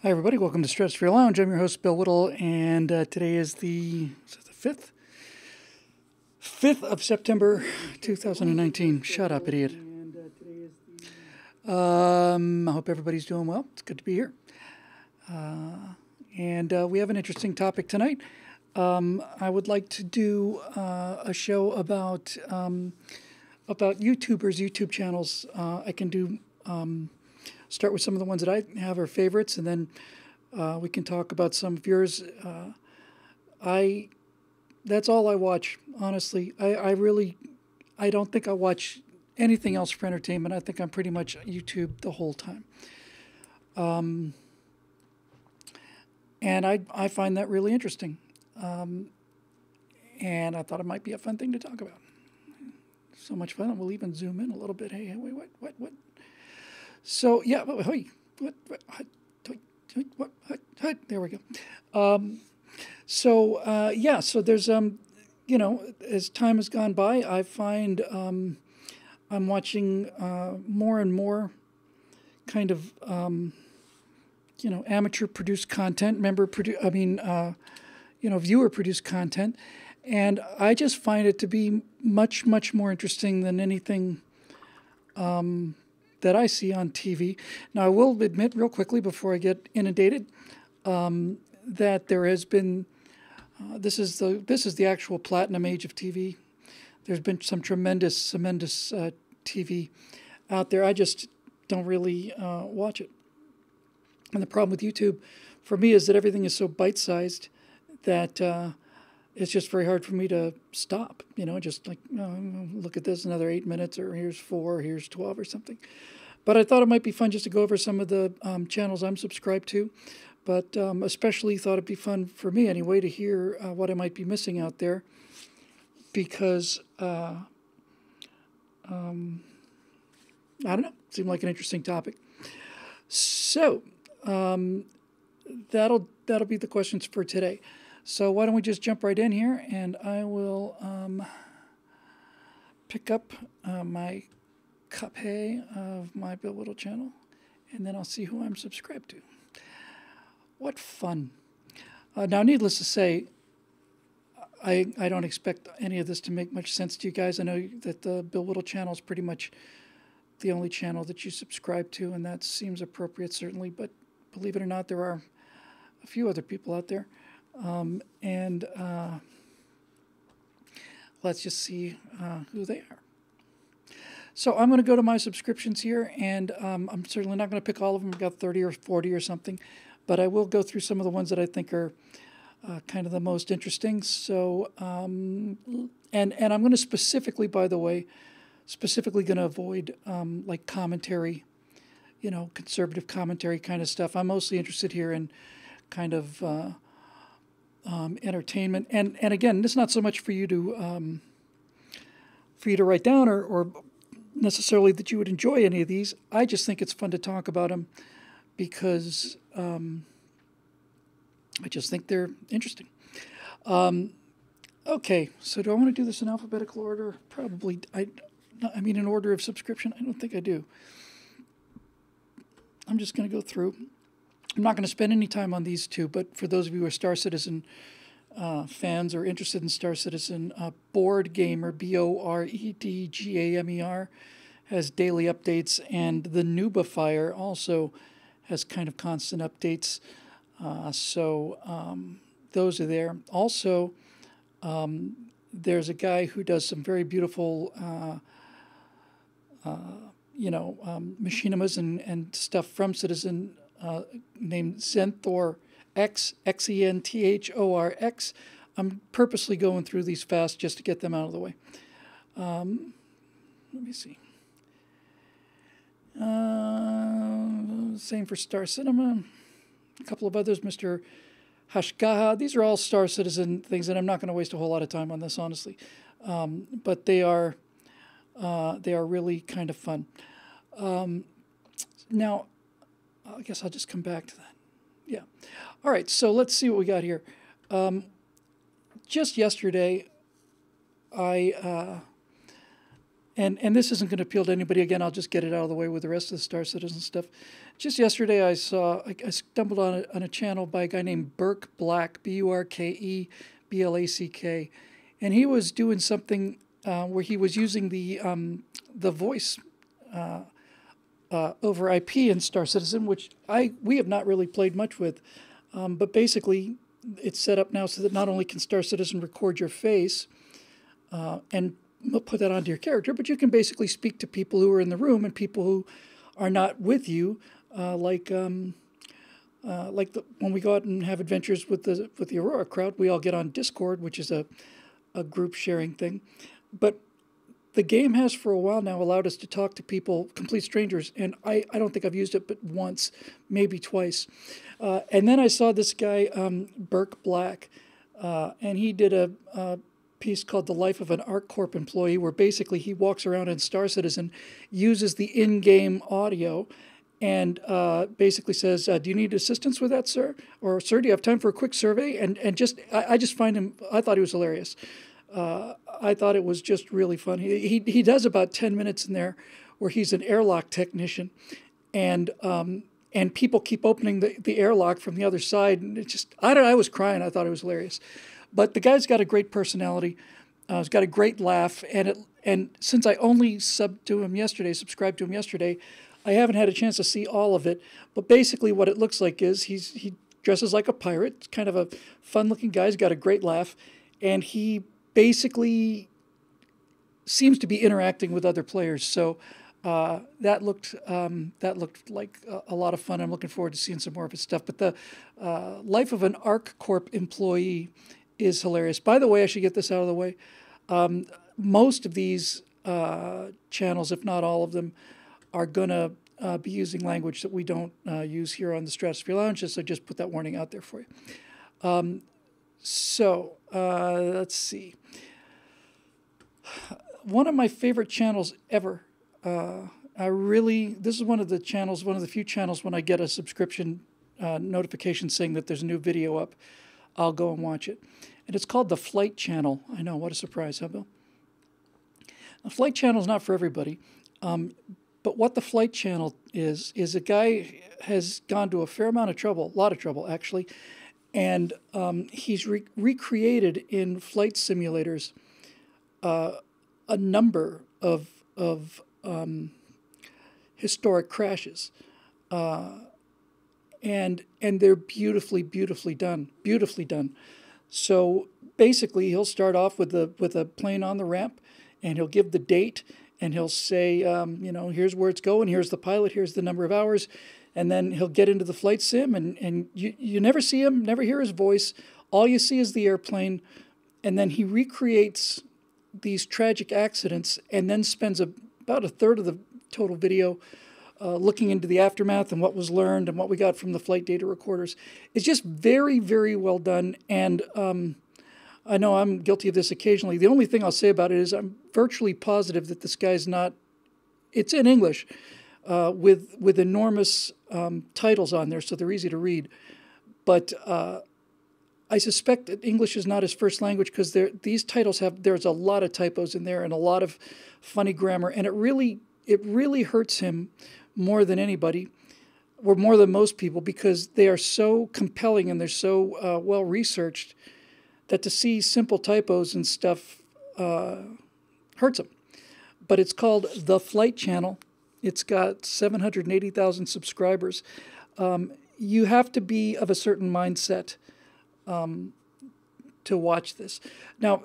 Hi, everybody. Welcome to Stratosphere Lounge. I'm your host, Bill Whittle, and today is the 5th? 5th of September, 2019. Shut up, idiot. I hope everybody's doing well. It's good to be here. And we have an interesting topic tonight. I would like to do a show about YouTubers, YouTube channels. I can do start with some of the ones that I have are favorites, and then we can talk about some of yours. That's all I watch, honestly. I don't think I watch anything else for entertainment. I think I'm pretty much YouTube the whole time. And I find that really interesting. And I thought it might be a fun thing to talk about. So much fun. We'll even zoom in a little bit. Hey, wait, what? So, yeah, there we go. So there's, as time has gone by, I find I'm watching more and more kind of, amateur-produced content, viewer-produced content, and I just find it to be much, much more interesting than anything that I see on TV. Now, I will admit real quickly before I get inundated that there has been this is the actual platinum age of TV. There's been some tremendous TV out there. I just don't really watch it. And the problem with YouTube, for me, is that everything is so bite-sized that it's just very hard for me to stop. Just like, look at this, another 8 minutes, or here's 4, here's 12 or something. But I thought it might be fun just to go over some of the channels I'm subscribed to. But especially thought it'd be fun for me anyway to hear what I might be missing out there. Because, I don't know, seemed like an interesting topic. So, that'll be the questions for today. So why don't we just jump right in here, and I will pick up my copy of my Bill Whittle channel, and then I'll see who I'm subscribed to. What fun. Now, needless to say, I don't expect any of this to make much sense to you guys. I know that the Bill Whittle channel is pretty much the only channel that you subscribe to, and that seems appropriate, certainly, but believe it or not, there are a few other people out there. Let's just see who they are. So I'm going to go to my subscriptions here, and I'm certainly not going to pick all of them. I've got 30 or 40 or something, but I will go through some of the ones that I think are kind of the most interesting. So, and I'm going to specifically, by the way, going to avoid like commentary, conservative commentary kind of stuff. I'm mostly interested here in kind of entertainment, and again, this is not so much for you to write down or necessarily that you would enjoy any of these. I just think it's fun to talk about them because I just think they're interesting. Okay, so do I want to do this in alphabetical order? Probably. In order of subscription? I don't think I do. I'm just going to go through. I'm not going to spend any time on these two, but for those of you who are Star Citizen fans or interested in Star Citizen, Board Gamer, BOREDGAMER, has daily updates, and the Nubifier also has kind of constant updates. Those are there. Also, there's a guy who does some very beautiful, machinimas and stuff from Citizen, named Zenthor X, XENTHORX. I'm purposely going through these fast just to get them out of the way. Let me see. Same for Star Cinema. A couple of others, Mr. Hashgaha. These are all Star Citizen things, and I'm not going to waste a whole lot of time on this, honestly. But they are really kind of fun. Now, I guess I'll just come back to that. Yeah. All right, so let's see what we got here. Just yesterday, I and this isn't going to appeal to anybody. Again, I'll just get it out of the way with the rest of the Star Citizen stuff. Just yesterday, I stumbled on a channel by a guy named Burke Black, BURKEBLACK, and he was doing something where he was using the voice over IP in Star Citizen, which we have not really played much with, but basically it's set up now so that not only can Star Citizen record your face and put that onto your character, but you can basically speak to people who are in the room and people who are not with you, when we go out and have adventures with the Aurora crowd, we all get on Discord, which is a group sharing thing. But the game has for a while now allowed us to talk to people, complete strangers, and I don't think I've used it but once, maybe twice. And then I saw this guy, Burke Black, and he did a piece called The Life of an ArcCorp Employee, where basically he walks around in Star Citizen, uses the in-game audio, and basically says, do you need assistance with that, sir? Or, sir, do you have time for a quick survey? And I just find him, I thought he was hilarious. I thought it was just really fun. He does about 10 minutes in there where he's an airlock technician, and people keep opening the airlock from the other side, and it just, I was crying. I thought it was hilarious. But the guy's got a great personality. He's got a great laugh, and since I only subscribed to him yesterday, I haven't had a chance to see all of it. But basically, what it looks like is he dresses like a pirate, kind of a fun-looking guy. He's got a great laugh, and he basically seems to be interacting with other players. So that looked like a lot of fun. I'm looking forward to seeing some more of his stuff. But the Life of an ArcCorp Employee is hilarious. By the way, I should get this out of the way. Most of these channels, if not all of them, are going to be using language that we don't use here on the Stratosphere Lounge, so just put that warning out there for you. Let's see. One of my favorite channels ever. This is one of the few channels when I get a subscription notification saying that there's a new video up, I'll go and watch it. And it's called the Flight Channel. I know, what a surprise, huh, Bill? The Flight Channel is not for everybody. But what the Flight Channel is a guy has gone to a fair amount of trouble, a lot of trouble actually, and he's recreated in flight simulators a number of historic crashes, and they're beautifully done. So basically, he'll start off with a plane on the ramp, and he'll give the date. And he'll say, here's where it's going, here's the pilot, here's the number of hours. And then he'll get into the flight sim, and you never see him, never hear his voice. All you see is the airplane. And then he recreates these tragic accidents and then spends about a third of the total video looking into the aftermath and what was learned and what we got from the flight data recorders. It's just very, very well done. And I know I'm guilty of this occasionally. The only thing I'll say about it is I'm virtually positive that this guy's not, it's in English with enormous titles on there, so they're easy to read. But I suspect that English is not his first language because these titles there's a lot of typos in there and a lot of funny grammar, and it really hurts him more than anybody, or more than most people, because they are so compelling and they're so well researched that to see simple typos and stuff hurts them. But it's called The Flight Channel. It's got 780,000 subscribers. You have to be of a certain mindset to watch this. Now,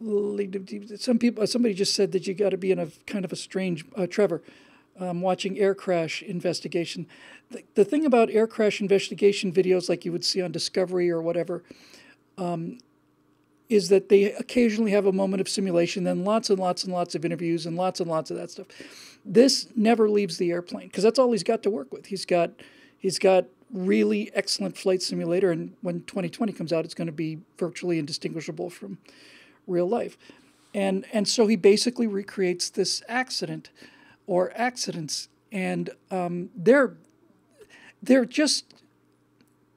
somebody just said that you got to be in a kind of a strange, Trevor, watching air crash investigation. The thing about air crash investigation videos like you would see on Discovery or whatever is that they occasionally have a moment of simulation, then lots and lots and lots of interviews and lots of that stuff. This never leaves the airplane because that's all he's got to work with. He's got really excellent flight simulator, and when 2020 comes out, it's going to be virtually indistinguishable from real life. And so he basically recreates this accident or accidents, and they're just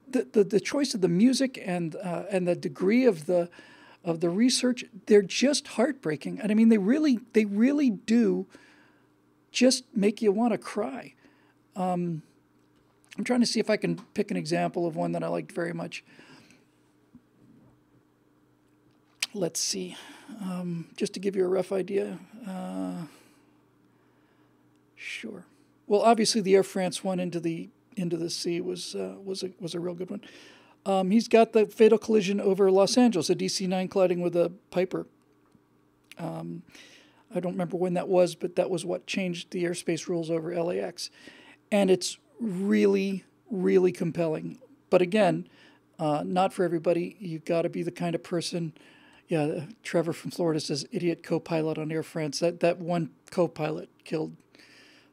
the choice of the music and the degree of the of the research, they're just heartbreaking. And I mean, they really do just make you want to cry. I'm trying to see if I can pick an example of one that I liked very much. Let's see, just to give you a rough idea. Sure. Well, obviously the Air France one into the sea was a real good one. He's got the fatal collision over Los Angeles, a DC-9 colliding with a Piper. I don't remember when that was, but that was what changed the airspace rules over LAX, and it's really, really compelling. But again, not for everybody. You've got to be the kind of person. Yeah, Trevor from Florida says, idiot co-pilot on Air France. That one co-pilot killed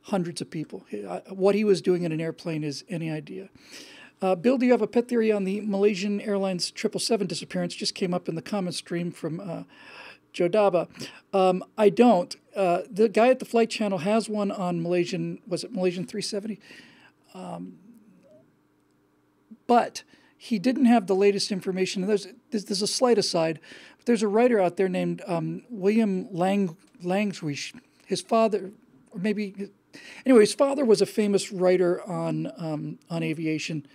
hundreds of people. What he was doing in an airplane is any idea. Bill, do you have a pet theory on the Malaysian Airlines 777 disappearance? Just came up in the comment stream from Jodaba. I don't. The guy at the Flight Channel has one on Malaysian, was it Malaysian 370? But he didn't have the latest information. There's a slight aside. But there's a writer out there named William Langwish. His father, or maybe, anyway, his father was a famous writer on aviation,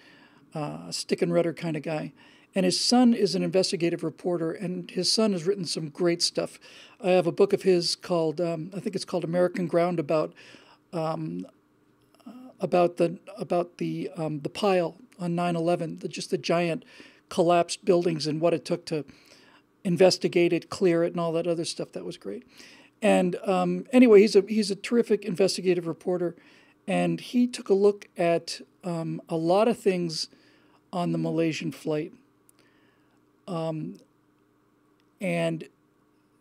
stick and rudder kind of guy. And his son is an investigative reporter, and his son has written some great stuff. I have a book of his called, I think it's called American Ground, about the pile on 9/11, just the giant collapsed buildings and what it took to investigate it, clear it, and all that other stuff. That was great. And anyway, he's a terrific investigative reporter, and he took a look at a lot of things on the Malaysian flight. And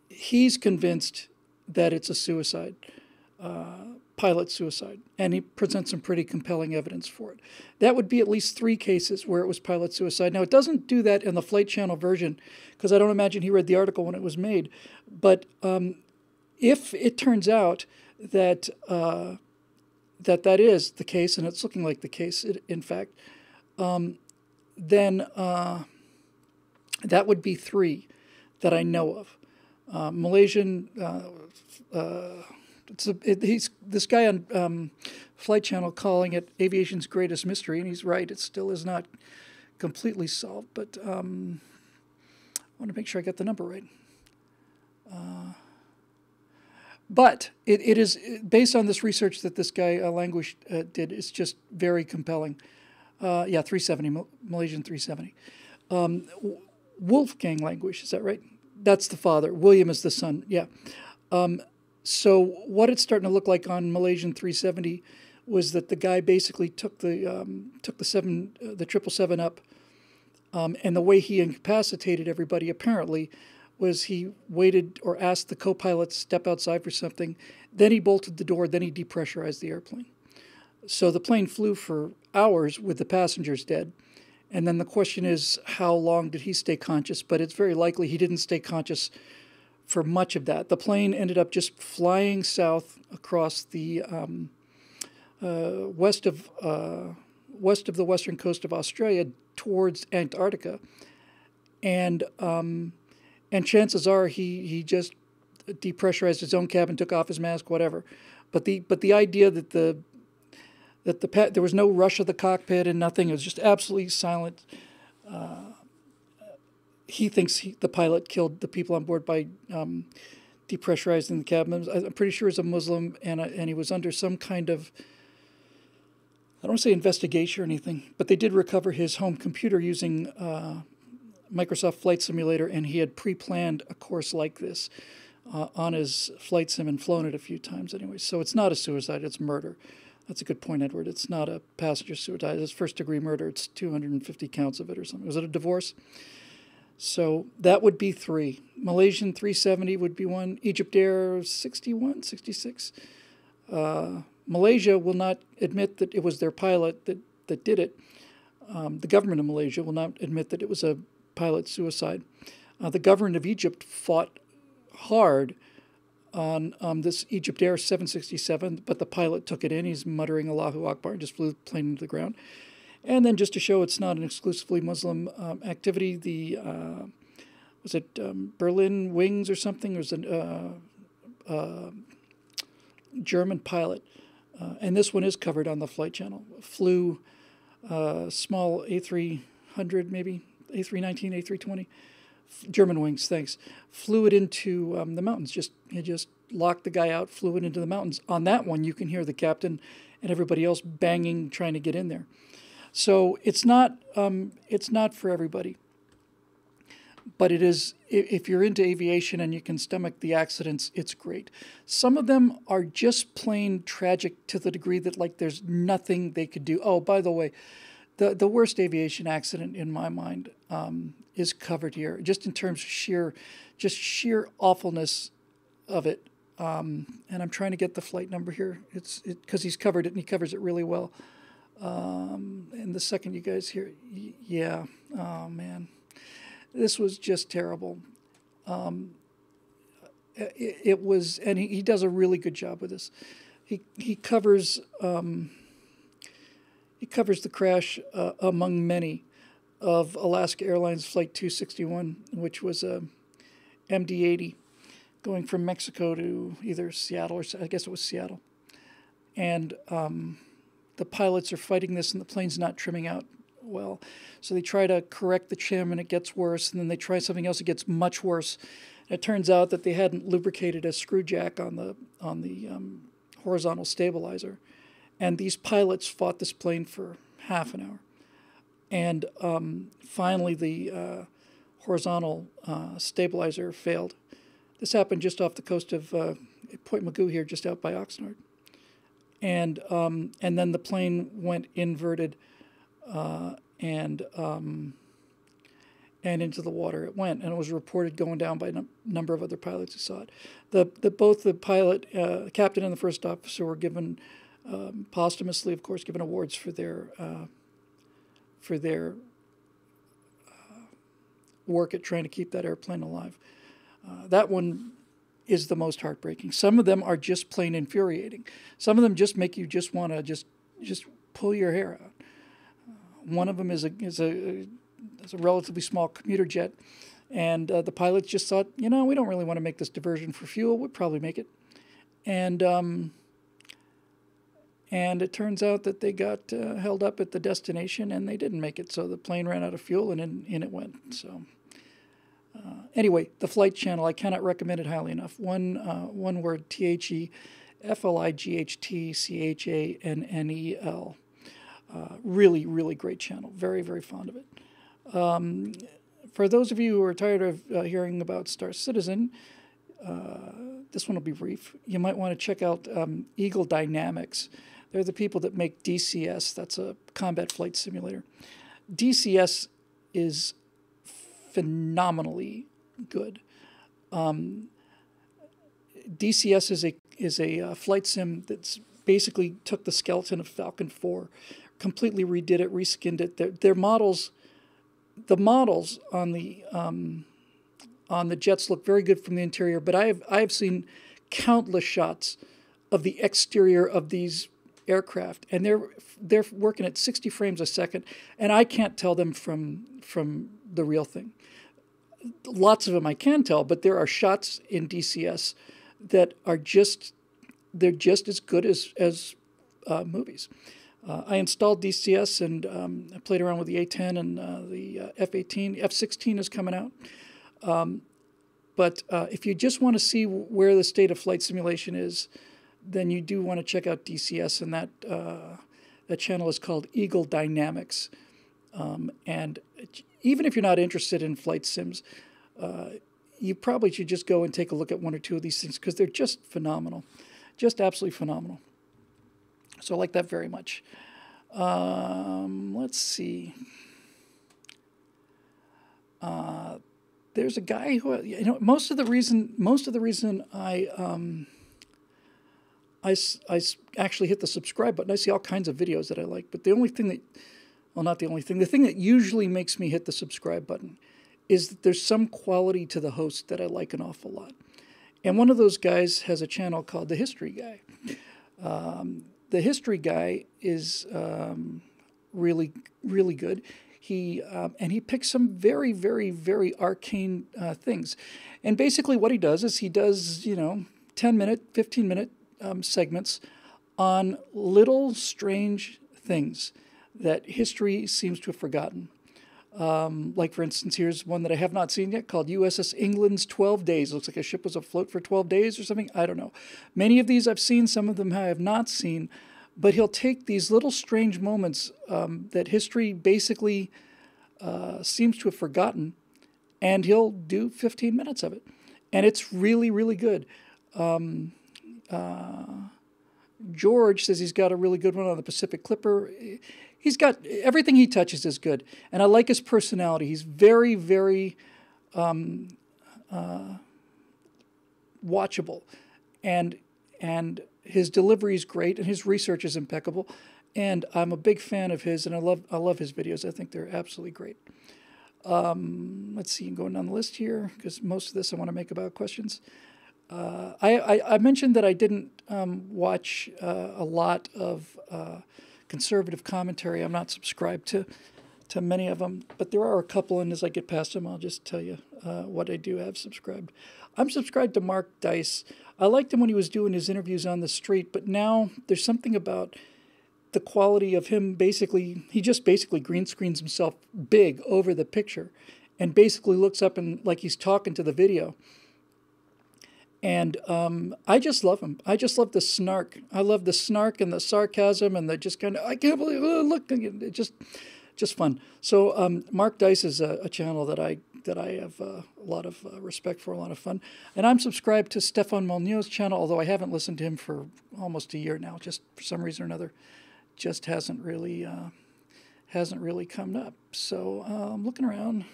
he's convinced that it's a suicide, pilot suicide, and he presents some pretty compelling evidence for it. That would be at least 3 cases where it was pilot suicide. Now, it doesn't do that in the Flight Channel version, because I don't imagine he read the article when it was made. But if it turns out that that is the case, and it's looking like the case, in fact, then that would be 3 that I know of. Malaysian, he's this guy on Flight Channel calling it aviation's greatest mystery, and he's right. It still is not completely solved, but I want to make sure I get the number right. But it is based on this research that this guy Languish did. It's just very compelling. 370, Malaysian 370. Wolfgang Languish, is that right? That's the father. William is the son. Yeah. So what it's starting to look like on Malaysian 370 was that the guy basically took the 777 up, and the way he incapacitated everybody apparently was he waited or asked the co-pilot to step outside for something, then he bolted the door, then he depressurized the airplane. So the plane flew for hours with the passengers dead. And then the question is, how long did he stay conscious? But it's very likely he didn't stay conscious for much of that. The plane ended up just flying south across the west of the western coast of Australia towards Antarctica, and chances are he just depressurized his own cabin, took off his mask, whatever. But the idea that there was no rush of the cockpit and nothing, it was just absolutely silent. He thinks the pilot killed the people on board by depressurizing the cabin. I'm pretty sure he's a Muslim, and he was under some kind of, I don't want to say investigation or anything, but they did recover his home computer using Microsoft Flight Simulator, and he had pre-planned a course like this on his flight sim and flown it a few times anyway. So it's not a suicide, it's murder. That's a good point, Edward. It's not a passenger suicide. It's first-degree murder. It's 250 counts of it or something. Was it a divorce? So that would be 3. Malaysian 370 would be 1. Egypt Air 61, 66. Malaysia will not admit that it was their pilot that did it. The government of Malaysia will not admit that it was a pilot suicide. The government of Egypt fought hard on this Egypt Air 767, but the pilot took it in. He's muttering Allahu Akbar and just flew the plane into the ground. And then just to show it's not an exclusively Muslim activity, the was it Berlin Wings or something? It was a German pilot. And this one is covered on the Flight Channel. Flew small A300, maybe, A319, A320. German Wings, thanks. Flew it into the mountains. He just locked the guy out, flew it into the mountains. On that one, you can hear the captain and everybody else banging, trying to get in there. So it's not for everybody. But it is, if you're into aviation and you can stomach the accidents, it's great. Some of them are just plain tragic to the degree that, like, there's nothing they could do. Oh, by the way, the worst aviation accident in my mind is covered here, just in terms of sheer awfulness of it. And I'm trying to get the flight number here. It's because he's covered it and he covers it really well. And the second you guys hear, yeah, oh man. This was just terrible. It was, and he does a really good job with this. He covers the crash among many of Alaska Airlines Flight 261, which was a MD-80 going from Mexico to either Seattle or I guess it was Seattle, and the pilots are fighting this, and the plane's not trimming out well. So they try to correct the trim and it gets worse, and then they try something else, it gets much worse. It turns out that they hadn't lubricated a screw jack on the horizontal stabilizer, and these pilots fought this plane for half an hour. And finally the horizontal stabilizer failed. This happened just off the coast of Point Mugu here, just out by Oxnard. And then the plane went inverted and into the water it went, and it was reported going down by a number of other pilots who saw it. Both the pilot, captain, and the first officer were given posthumously, of course, given awards for their work at trying to keep that airplane alive. That one is the most heartbreaking. Some of them are just plain infuriating. Some of them just make you just want to just pull your hair out. One of them is a relatively small commuter jet, and the pilots just thought, we don't really want to make this diversion for fuel. We'll probably make it, and it turns out that they got held up at the destination, and they didn't make it. So the plane ran out of fuel, and in it went. So anyway, the Flight Channel, I cannot recommend it highly enough. One word: THEFLIGHTCHANNEL. Really, really great channel. Very, very fond of it. For those of you who are tired of hearing about Star Citizen, this one will be brief. You might want to check out Eagle Dynamics. They're the people that make DCS. That's a combat flight simulator. DCS is phenomenally good. DCS is a flight sim that's basically took the skeleton of Falcon 4, completely redid it, reskinned it. Their models, the models on the jets look very good from the interior, but I have seen countless shots of the exterior of these aircraft, and they're working at 60 frames a second, and I can't tell them from the real thing. Lots of them I can tell, but there are shots in DCS that are they're just as good as movies. I installed DCS and I played around with the A10 and the F-18. F-16 is coming out. But if you just want to see where the state of flight simulation is, then you do want to check out DCS, and that channel is called Eagle Dynamics. And even if you're not interested in flight sims, you probably should just go and take a look at one or two of these things because they're just phenomenal. Just absolutely phenomenal. So I like that very much. Let's see. There's a guy who, most of the reason I actually hit the subscribe button. I see all kinds of videos that I like, but the only thing that, well, not the only thing, the thing that usually makes me hit the subscribe button is that there's some quality to the host that I like an awful lot. And one of those guys has a channel called The History Guy. The History Guy is really, really good. And he picks some very, very, very arcane things. And basically what he does is 10-minute, 15-minute segments on little strange things that history seems to have forgotten. Like, for instance, here's one that I have not seen yet called USS England's 12 Days. It looks like a ship was afloat for 12 days or something. I don't know. Many of these I've seen, some of them I have not seen. But he'll take these little strange moments that history basically seems to have forgotten, and he'll do 15 minutes of it. And it's really, really good. George says he's got a really good one on the Pacific Clipper. He's got everything he touches is good, and I like his personality. He's very, very watchable, and his delivery is great, and his research is impeccable. And I'm a big fan of his, and I love his videos. I think they're absolutely great. Let's see, going down the list here, because most of this I want to make about questions. I mentioned that I didn't watch a lot of conservative commentary. I'm not subscribed to many of them, but there are a couple, and as I get past them, I'll just tell you what I do have subscribed. I'm subscribed to Mark Dice. I liked him when he was doing his interviews on the street, but now there's something about the quality of him. He just basically green screens himself big over the picture and basically looks up and like he's talking to the video. And I just love him. I just love the snark. I love the snark and the sarcasm and the just kind of, I can't believe, oh, look, it's just fun. So Mark Dice is a channel that I have a lot of respect for, a lot of fun. And I'm subscribed to Stefan Molyneux's channel, although I haven't listened to him for almost a year now, just for some reason or another. Just hasn't really come up. So I'm looking around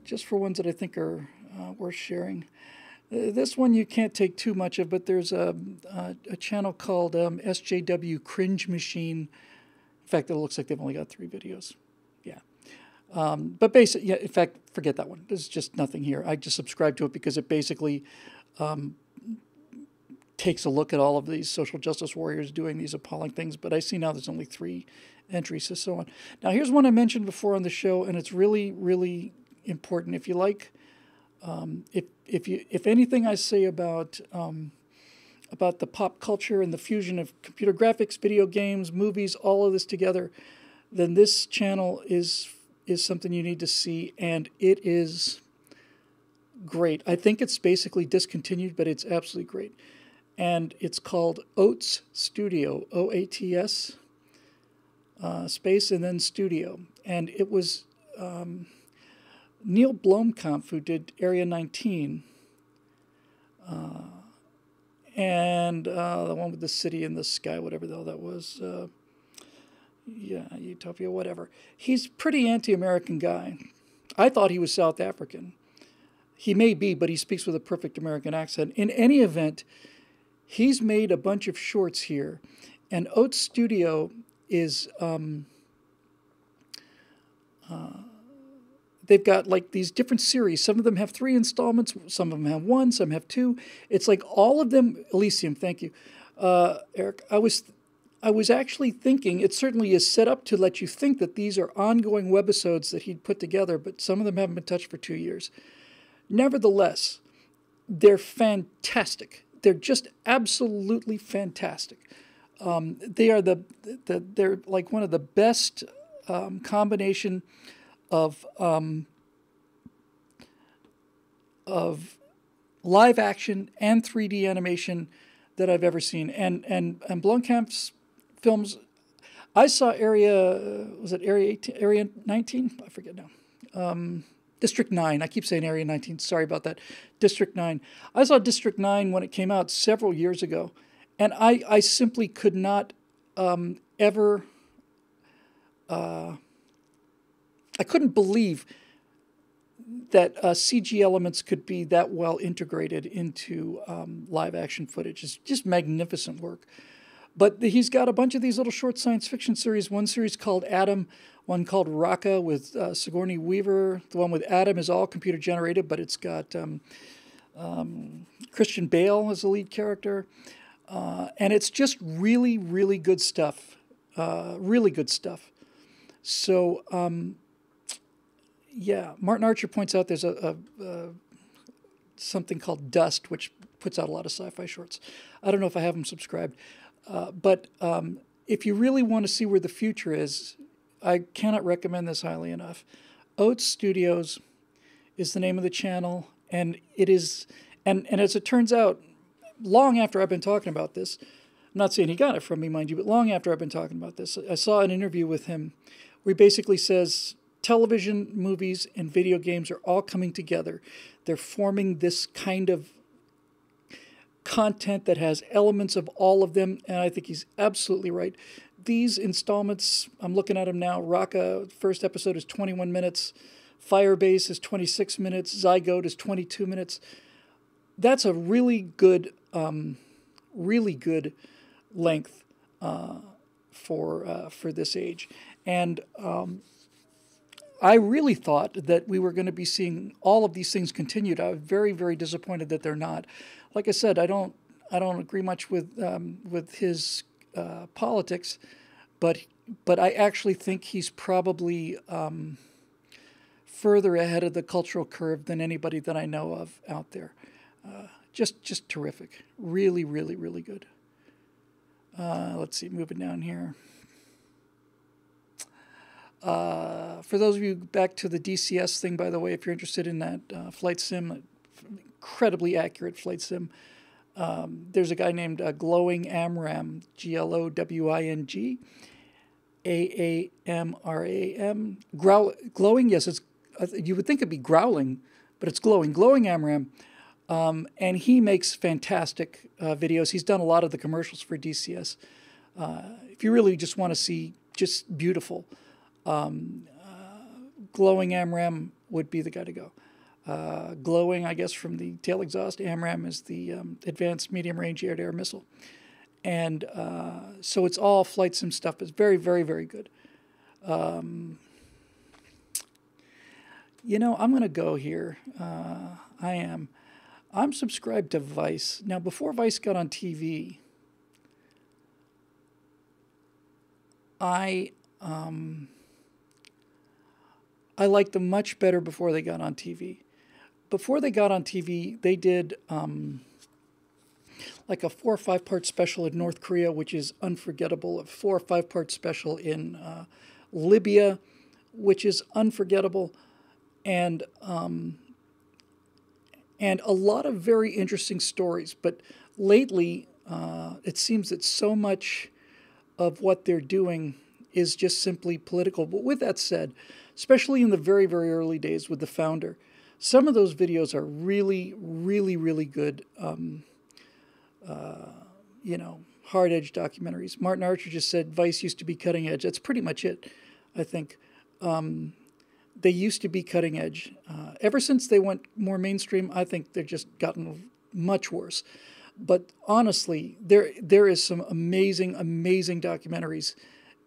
just for ones that I think are worth sharing. This one you can't take too much of, but there's a channel called SJW Cringe Machine. In fact, it looks like they've only got 3 videos. Yeah. But basically, yeah, in fact, forget that one. There's just nothing here. I just subscribe to it because it basically takes a look at all of these social justice warriors doing these appalling things. But I see now there's only 3 entries and so on. Now, here's one I mentioned before on the show, and it's really, really important. If you like, if anything I say about the pop culture and the fusion of computer graphics, video games, movies, all of this together, then this channel is something you need to see, and it is great. I think it's basically discontinued, but it's absolutely great. And it's called Oats Studio, O-A-T-S, space and then studio. And it was Neil Blomkamp, who did Area 19, and the one with the city in the sky, whatever the hell that was. Yeah, Utopia, whatever. He's a pretty anti-American guy. I thought he was South African. He may be, but he speaks with a perfect American accent. In any event, he's made a bunch of shorts here. And Oats Studio is... they've got like these different series. Some of them have 3 installments. Some of them have 1. Some have 2. It's like all of them... Elysium, thank you. Eric, I was actually thinking, it certainly is set up to let you think that these are ongoing webisodes that he'd put together, but some of them haven't been touched for 2 years. Nevertheless, they're fantastic. They're just absolutely fantastic. They are they're like one of the best combination of live action and 3D animation that I've ever seen. And Blomkamp's films, I saw Area 18, Area 19? I forget now. District 9. I keep saying Area 19. Sorry about that. District 9. I saw District 9 when it came out several years ago, and I simply could not ever... I couldn't believe that CG elements could be that well integrated into live action footage. It's just magnificent work. But he's got a bunch of these little short science fiction series. One series called Adam, one called Raka with Sigourney Weaver. The one with Adam is all computer generated, but it's got Christian Bale as the lead character. And it's just really, really good stuff. Really good stuff. So, yeah, Martin Archer points out there's something called Dust, which puts out a lot of sci-fi shorts. I don't know if I have them subscribed, but if you really want to see where the future is, I cannot recommend this highly enough. Oats Studios is the name of the channel, and it is, and as it turns out, long after I've been talking about this, I'm not saying he got it from me, mind you, but long after I've been talking about this, I saw an interview with him where he basically says television, movies, and video games are all coming together. They're forming this kind of content that has elements of all of them, and I think he's absolutely right. These installments, I'm looking at them now. Raka, first episode is 21 minutes. Firebase is 26 minutes. Zygote is 22 minutes. That's a really good length for this age. And I really thought that we were going to be seeing all of these things continued. I was very, very disappointed that they're not. Like I said, I don't agree much with his politics, but I actually think he's probably further ahead of the cultural curve than anybody that I know of out there. Just terrific. Really, really, really good. Let's see, moving down here. For those of you back to the DCS thing, by the way, if you're interested in that flight sim, incredibly accurate flight sim, there's a guy named Glowing Amram, Glowing Aamram. Glowing, yes, it's, you would think it'd be growling, but it's glowing. Glowing Amram. And he makes fantastic videos. He's done a lot of the commercials for DCS. If you really just want to see just beautiful, Glowing Amram would be the guy to go. Glowing, I guess, from the tail exhaust. Amram is the advanced medium-range air-to-air missile. And so it's all flight sim stuff. It's very, very, very good. You know, I'm going to go here. I am. I'm subscribed to Vice. Now, before Vice got on TV, I liked them much better before they got on TV. Before they got on TV, they did like a 4 or 5 part special in North Korea, which is unforgettable. A 4 or 5 part special in Libya, which is unforgettable, and a lot of very interesting stories. But lately, it seems that so much of what they're doing is just simply political. But with that said, especially in the very, very early days with the founder, some of those videos are really, really, really good, hard-edge documentaries. Martin Archer just said Vice used to be cutting edge. That's pretty much it, I think. They used to be cutting edge. Ever since they went more mainstream, I think they've just gotten much worse. But honestly, there is some amazing, amazing documentaries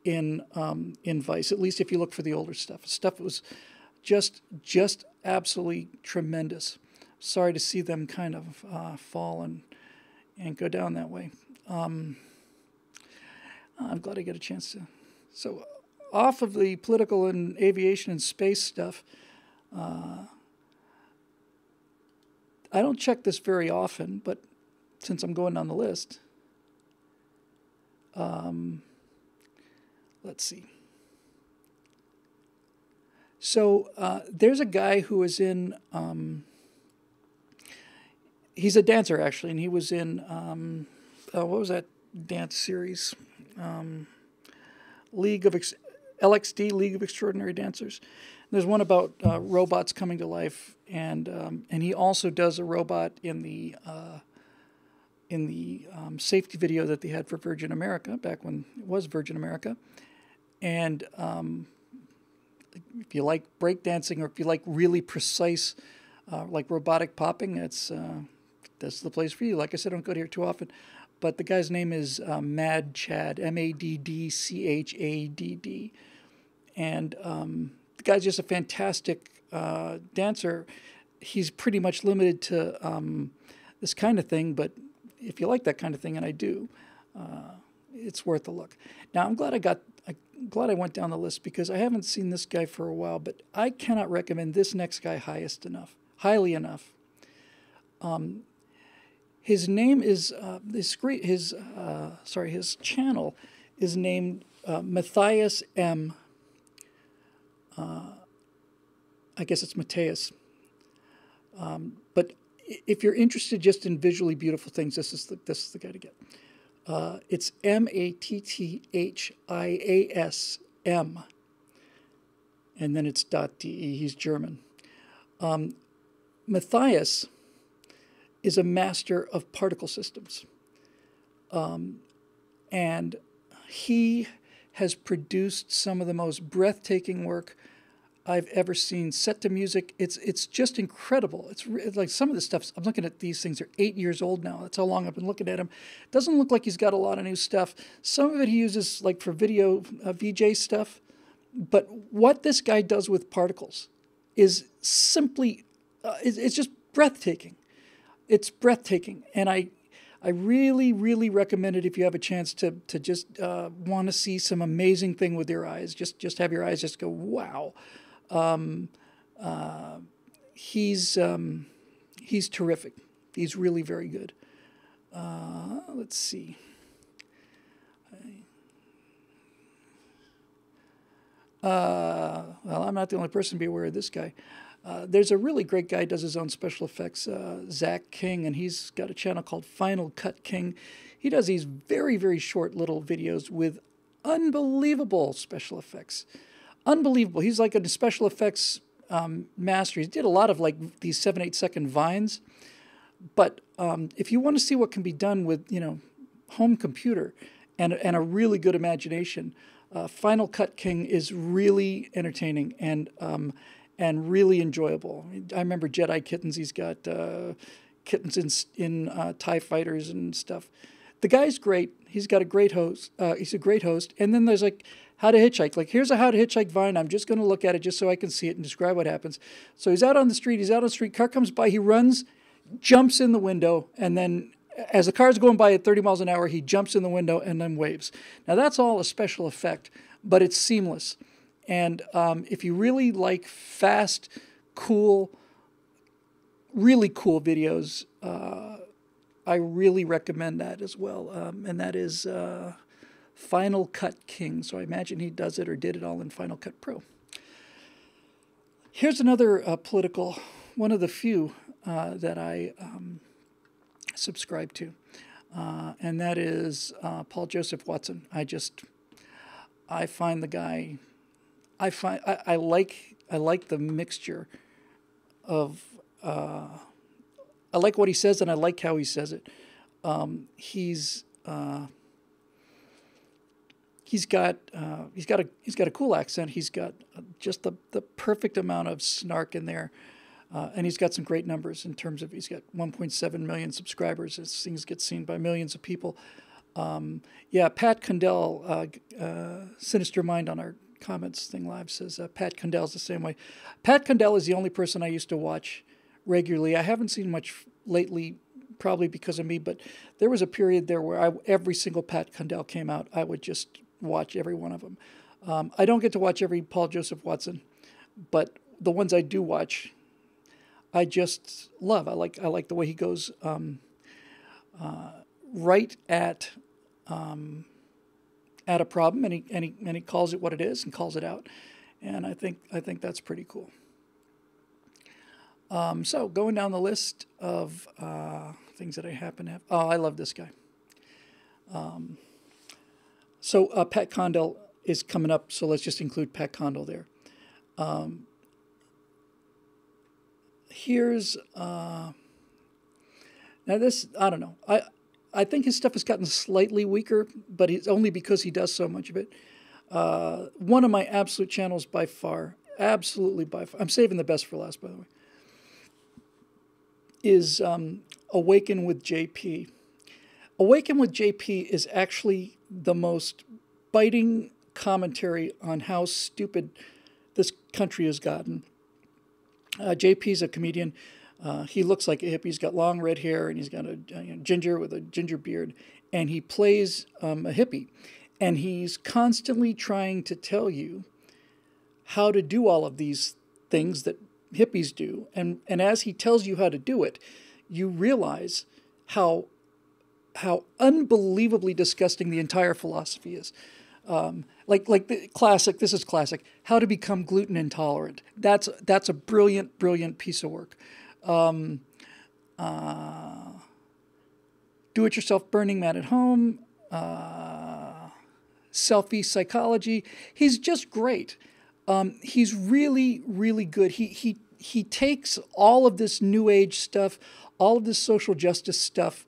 in Vice. At least if you look for the older stuff. Stuff was just absolutely tremendous. Sorry to see them kind of fall and go down that way. I'm glad I get a chance to. So off of the political and aviation and space stuff, I don't check this very often, but since I'm going down the list, let's see. So there's a guy who is in, he's a dancer actually, and he was in, what was that dance series? LXD, League of Extraordinary Dancers. There's one about robots coming to life, and he also does a robot in the safety video that they had for Virgin America back when it was Virgin America. And if you like breakdancing, or if you like really precise, like robotic popping, that's the place for you. Like I said, I don't go here too often. But the guy's name is Mad Chad, Maddchadd. And the guy's just a fantastic dancer. He's pretty much limited to this kind of thing, but if you like that kind of thing, and I do, it's worth a look. Now I'm glad I went down the list because I haven't seen this guy for a while, but I cannot recommend this next guy highly enough. His name is his channel is named Matthias M. I guess it's Mateus. But if you're interested just in visually beautiful things, this is the guy to get. It's Mathiasm, and then it's .de. He's German. Matthias is a master of particle systems, and he has produced some of the most breathtaking work I've ever seen, set to music. It's just incredible. It's like some of the stuff, I'm looking at these things, are 8 years old now. That's how long I've been looking at him. Doesn't look like he's got a lot of new stuff. Some of it he uses like for video VJ stuff. But what this guy does with particles is simply, it's just breathtaking. It's breathtaking. And I really, really recommend it if you have a chance to just want to see some amazing thing with your eyes. Just have your eyes just go, wow. He's terrific. He's really very good. Let's see. Well, I'm not the only person to be aware of this guy. There's a really great guy who does his own special effects, Zach King, and he's got a channel called Final Cut King. He does these very, very short little videos with unbelievable special effects. Unbelievable. He's like a special effects master. He did a lot of like these 7-8 second vines. But if you want to see what can be done with, home computer and a really good imagination, Final Cut King is really entertaining and really enjoyable. I remember Jedi Kittens. He's got kittens in TIE fighters and stuff. The guy's great. He's got a great host. He's a great host. And then there's like how to hitchhike. Like, here's a how to hitchhike vine. I'm just going to look at it just so I can see it and describe what happens. So he's out on the street. Car comes by. He runs, jumps in the window, and then as the car's going by at 30 miles an hour, he jumps in the window and then waves. Now, that's all a special effect, but it's seamless. And if you really like fast, cool, really cool videos, I really recommend that as well. And that is Final Cut King. So I imagine he does it or did it all in Final Cut Pro. Here's another political, one of the few that I subscribe to. And that is Paul Joseph Watson. I find the guy... I like the mixture of I like what he says and I like how he says it. He's got a cool accent. He's got just the perfect amount of snark in there, and he's got some great numbers in terms of he's got 1.7 million subscribers. His things get seen by millions of people. Pat Condell, Sinister Mind on our comments thing live says Pat Condell's the same way. Pat Condell is the only person I used to watch regularly. I haven't seen much lately, probably because of me, but there was a period there where every single Pat Condell came out, I would just watch every one of them. I don't get to watch every Paul Joseph Watson, but the ones I do watch, I just love. I like the way he goes right at a problem, and he calls it what it is and calls it out, and I think that's pretty cool. So going down the list of things that I happen to have. Oh, I love this guy. So Pat Condell is coming up, so let's just include Pat Condell there. Here's now this, I don't know. I think his stuff has gotten slightly weaker, but it's only because he does so much of it. One of my absolute channels by far, absolutely by far, I'm saving the best for last, by the way, is Awaken with JP. Awaken with JP is actually the most biting commentary on how stupid this country has gotten. JP's a comedian. He looks like a hippie. He's got long red hair and he's got a ginger with a ginger beard, and he plays a hippie, and he's constantly trying to tell you how to do all of these things that hippies do, and as he tells you how to do it, you realize how unbelievably disgusting the entire philosophy is. Like the classic. This is classic. How to become gluten intolerant. That's a brilliant piece of work. Do-it-yourself Burning Man at home. Selfie psychology. He's just great. He's really good. He takes all of this new age stuff, all of this social justice stuff,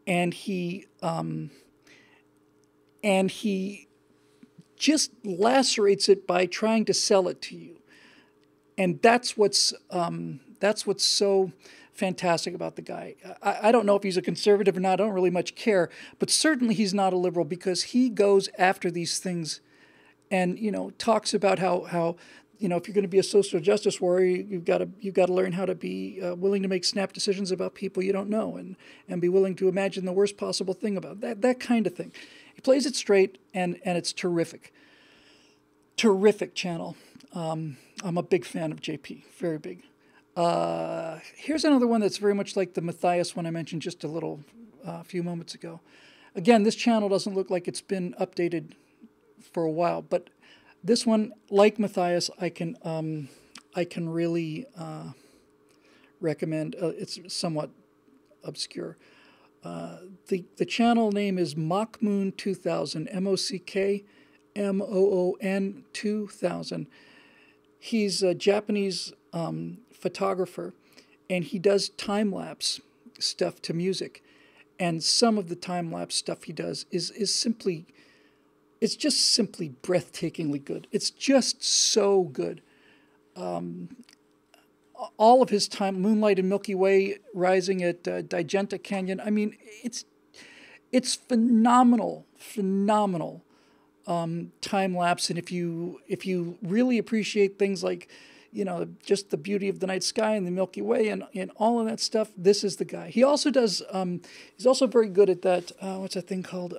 and he just lacerates it by trying to sell it to you. And that's what's so fantastic about the guy. I don't know if he's a conservative or not. I don't really much care, but certainly he's not a liberal, because he goes after these things, and talks about how if you're going to be a social justice warrior, you've got to learn how to be willing to make snap decisions about people you don't know, and be willing to imagine the worst possible thing about that kind of thing. He plays it straight, and it's terrific. Terrific channel. I'm a big fan of JP, very big. Here's another one that's very much like the Matthias one I mentioned just a few moments ago. Again, this channel doesn't look like it's been updated for a while, but this one, like Matthias, I can really recommend. It's somewhat obscure. The channel name is Mockmoon 2000, MOCKMOON 2000. He's a Japanese photographer, and he does time-lapse stuff to music. And some of the time-lapse stuff he does is simply, it's just simply breathtakingly good. It's just so good. All of his time, Moonlight and Milky Way rising at Digenta Canyon. I mean, it's phenomenal time lapse. And if you really appreciate things like, just the beauty of the night sky and the Milky Way and all of that stuff, this is the guy. He also does. He's also very good at that. What's that thing called?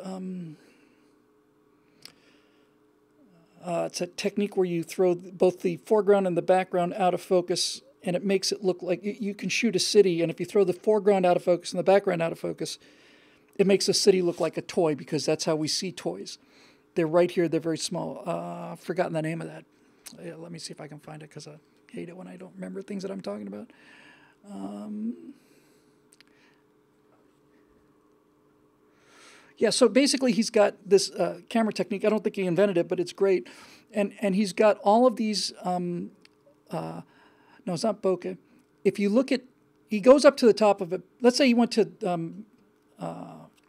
It's a technique where you throw both the foreground and the background out of focus, and it makes it look like you can shoot a city. And if you throw the foreground out of focus and the background out of focus, it makes a city look like a toy, because that's how we see toys. They're right here. They're very small. I've forgotten the name of that. Yeah, let me see if I can find it, because I hate it when I don't remember things that I'm talking about. Yeah, so basically he's got this camera technique. I don't think he invented it, but it's great. And he's got all of these, no, it's not bokeh. If you look at, he goes up to the top of it. Let's say he went to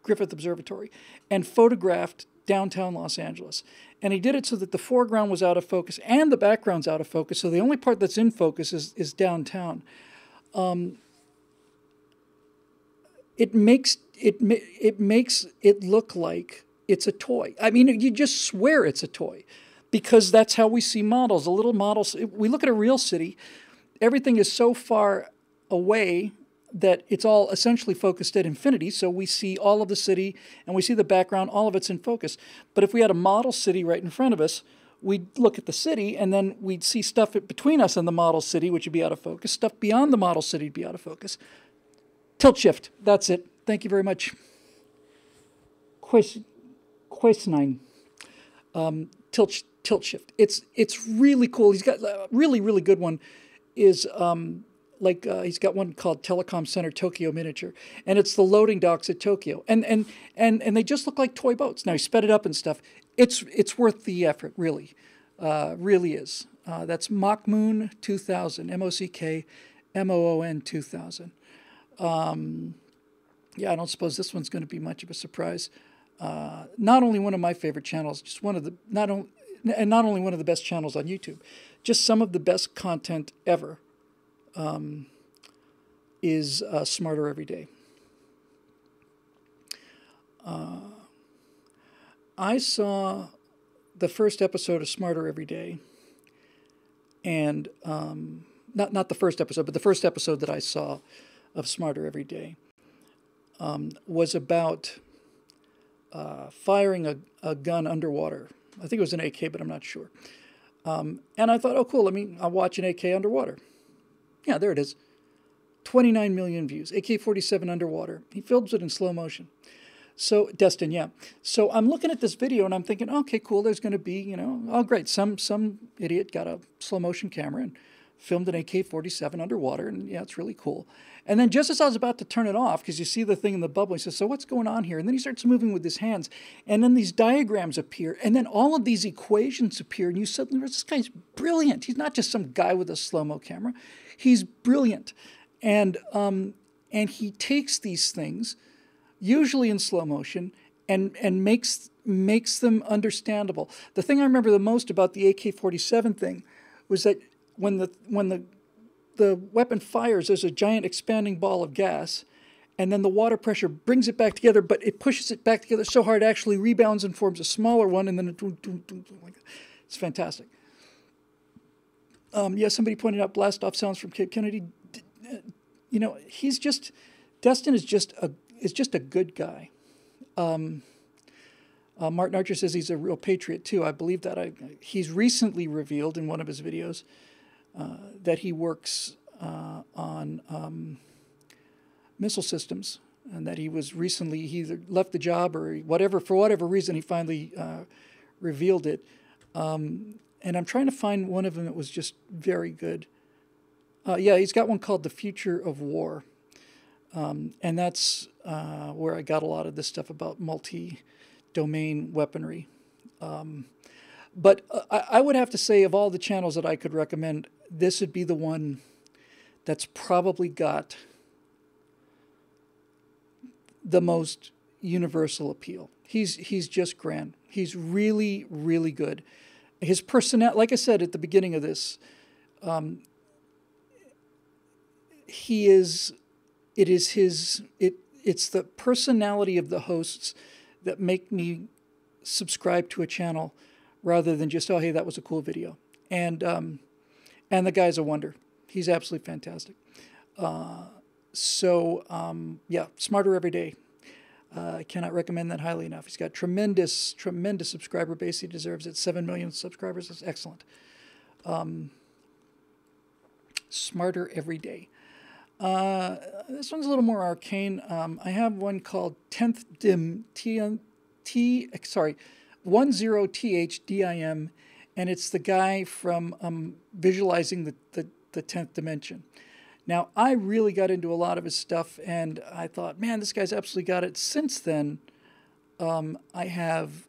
Griffith Observatory and photographed downtown Los Angeles. And he did it so that the foreground was out of focus and the background's out of focus. So the only part that's in focus is downtown. It makes it look like it's a toy. I mean, you just swear it's a toy, because that's how we see models. A little models. We look at a real city, everything is so far away that it's all essentially focused at infinity. So we see all of the city and we see the background, all of it's in focus. But if we had a model city right in front of us, we'd look at the city and then we'd see stuff between us and the model city, which would be out of focus. Stuff beyond the model city would be out of focus. Tilt shift. That's it. Thank you very much. Quasnine. Tilt shift. It's really cool. He's got a really good one. Is he's got one called Telecom Center Tokyo Miniature, and it's the loading docks at Tokyo, and they just look like toy boats. Now he sped it up and stuff. It's worth the effort, really, really is. That's Mockmoon 2000, MOCKMOON 2000. Yeah, I don't suppose this one's going to be much of a surprise. Not only one of my favorite channels, just one of the not only one of the best channels on YouTube, just some of the best content ever. Is Smarter Every Day. I saw the first episode of Smarter Every Day, and not the first episode, but the first episode that I saw of Smarter Every Day was about firing a gun underwater. I think it was an AK, but I'm not sure. And I thought, oh, cool, I'll watch an AK underwater. Yeah, there it is. 29 million views. AK-47 underwater. He films it in slow motion. So, Destin, yeah. So I'm looking at this video and I'm thinking, okay, cool, there's going to be, oh, great, some idiot got a slow motion camera and filmed an AK-47 underwater, and yeah, it's really cool. And then just as I was about to turn it off, because you see the thing in the bubble, he says, so what's going on here? And then he starts moving with his hands, and then these diagrams appear, and then all of these equations appear, and you suddenly realize, this guy's brilliant. He's not just some guy with a slow-mo camera. He's brilliant. And he takes these things, usually in slow motion, and makes them understandable. The thing I remember the most about the AK-47 thing was that when the weapon fires, there's a giant expanding ball of gas, and then the water pressure brings it back together, but it pushes it back together so hard it actually rebounds and forms a smaller one, and then it's fantastic. Yeah, somebody pointed out blast-off sounds from Cape Kennedy. Destin is just a good guy. Martin Archer says he's a real patriot too. I believe that. He's recently revealed in one of his videos that he works on missile systems, and that he either left the job or whatever, for whatever reason, he finally revealed it. And I'm trying to find one of them that was just very good. Yeah, he's got one called The Future of War. And that's where I got a lot of this stuff about multi-domain weaponry. But I would have to say, of all the channels that I could recommend, this would be the one that's probably got the most universal appeal. He's just grand. He's really, really good. His personality, like I said at the beginning of this, it's the personality of the hosts that make me subscribe to a channel rather than just, oh, hey, that was a cool video. And the guy's a wonder. He's absolutely fantastic. Yeah, Smarter Every Day. I cannot recommend that highly enough. He's got tremendous subscriber base. He deserves it. 7 million subscribers. That's excellent. Smarter Every Day. This one's a little more arcane. I have one called 10th Dim, 10THDIM, and it's the guy from visualizing the 10th dimension. Now, I really got into a lot of his stuff, and I thought, man, this guy's absolutely got it. Since then, I have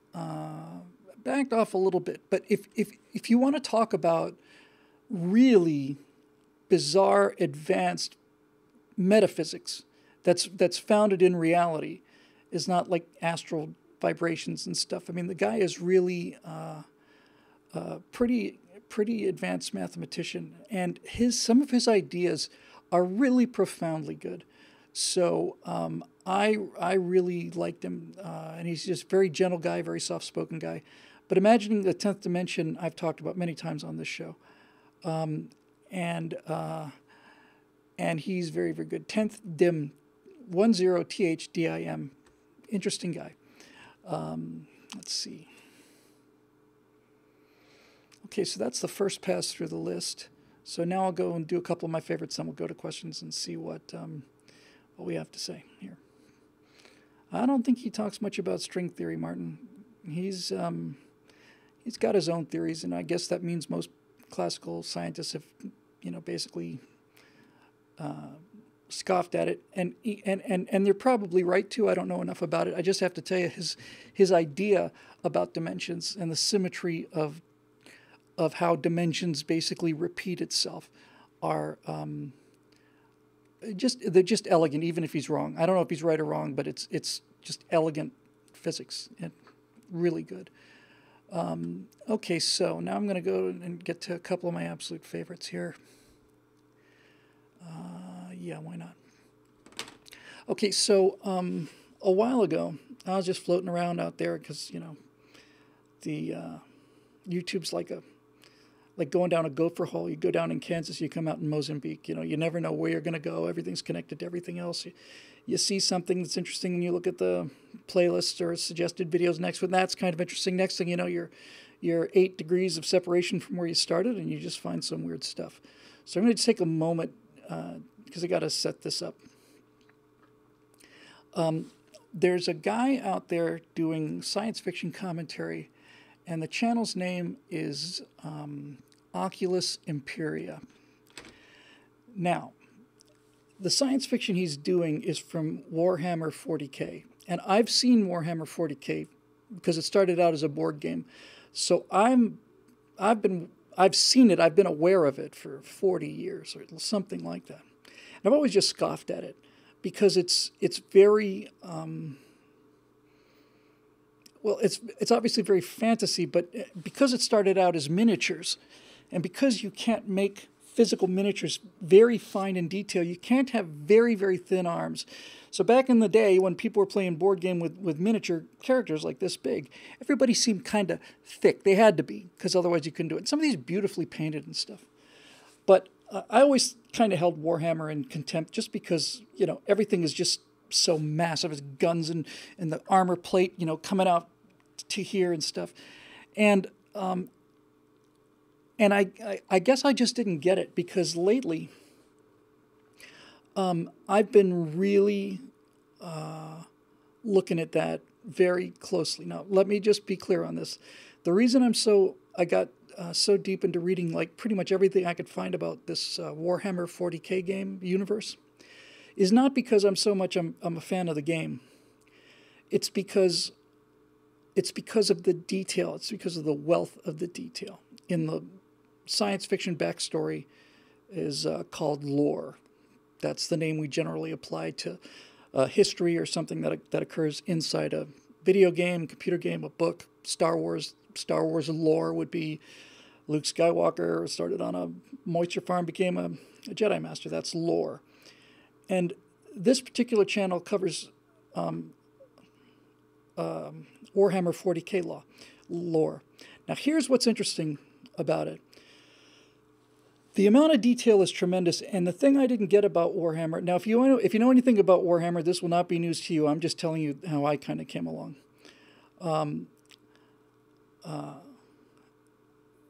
backed off a little bit. But if you want to talk about really bizarre, advanced metaphysics that's founded in reality, is not like astral vibrations and stuff. I mean, the guy is really pretty advanced mathematician, and some of his ideas are really profoundly good. So I really liked him, and he's just a very gentle guy, very soft-spoken guy. But imagining the 10th dimension, I've talked about many times on this show, and he's very, very good. 10th Dim, 10THDIM, interesting guy. Let's see. Okay, so that's the first pass through the list. So now I'll go and do a couple of my favorites, then we'll go to questions and see what we have to say here. I don't think he talks much about string theory, Martin. He's got his own theories, and I guess that means most classical scientists have, basically scoffed at it, and they're probably right too. I don't know enough about it. I just have to tell you his idea about dimensions and the symmetry of how dimensions basically repeat itself are they're just elegant, even if he's wrong. I don't know if he's right or wrong, but it's just elegant physics and really good. Okay, so now I'm going to go and get to a couple of my absolute favorites here. Yeah, why not? Okay, so a while ago, I was just floating around out there because, the YouTube's like like going down a gopher hole. You go down in Kansas, you come out in Mozambique. You know, you never know where you're going to go. Everything's connected to everything else. You see something that's interesting, and you look at the playlists or suggested videos next one. That's kind of interesting. Next thing you know, you're 8 degrees of separation from where you started, and you just find some weird stuff. So I'm going to take a moment because I got to set this up. There's a guy out there doing science fiction commentary, and the channel's name is Oculus Imperia. Now, the science fiction he's doing is from Warhammer 40K, and I've seen Warhammer 40K because it started out as a board game. So I've seen it. I've been aware of it for 40 years or something like that. And I've always just scoffed at it because it's very well, it's obviously very fantasy, but because it started out as miniatures, and because you can't make physical miniatures very fine in detail, you can't have very, very thin arms. So back in the day when people were playing board game with miniature characters like this big, everybody seemed kind of thick. They had to be, because otherwise you couldn't do it. And some of these beautifully painted and stuff. But I always kind of held Warhammer in contempt just because, you know, everything is just so massive. It's guns and the armor plate, you know, coming out to here and stuff. And I guess I just didn't get it because lately I've been really looking at that very closely. Now, let me just be clear on this. The reason I got so deep into reading like pretty much everything I could find about this Warhammer 40K game universe is not because I'm a fan of the game. It's because of the detail. It's because of the wealth of the detail. In the science fiction backstory is called lore. That's the name we generally apply to history or something that occurs inside a video game, computer game, a book. Star Wars lore would be Luke Skywalker started on a moisture farm, became a Jedi Master. That's lore. And this particular channel covers Warhammer 40K lore. Now, here's what's interesting about it. The amount of detail is tremendous, and the thing I didn't get about Warhammer... Now, if you know anything about Warhammer, this will not be news to you. I'm just telling you how I kind of came along.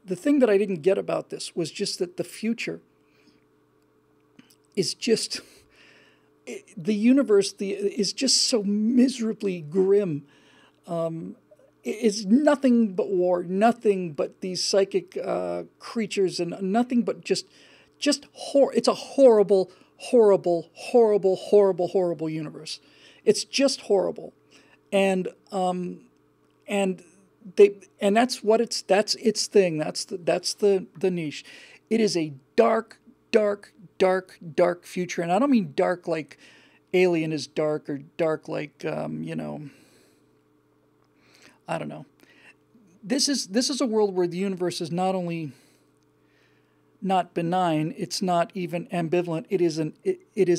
The thing that I didn't get about this was just that the future is just... The universe is just so miserably grim. It's nothing but war, nothing but these psychic creatures, and nothing but just it's a horrible, horrible, horrible, horrible, horrible universe. It's just horrible, and that's its thing. That's the niche. It is a dark, dark, dark, dark future, and I don't mean dark like Alien is dark, or dark like I don't know. This is a world where the universe is not only not benign, it's not even ambivalent. It is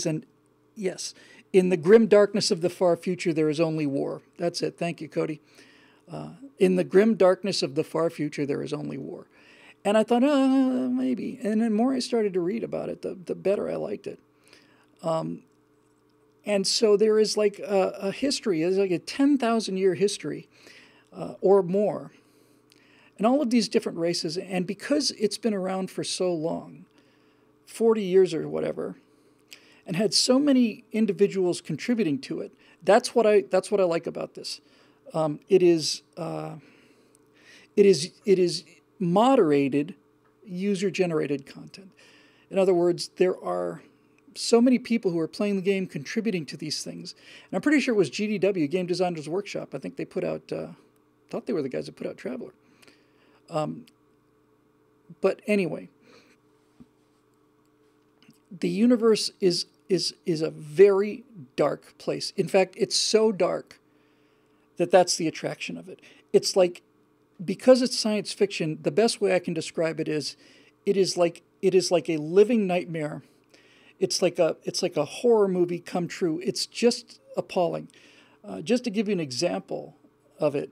an yes. In the grim darkness of the far future, there is only war. That's it. Thank you, Cody. In the grim darkness of the far future, there is only war. And I thought, maybe. And the more I started to read about it, the better I liked it. And so there is like a history. There's like a 10,000-year history. Or more, and all of these different races, and because it's been around for so long, 40 years or whatever, and had so many individuals contributing to it, that's what I like about this. It is moderated, user-generated content. In other words, there are so many people who are playing the game contributing to these things, and I'm pretty sure it was GDW, Game Designers Workshop. I think they put out. Thought they were the guys that put out Traveler. But anyway, the universe is a very dark place. In fact, it's so dark that that's the attraction of it. It's like, because it's science fiction, the best way I can describe it is like a living nightmare. It's like a horror movie come true. It's just appalling. Just to give you an example of it,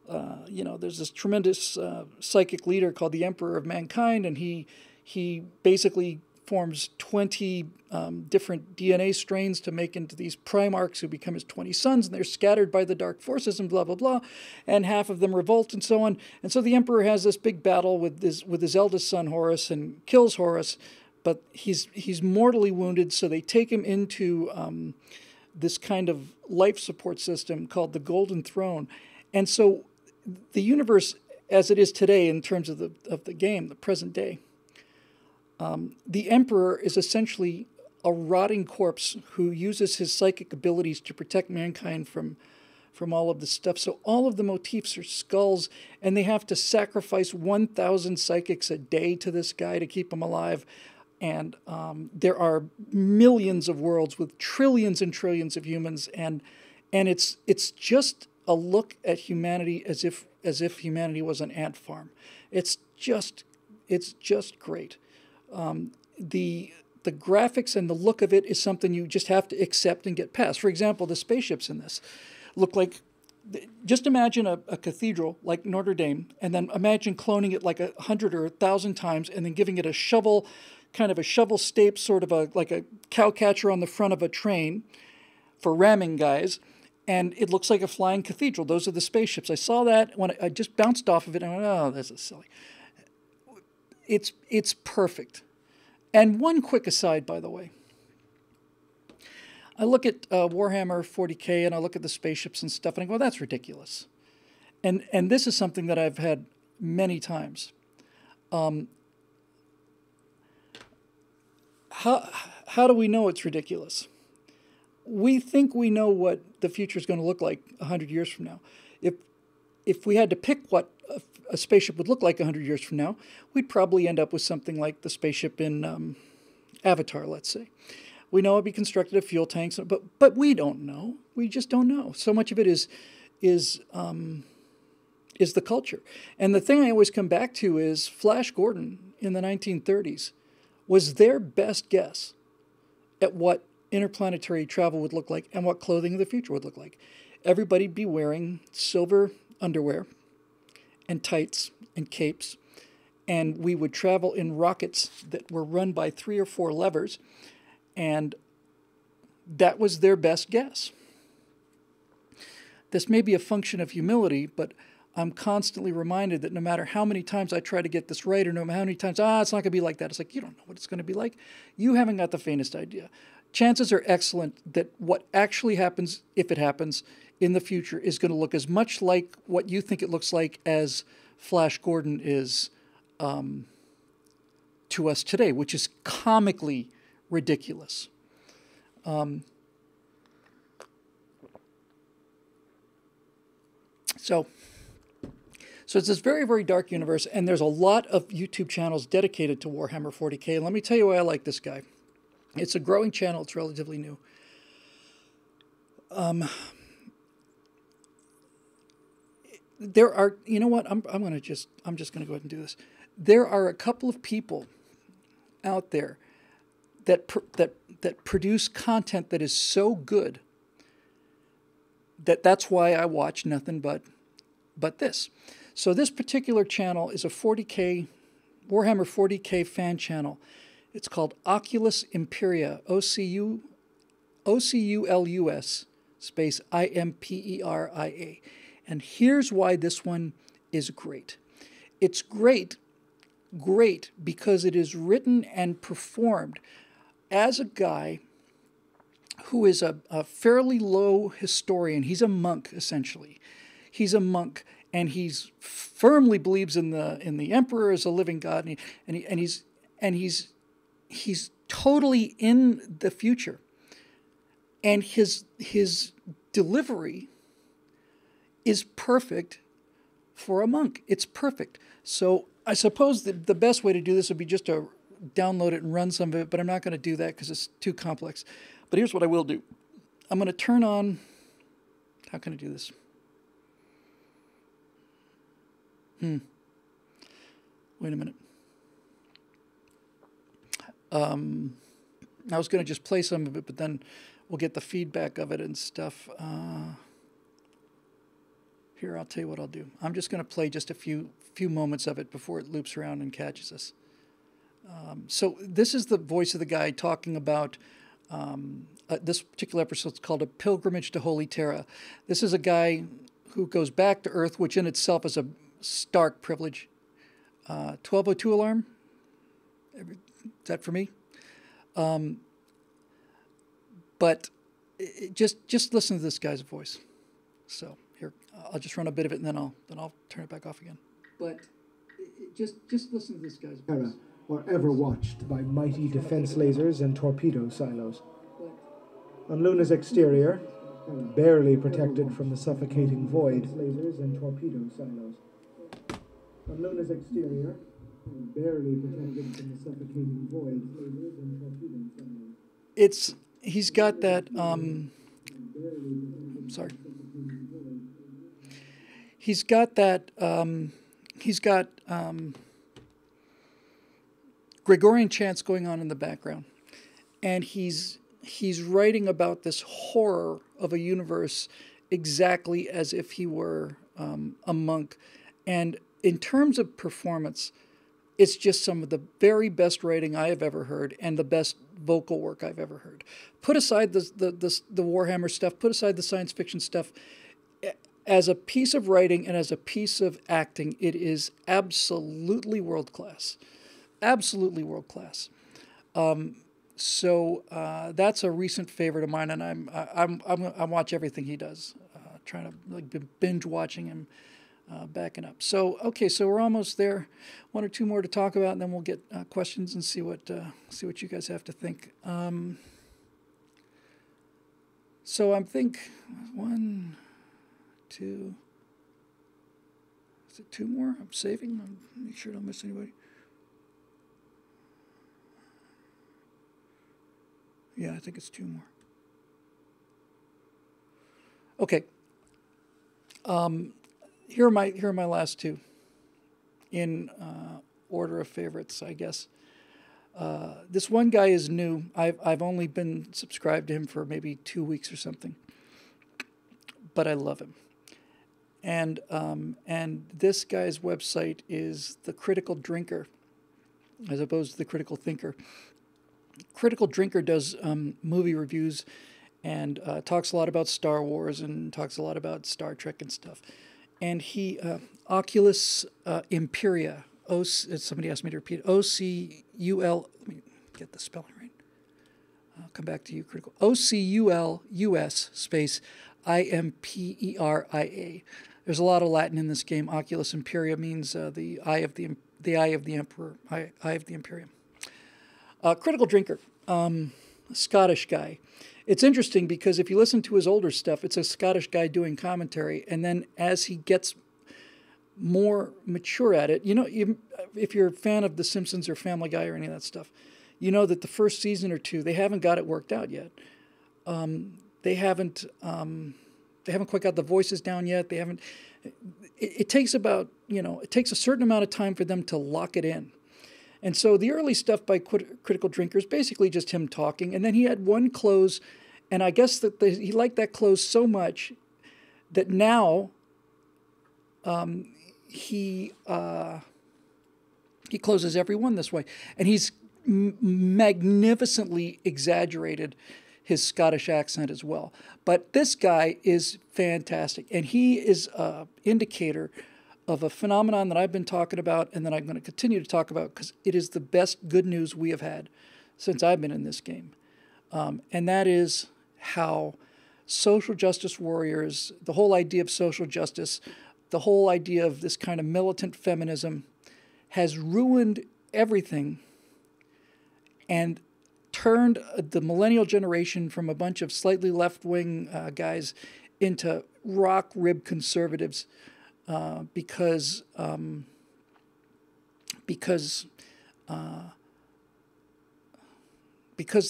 there's this tremendous psychic leader called the Emperor of Mankind, and he basically forms 20 different DNA strains to make into these Primarchs who become his 20 sons, and they're scattered by the dark forces and blah, blah, blah, and half of them revolt and so on. And so the Emperor has this big battle with his eldest son, Horus, and kills Horus, but he's mortally wounded, so they take him into this kind of life support system called the Golden Throne. And so the universe as it is today in terms of the game, the present day, the Emperor is essentially a rotting corpse who uses his psychic abilities to protect mankind from all of this stuff. So all of the motifs are skulls, and they have to sacrifice 1,000 psychics a day to this guy to keep him alive. And there are millions of worlds with trillions and trillions of humans, and it's just a look at humanity as if humanity was an ant farm. It's just great. The graphics and the look of it is something you just have to accept and get past. For example, the spaceships in this look like, just imagine a cathedral like Notre Dame, and then imagine cloning it like 100 or 1,000 times, and then giving it a shovel, kind of a shovel stape, sort of like a cow catcher on the front of a train for ramming guys, and it looks like a flying cathedral. Those are the spaceships. I saw that when I just bounced off of it, and I went, oh, this is silly. It's perfect. And one quick aside, by the way. I look at Warhammer 40K, and I look at the spaceships and stuff, and I go, well, that's ridiculous. And this is something that I've had many times. How do we know it's ridiculous? We think we know what the future is going to look like 100 years from now. If we had to pick what a spaceship would look like 100 years from now, we'd probably end up with something like the spaceship in Avatar, let's say. We know it'd be constructed of fuel tanks, but we don't know. We just don't know. So much of it is the culture. And the thing I always come back to is Flash Gordon in the 1930s was their best guess at what interplanetary travel would look like and what clothing of the future would look like. Everybody'd be wearing silver underwear and tights and capes, and we would travel in rockets that were run by 3 or 4 levers, and that was their best guess. This may be a function of humility, but I'm constantly reminded that no matter how many times I try to get this right, or no matter how many times, it's not going to be like that. It's like, you don't know what it's going to be like. You haven't got the faintest idea. Chances are excellent that what actually happens, if it happens, in the future is going to look as much like what you think it looks like as Flash Gordon is to us today, which is comically ridiculous. So it's this very, very dark universe, and there's a lot of YouTube channels dedicated to Warhammer 40K. And let me tell you why I like this guy. It's a growing channel. It's relatively new. There are, you know what? I'm just going to go ahead and do this. There are a couple of people out there that produce content that is so good that's why I watch nothing but this. So this particular channel is a 40K Warhammer 40K fan channel. It's called Oculus Imperia, OCULUS space IMPERIA. And here's why this one is great. It's great because it is written and performed as a guy who is a fairly low historian. He's a monk, essentially. He's a monk, and he's firmly believes in the Emperor as a living god, and he's totally in the future. And his delivery is perfect for a monk. It's perfect. So I suppose the best way to do this would be just to download it and run some of it, but I'm not going to do that because it's too complex. But here's what I will do. I'm going to turn on... How can I do this? Wait a minute. I was going to just play some of it, but then we'll get the feedback of it and stuff. Here, I'll tell you what I'll do. I'm just going to play just a few moments of it before it loops around and catches us. So this is the voice of the guy talking about this particular episode. It's called A Pilgrimage to Holy Terra. This is a guy who goes back to Earth, which in itself is a stark privilege. 1202 alarm? Is that for me? But just listen to this guy's voice. So here, I'll just run a bit of it, and then I'll turn it back off again. But just listen to this guy's voice. Or ever watched by mighty defense lasers and torpedo silos. On Luna's exterior, barely protected from the suffocating void. Lasers and torpedo silos. On Luna's exterior, barely protected from the suffocating void. Lasers and torpedo silos. He's got that. Sorry. He's got that. He's got. Gregorian chants going on in the background, and he's writing about this horror of a universe exactly as if he were a monk. And in terms of performance, it's just some of the very best writing I have ever heard and the best vocal work I've ever heard. Put aside the Warhammer stuff, put aside the science fiction stuff. As a piece of writing and as a piece of acting, it is absolutely world class. Absolutely world class. So that's a recent favorite of mine, and I watch everything he does, trying to binge watching him, backing up. So okay, so we're almost there. One or two more to talk about, and then we'll get questions and see what you guys have to think. So I'm think 1, 2. Is it 2 more? I'm saving. Make sure I don't miss anybody. Yeah, I think it's 2 more. Okay. Here are my last 2, in order of favorites, I guess. This one guy is new. I've only been subscribed to him for maybe 2 weeks or something, but I love him. And this guy's website is The Critical Drinker, as opposed to The Critical Thinker. Critical Drinker does movie reviews and talks a lot about Star Wars and talks a lot about Star Trek and stuff. And he, Oculus Imperia, somebody asked me to repeat it, O-C-U-L, let me get the spelling right. I'll come back to you, Critical. O-C-U-L-U-S space I-M-P-E-R-I-A. There's a lot of Latin in this game. Oculus Imperia means the eye of the emperor, eye of the Imperium. Critical Drinker, Scottish guy. It's interesting because if you listen to his older stuff, it's a Scottish guy doing commentary, and then as he gets more mature at it, if you're a fan of The Simpsons or Family Guy or any of that stuff, you know that the first season or 2, they haven't got it worked out yet. They haven't quite got the voices down yet. They haven't. It takes about it takes a certain amount of time for them to lock it in. And so the early stuff by Critical Drinker is basically just him talking. And then he had one close, and I guess that he liked that close so much that now he closes every one this way. And he's magnificently exaggerated his Scottish accent as well. But this guy is fantastic, and he is an indicator of a phenomenon that I've been talking about and that I'm going to continue to talk about because it is the best good news we have had since I've been in this game. And that is how social justice warriors, the whole idea of social justice, the whole idea of this kind of militant feminism has ruined everything and turned the millennial generation from a bunch of slightly left-wing guys into rock-ribbed conservatives because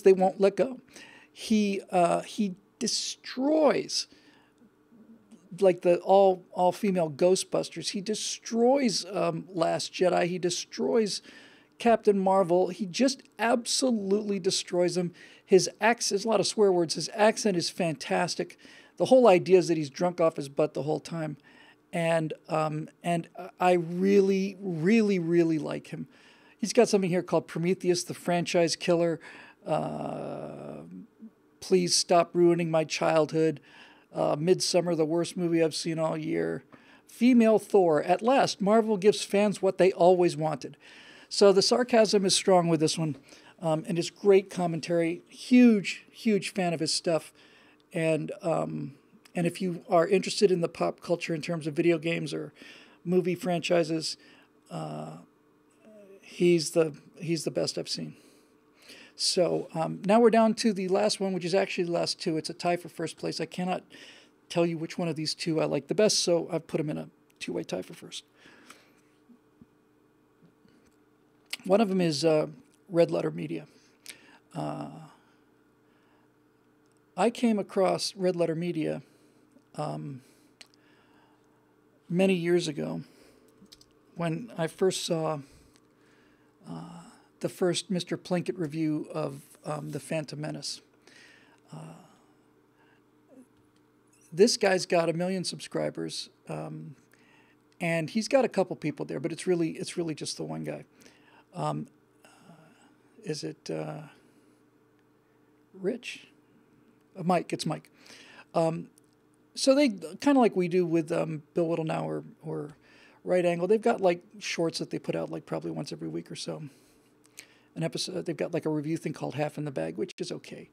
they won't let go. He destroys, like the all female Ghostbusters. He destroys Last Jedi. He destroys Captain Marvel. He just absolutely destroys them. His accent, there's a lot of swear words. His accent is fantastic. The whole idea is that he's drunk off his butt the whole time. and I really, really, really like him. He's got something here called Prometheus, the Franchise Killer. Please Stop Ruining My Childhood. Midsummer, the worst movie I've seen all year. Female Thor. At last, Marvel gives fans what they always wanted. So the sarcasm is strong with this one, and his great commentary. Huge, huge fan of his stuff, and if you are interested in the pop culture in terms of video games or movie franchises, he's the best I've seen. So now we're down to the last one, which is actually the last two. It's a tie for first place. I cannot tell you which one of these two I like the best, so I've put them in a two-way tie for first. One of them is Red Letter Media. I came across Red Letter Media many years ago when I first saw the first Mr. Plinkett review of The Phantom Menace. This guy's got 1 million subscribers, and he's got a couple people there, but it's really just the one guy. Is it Rich? Mike. It's Mike. So they kind of like we do with Bill Whittle now or Right Angle. They've got like shorts that they put out like probably once every week or so. An episode. They've got like a review thing called Half in the Bag, which is okay.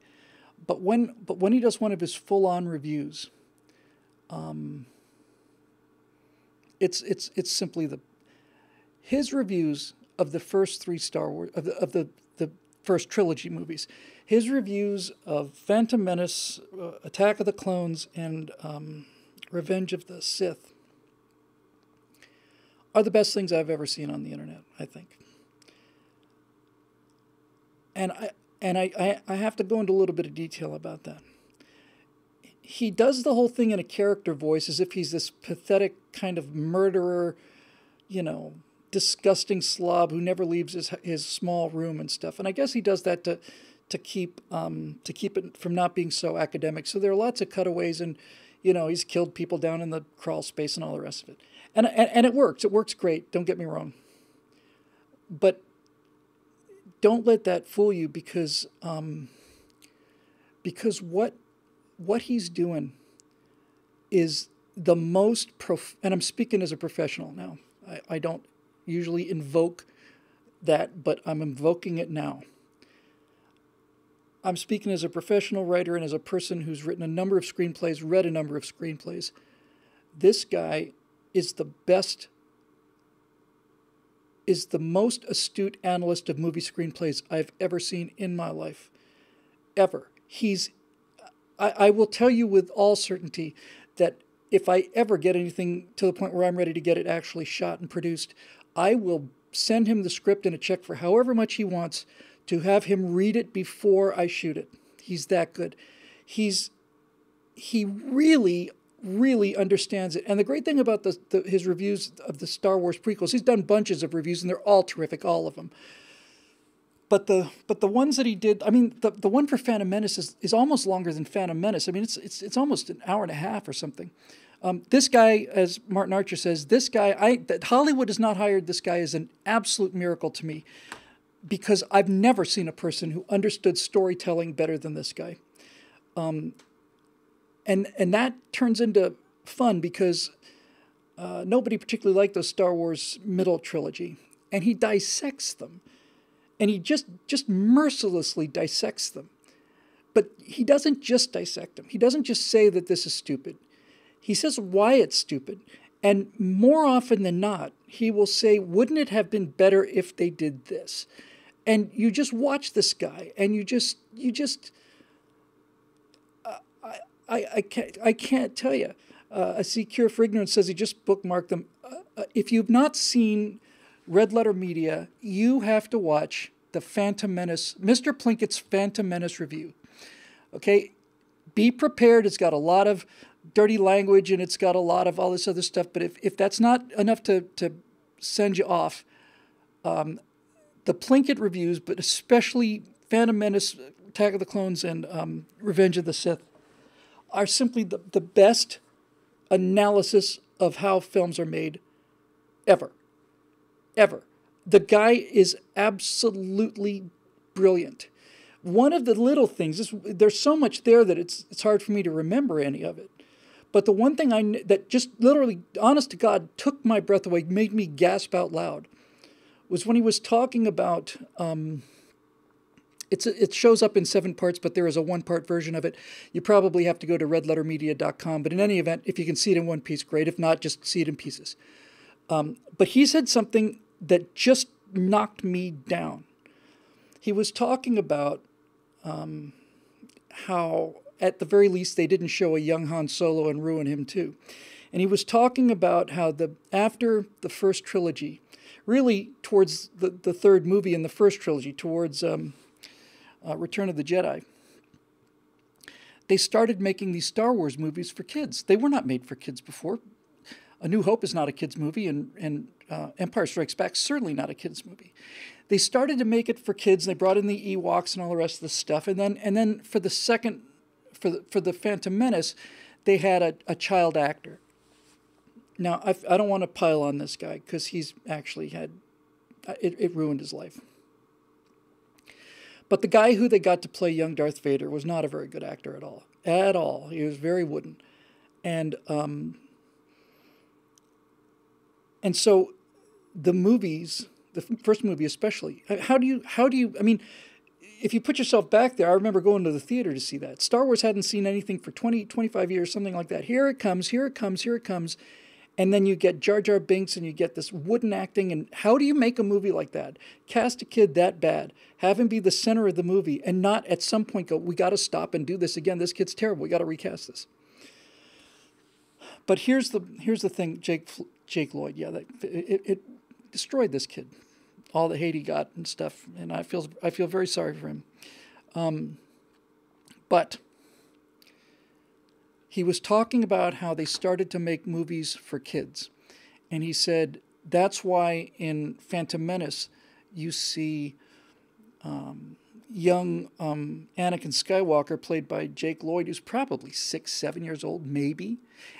But when he does one of his full-on reviews, it's simply his reviews of the first 3 Star Wars of the first trilogy movies. His reviews of Phantom Menace, Attack of the Clones, and Revenge of the Sith are the best things I've ever seen on the internet, I think. And I have to go into a little bit of detail about that. He does the whole thing in a character voice as if he's this pathetic kind of murderer, disgusting slob who never leaves his small room and stuff. And I guess he does that to keep it from not being so academic. So there are lots of cutaways, and he's killed people down in the crawl space and all the rest of it. And it works. It works great. Don't get me wrong. But don't let that fool you, because what he's doing is the most and I'm speaking as a professional now. I don't usually invoke that, but I'm invoking it now. I'm speaking as a professional writer and as a person who's written a number of screenplays, read a number of screenplays. This guy is the most astute analyst of movie screenplays I've ever seen in my life. Ever. I will tell you with all certainty that if I ever get anything to the point where I'm ready to get it actually shot and produced, I will send him the script and a check for however much he wants to have him read it before I shoot it. He's that good. He really, really understands it. And the great thing about his reviews of the Star Wars prequels, he's done bunches of reviews, and they're all terrific, all of them. But the ones that he did, I mean, the one for Phantom Menace is almost longer than Phantom Menace. I mean, it's almost an hour and a half or something. This guy, as Martin Archer says, that Hollywood has not hired this guy is an absolute miracle to me, because I've never seen a person who understood storytelling better than this guy. And that turns into fun, because nobody particularly liked the Star Wars middle trilogy, and he dissects them. And he just mercilessly dissects them. But he doesn't just dissect them. He doesn't just say that this is stupid. He says why it's stupid. And more often than not, he will say, wouldn't it have been better if they did this? And you just watch this guy, and I can't tell you. I see Cure for Ignorance says he just bookmarked them. If you've not seen Red Letter Media, you have to watch the Phantom Menace, Mr. Plinkett's Phantom Menace review. Okay? Be prepared. It's got a lot of dirty language, and it's got a lot of all this other stuff. But if that's not enough to send you off, the Plinkett reviews, but especially Phantom Menace, Attack of the Clones, and Revenge of the Sith, are simply the best analysis of how films are made ever. Ever. The guy is absolutely brilliant. One of the little things is there's so much there that it's hard for me to remember any of it. But the one thing that just literally, honest to God, took my breath away, made me gasp out loud, was when he was talking about. It shows up in 7 parts, but there is a 1-part version of it. You probably have to go to redlettermedia.com. But in any event, if you can see it in one piece, great. If not, just see it in pieces. But he said something that just knocked me down. He was talking about how, at the very least, they didn't show a young Han Solo and ruin him too. And he was talking about how after the first trilogy, really towards the third movie in the first trilogy, towards Return of the Jedi, they started making these Star Wars movies for kids. They were not made for kids before. A New Hope is not a kids movie, and Empire Strikes Back certainly not a kids movie. They started to make it for kids. They brought in the Ewoks and all the rest of the stuff, and then for the second, for the Phantom Menace, they had a child actor. Now I don't want to pile on this guy because he's actually had it ruined his life. But the guy who they got to play young Darth Vader was not a very good actor at all. At all. He was very wooden. And so the movies, the first movie especially, how do you, I mean, if you put yourself back there, I remember going to the theater to see that. Star Wars hadn't seen anything for 20, 25 years, something like that. Here it comes, here it comes, here it comes. And then you get Jar Jar Binks and you get this wooden acting. And how do you make a movie like that? Cast a kid that bad, have him be the center of the movie, and not at some point go, we got to stop and do this again. This kid's terrible. We got to recast this. But here's the thing, Jake Lloyd. Yeah, it destroyed this kid, all the hate he got and stuff. And I feel very sorry for him. But he was talking about how they started to make movies for kids. And he said that's why in Phantom Menace you see young Anakin Skywalker, played by Jake Lloyd, who's probably 6, 7 years old, maybe.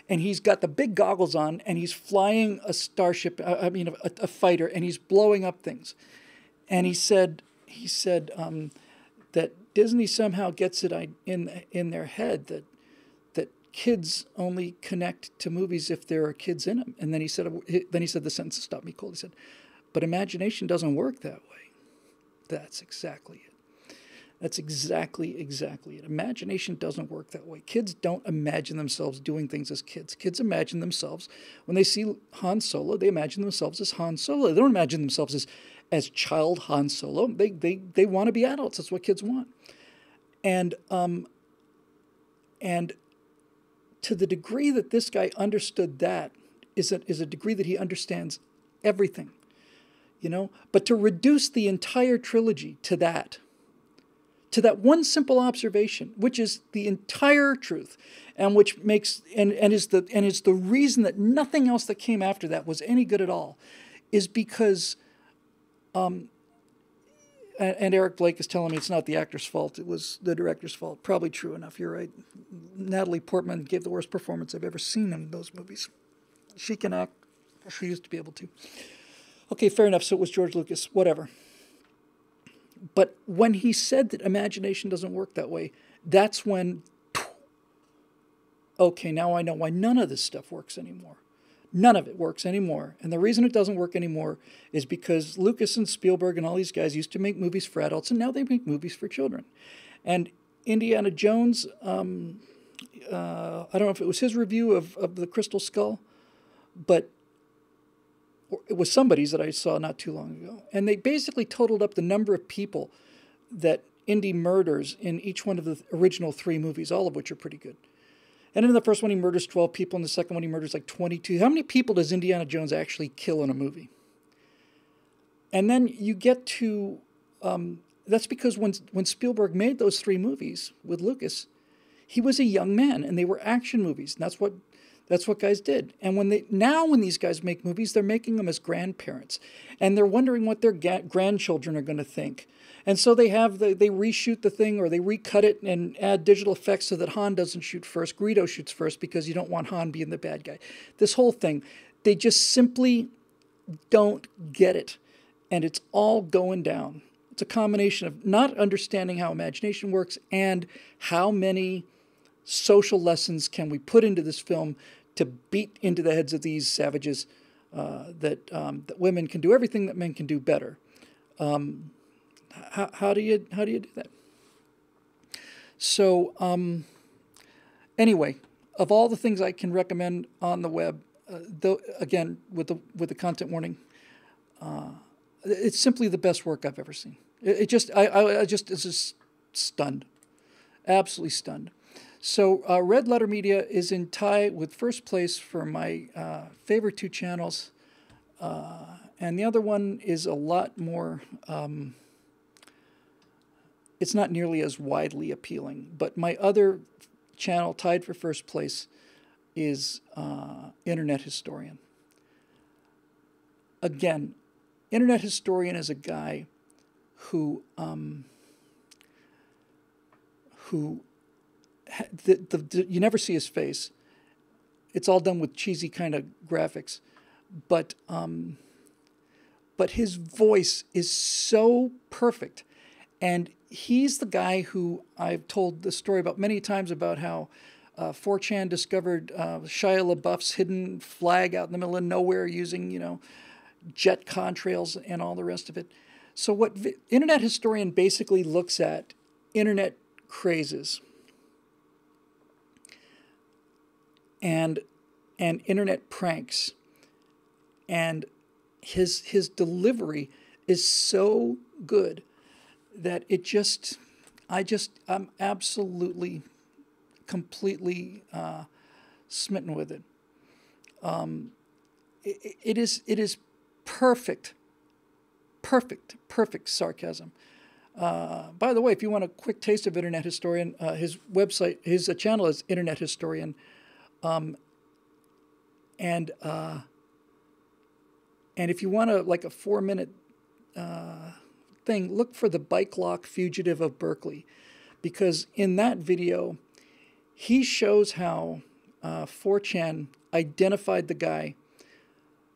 And he's got the big goggles on, and he's flying a starship, a fighter, and he's blowing up things. And he said that Disney somehow gets it in their head that kids only connect to movies if there are kids in them. And then he said the sentence that stopped me cold. He said, but imagination doesn't work that way. That's exactly it. That's exactly it. Imagination doesn't work that way. Kids don't imagine themselves doing things as kids. Kids imagine themselves, when they see Han Solo, they imagine themselves as Han Solo. They don't imagine themselves as child Han Solo. They want to be adults. That's what kids want. And to the degree that this guy understood that is a degree that he understands everything, But to reduce the entire trilogy to that one simple observation, which is the entire truth, and which makes and is the reason that nothing else that came after that was any good at all, is because. And Eric Blake is telling me it's not the actor's fault. It was the director's fault. Probably true enough. You're right. Natalie Portman gave the worst performance I've ever seen in those movies. She can act. She used to be able to. Okay, fair enough. So it was George Lucas. Whatever. But when he said that imagination doesn't work that way, that's when, okay, now I know why none of this stuff works anymore. None of it works anymore. And the reason it doesn't work anymore is because Lucas and Spielberg and all these guys used to make movies for adults, and now they make movies for children. And Indiana Jones, I don't know if it was his review of The Crystal Skull, but it was somebody's that I saw not too long ago. And they basically totaled up the number of people that Indy murders in each one of the original 3 movies, all of which are pretty good. And in the first one, he murders 12 people. In the second one, he murders like 22. How many people does Indiana Jones actually kill in a movie? And then you get to, that's because when Spielberg made those 3 movies with Lucas, he was a young man, and they were action movies. And That's what guys did. And when these guys make movies, they're making them as grandparents, and they're wondering what their grandchildren are going to think. And so they reshoot the thing, or they recut it and add digital effects so that Han doesn't shoot first. Greedo shoots first because you don't want Han being the bad guy. This whole thing, they just simply don't get it. And it's all going down. It's a combination of not understanding how imagination works and how many social lessons can we put into this film to beat into the heads of these savages that women can do everything that men can do better. How do you do that? So anyway, of all the things I can recommend on the web, though again with the content warning, it's simply the best work I've ever seen. I just is just stunned, absolutely stunned. So Red Letter Media is in tie with first place for my favorite two channels, and the other one is a lot more. It's not nearly as widely appealing, but my other channel tied for first place is Internet Historian. Again, Internet Historian is a guy who you never see his face. It's all done with cheesy kind of graphics, but his voice is so perfect, and he's the guy who I've told the story about many times about how 4chan discovered Shia LaBeouf's hidden flag out in the middle of nowhere using jet contrails and all the rest of it. So what Internet Historian basically looks at internet crazes and internet pranks, and his delivery is so good that I'm absolutely completely smitten with it. It is perfect sarcasm. By the way, if you want a quick taste of Internet Historian, his website, his channel is Internet Historian. And if you want a 4-minute thing, look for the Bike Lock Fugitive of Berkeley, because in that video, he shows how 4chan identified the guy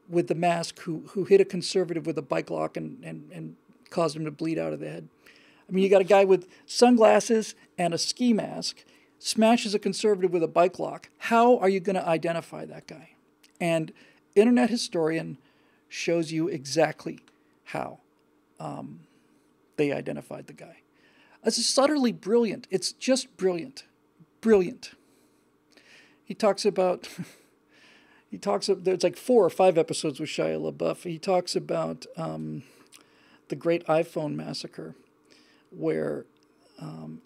with the mask who hit a conservative with a bike lock and caused him to bleed out of the head. I mean, you got a guy with sunglasses and a ski mask smashes a conservative with a bike lock. How are you going to identify that guy? And Internet Historian shows you exactly how they identified the guy. It's utterly brilliant. It's just brilliant. Brilliant. He talks about... there's like 4 or 5 episodes with Shia LaBeouf. He talks about the Great iPhone Massacre, where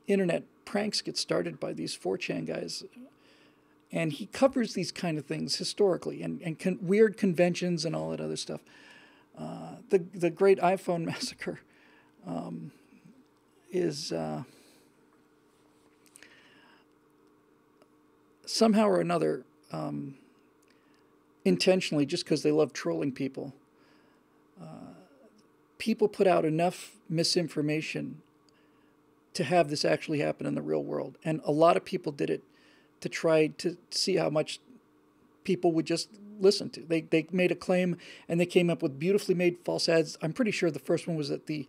internet pranks get started by these 4chan guys. And he covers these kind of things historically and weird conventions and all that other stuff. The Great iPhone Massacre is somehow or another... intentionally, just because they love trolling people, people put out enough misinformation to have this actually happen in the real world. And a lot of people did it to try to see how much people would just listen to. They made a claim, and they came up with beautifully made false ads. I'm pretty sure the first one was that the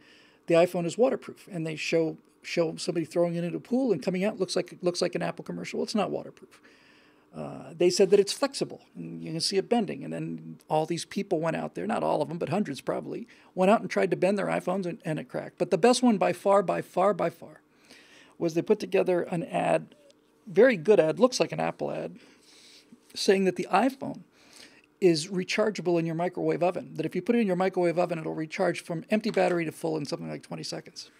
iPhone is waterproof, and they show somebody throwing it into a pool and coming out looks like an Apple commercial. Well, it's not waterproof. They said that it's flexible, and you can see it bending. And then all these people went out there, not all of them, but hundreds probably, went out and tried to bend their iPhones, and it cracked. But the best one by far, was they put together an ad, very good ad, looks like an Apple ad, saying that the iPhone is rechargeable in your microwave oven. That if you put it in your microwave oven, it'll recharge from empty battery to full in something like 20 seconds.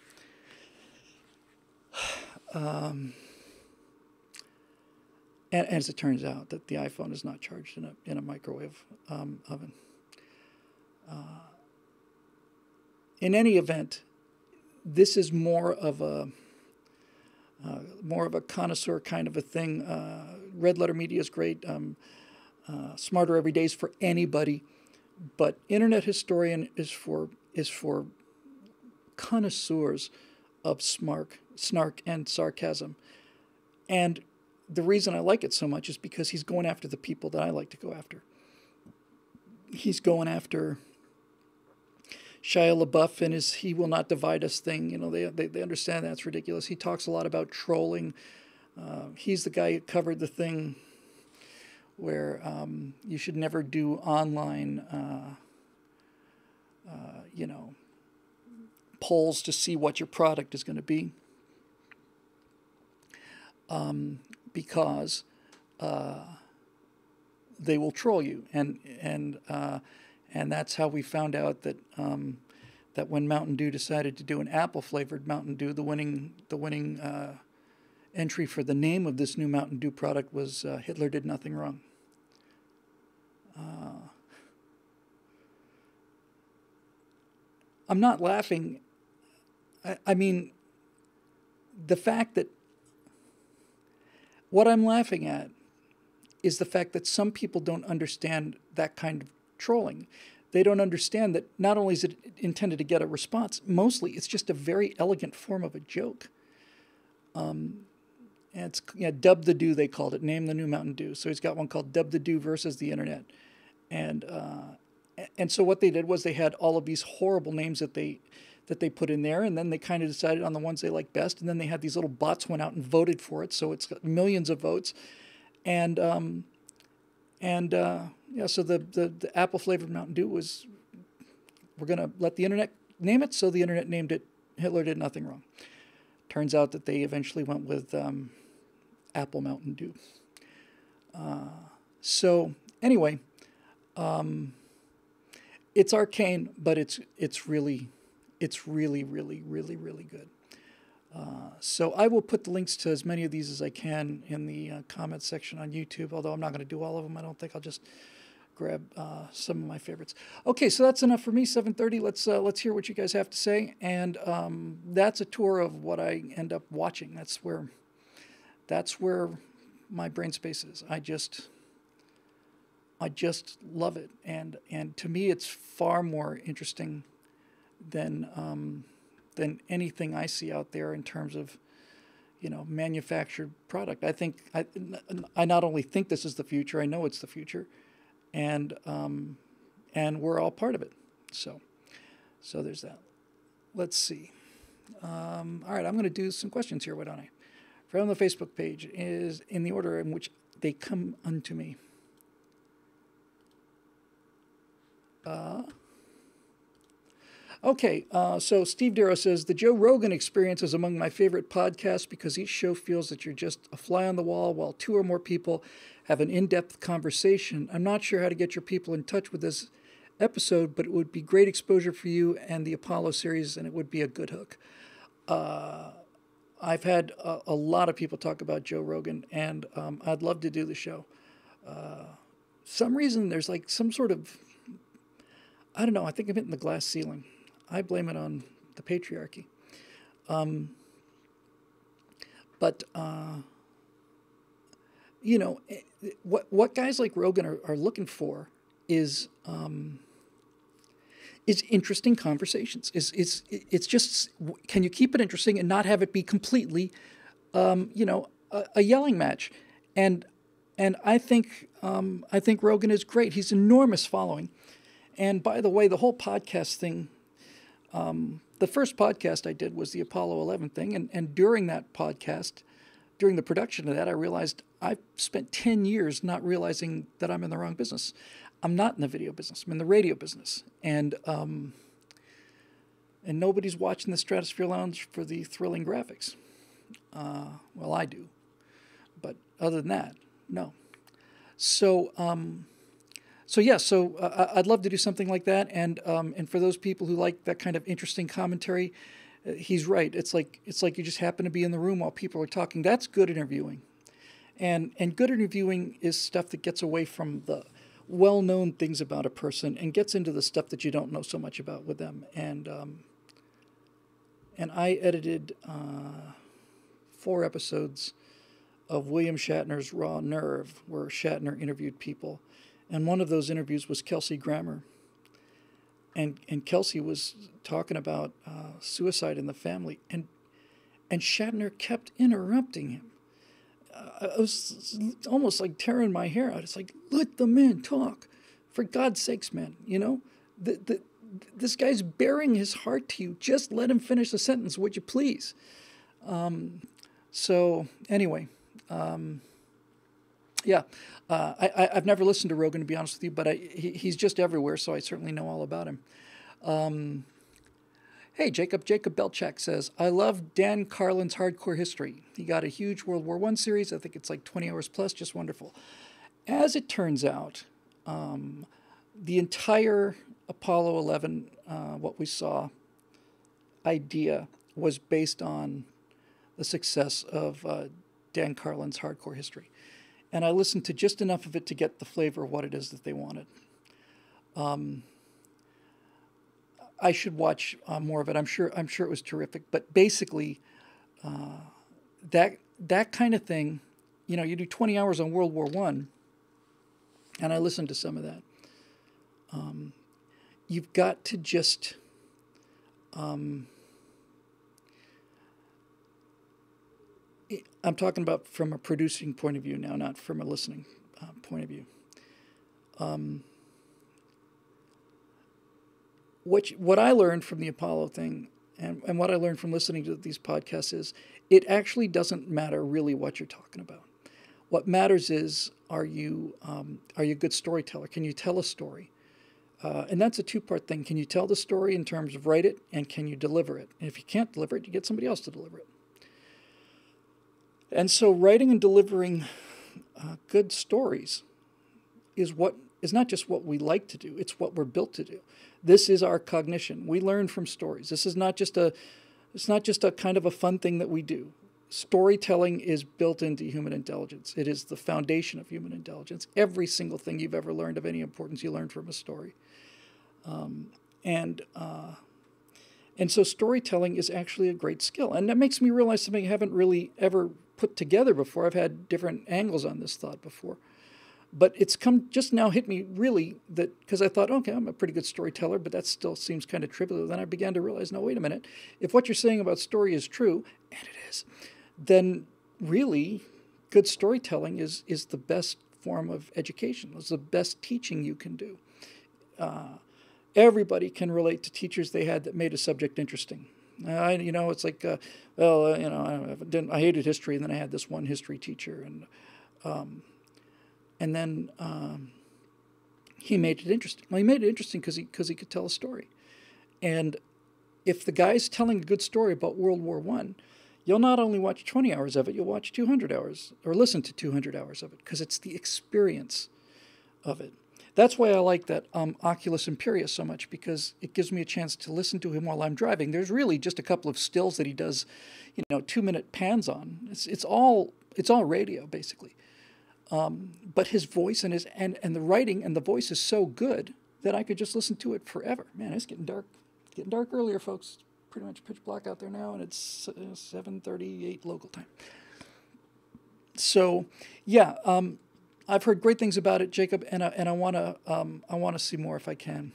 And as it turns out, that the iPhone is not charged in a microwave oven. In any event, this is more of a connoisseur kind of a thing. Red Letter Media is great. Smarter Every Day is for anybody, but Internet Historian is for connoisseurs of snark and sarcasm. And the reason I like it so much is because he's going after the people that I like to go after. He's going after Shia LaBeouf and his "He Will Not Divide Us" thing. You know, they understand that's ridiculous. He talks a lot about trolling. He's the guy who covered the thing where you should never do online, polls to see what your product is going to be, because they will troll you, and that's how we found out that that when Mountain Dew decided to do an apple flavored Mountain Dew, the winning entry for the name of this new Mountain Dew product was "Hitler Did Nothing Wrong." I'm not laughing. I mean, the fact that what I'm laughing at is the fact that some people don't understand that kind of trolling. They don't understand that not only is it intended to get a response, mostly it's just a very elegant form of a joke. And it's Dub the Dew, they called it, name the new Mountain Dew. So he's got one called Dub the Dew versus the Internet. And so what they did was they had all of these horrible names that they put in there, and then they kind of decided on the ones they liked best, and then they had these little bots went out and voted for it, so it's got millions of votes. And so the apple flavored Mountain Dew was, we're going to let the Internet name it, so the Internet named it Hitler Did Nothing Wrong. Turns out that they eventually went with Apple Mountain Dew. So anyway, it's arcane, but it's really, really, really, really good. So I will put the links to as many of these as I can in the comments section on YouTube, although I'm not going to do all of them. I don't think. I'll just grab some of my favorites. Okay, so that's enough for me. 7:30. Let's hear what you guys have to say, and that's a tour of what I end up watching. That's where my brain space is. I just love it, and to me, it's far more interesting than anything I see out there in terms of, manufactured product. I think I not only think this is the future, I know it's the future, and we're all part of it. So there's that. Let's see. All right, I'm going to do some questions here. Why don't I? From the Facebook page is in the order in which they come unto me. Okay, so Steve Darrow says, the Joe Rogan Experience is among my favorite podcasts because each show feels that you're just a fly on the wall while two or more people have an in-depth conversation. I'm not sure how to get your people in touch with this episode, but it would be great exposure for you and the Apollo series, and it would be a good hook. I've had a lot of people talk about Joe Rogan, and I'd love to do the show. Some reason there's like some sort of, I don't know, I think I'm hitting the glass ceiling. I blame it on the patriarchy. But what guys like Rogan are looking for is interesting conversations. It's just, can you keep it interesting and not have it be completely, a yelling match? And I think Rogan is great. He's enormous following. And by the way, the whole podcast thing, the first podcast I did was the Apollo 11 thing. And during that podcast, during the production of that, I realized I spent 10 years not realizing that I'm in the wrong business. I'm not in the video business. I'm in the radio business. And nobody's watching the Stratosphere Lounge for the thrilling graphics. Well, I do. But other than that, no. So I'd love to do something like that, and for those people who like that kind of interesting commentary, he's right. It's like you just happen to be in the room while people are talking. That's good interviewing, and good interviewing is stuff that gets away from the well-known things about a person and gets into the stuff that you don't know so much about with them. And I edited 4 episodes of William Shatner's Raw Nerve, where Shatner interviewed people. And one of those interviews was Kelsey Grammer. And Kelsey was talking about suicide in the family. And Shatner kept interrupting him. It was almost like tearing my hair out. It's like, let the man talk. For God's sakes, man, you know? This guy's bearing his heart to you. Just let him finish the sentence, would you please? So, anyway, yeah. I've never listened to Rogan, to be honest with you, but he's just everywhere, so I certainly know all about him. Hey, Jacob Belchak says, I love Dan Carlin's Hardcore History. He got a huge World War I series. I think it's like 20 hours plus, just wonderful. As it turns out, the entire Apollo 11, what we saw, idea was based on the success of Dan Carlin's Hardcore History. And I listened to just enough of it to get the flavor of what it is that they wanted. I should watch more of it. I'm sure it was terrific. But basically, that kind of thing, you know, you do 20 hours on World War I, and I listened to some of that. You've got to just I'm talking about from a producing point of view now, not from a listening point of view. What I learned from the Apollo thing and what I learned from listening to these podcasts is it actually doesn't matter really what you're talking about. What matters is, are you a good storyteller? Can you tell a story? And that's a two-part thing. Can you tell the story in terms of write it, and can you deliver it? And if you can't deliver it, you get somebody else to deliver it. And so writing and delivering good stories is not just what we like to do, it's what we're built to do. This is our cognition. We learn from stories. This is not just a kind of a fun thing that we do. Storytelling is built into human intelligence. It is the foundation of human intelligence. Every single thing you've ever learned of any importance, you learned from a story. And so storytelling is actually a great skill. And that makes me realize something I haven't really ever put together before. I've had different angles on this thought before. But it's just now hit me really that, because I thought, okay, I'm a pretty good storyteller, but that still seems kind of trivial. Then I began to realize, no, wait a minute. If what you're saying about story is true, and it is, then really good storytelling is the best form of education. It's the best teaching you can do. Everybody can relate to teachers they had that made a subject interesting. It's like, I hated history, and then I had this one history teacher, and then he made it interesting. Well, he made it interesting because he could tell a story. And if the guy's telling a good story about World War I, you'll not only watch 20 hours of it, you'll watch 200 hours, or listen to 200 hours of it, because it's the experience of it. That's why I like that Oculus Imperia so much, because it gives me a chance to listen to him while I'm driving. There's really just a couple of stills that he does, 2-minute pans on. It's all radio, basically. But his voice and the writing and the voice is so good that I could just listen to it forever. Man, it's getting dark. It's getting dark earlier, folks. Pretty much pitch black out there now, and it's 7:38 local time. So, yeah, I've heard great things about it, Jacob, and I want to see more if I can.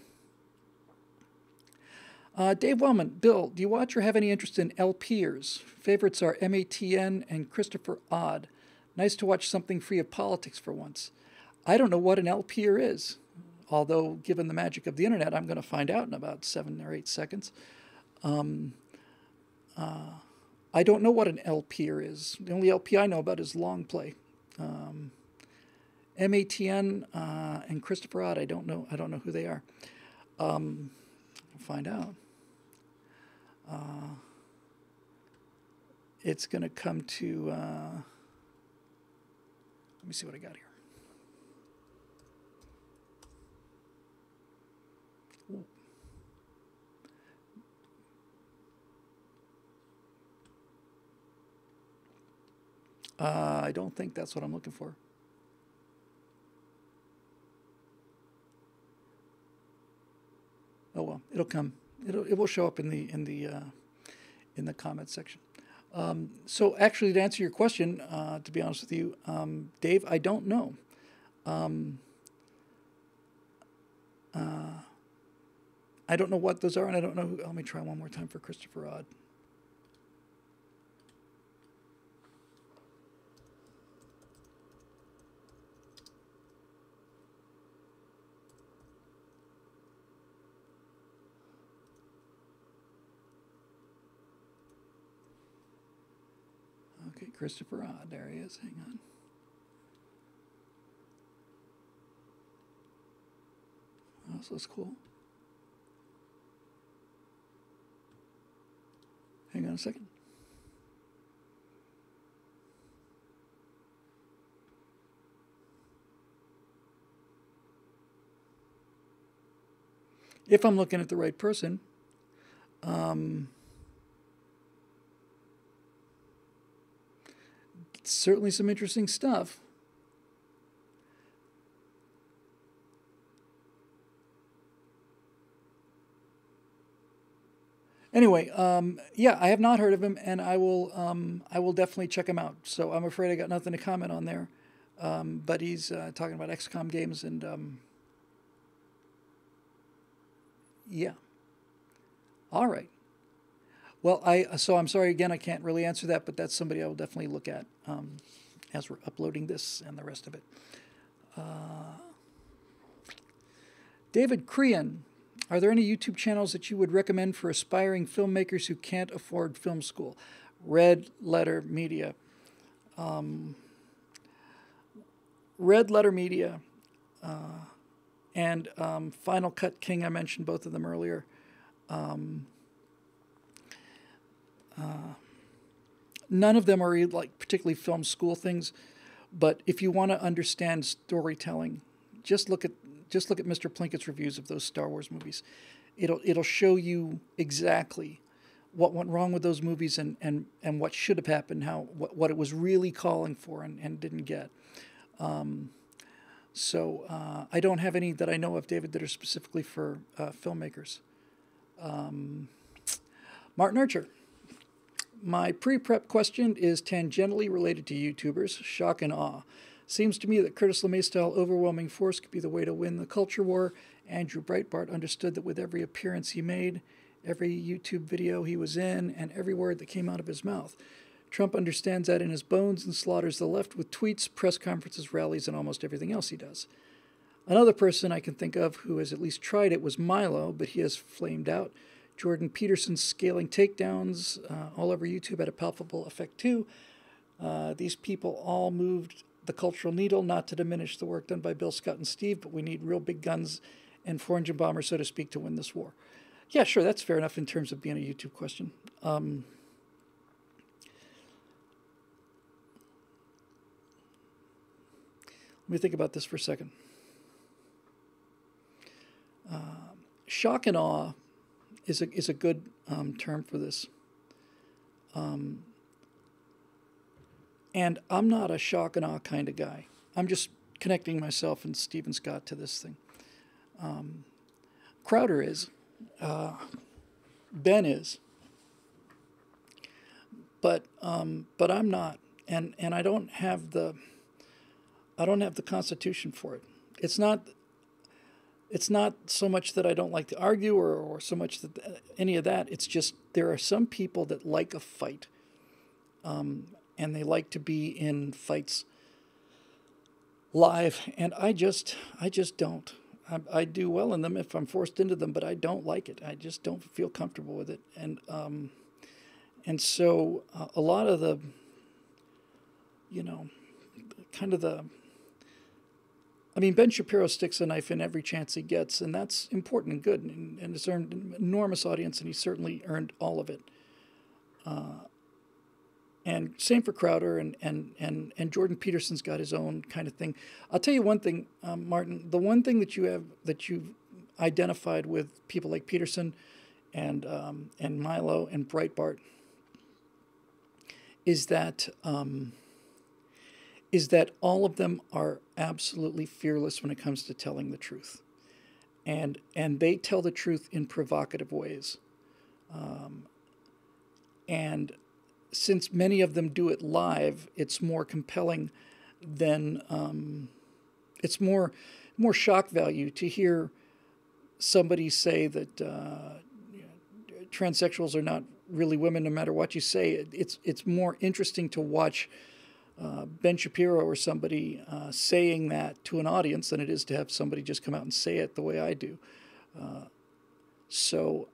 Dave Wellman, Bill, do you watch or have any interest in LPers? Favorites are MATN and Christopher Odd. Nice to watch something free of politics for once. I don't know what an LPer is, although given the magic of the internet, I'm going to find out in about 7 or 8 seconds. I don't know what an LPer is. The only LP I know about is long play. MATN and Christopher Odd, I don't know who they are. I'll find out. It's going to come to... let me see what I got here. Ooh. I don't think that's what I'm looking for. Oh well, it'll come. It will show up in the comment section. So actually, to answer your question, to be honest with you, Dave, I don't know. I don't know what those are, and I don't know who. Let me try one more time for Christopher Odd. Okay, Christopher Odd. There he is. Hang on. Oh, so that's cool. Hang on a second. If I'm looking at the right person, certainly some interesting stuff. Anyway, yeah, I have not heard of him, and I will definitely check him out. So I'm afraid I got nothing to comment on there, but he's talking about XCOM games, and yeah, all right. Well, I'm sorry again, I can't really answer that, but that's somebody I will definitely look at as we're uploading this and the rest of it. David Crean. Are there any YouTube channels that you would recommend for aspiring filmmakers who can't afford film school? Red Letter Media. Red Letter Media and Final Cut King, I mentioned both of them earlier. None of them are like particularly film school things, but if you want to understand storytelling, just look at Mr. Plinkett's reviews of those Star Wars movies. It'll show you exactly what went wrong with those movies and what should have happened, what it was really calling for and didn't get. So I don't have any that I know of, David, that are specifically for filmmakers. Martin Archer. My pre-prep question is tangentially related to YouTubers. Shock and awe. Seems to me that Curtis LeMay-style overwhelming force could be the way to win the culture war. Andrew Breitbart understood that with every appearance he made, every YouTube video he was in, and every word that came out of his mouth. Trump understands that in his bones and slaughters the left with tweets, press conferences, rallies, and almost everything else he does. Another person I can think of who has at least tried it was Milo, but he has flamed out. Jordan Peterson's scaling takedowns all over YouTube had a palpable effect too. These people all moved the cultural needle, not to diminish the work done by Bill Scott and Steve, but we need real big guns and four-engine bombers, so to speak, to win this war. Yeah, sure, that's fair enough in terms of being a YouTube question. Let me think about this for a second. Shock and awe is a good term for this. And I'm not a shock and awe kind of guy. I'm just connecting myself and Stephen Scott to this thing. Crowder is. Ben is. But I'm not. And I don't have the constitution for it. It's not so much that I don't like to argue or so much that any of that. It's just there are some people that like a fight. And they like to be in fights live, and I just don't. I do well in them if I'm forced into them, but I don't like it. I just don't feel comfortable with it, and so a lot of the, kind of the. I mean, Ben Shapiro sticks a knife in every chance he gets, and that's important and good, and it's earned an enormous audience, and he's certainly earned all of it. And same for Crowder, and Jordan Peterson's got his own kind of thing. I'll tell you one thing, Martin. The one thing that you've identified with people like Peterson, and Milo and Breitbart, is that all of them are absolutely fearless when it comes to telling the truth, and they tell the truth in provocative ways, and since many of them do it live, it's more compelling than it's more shock value to hear somebody say that transsexuals are not really women, no matter what you say. It's more interesting to watch Ben Shapiro or somebody saying that to an audience than it is to have somebody just come out and say it the way I do. So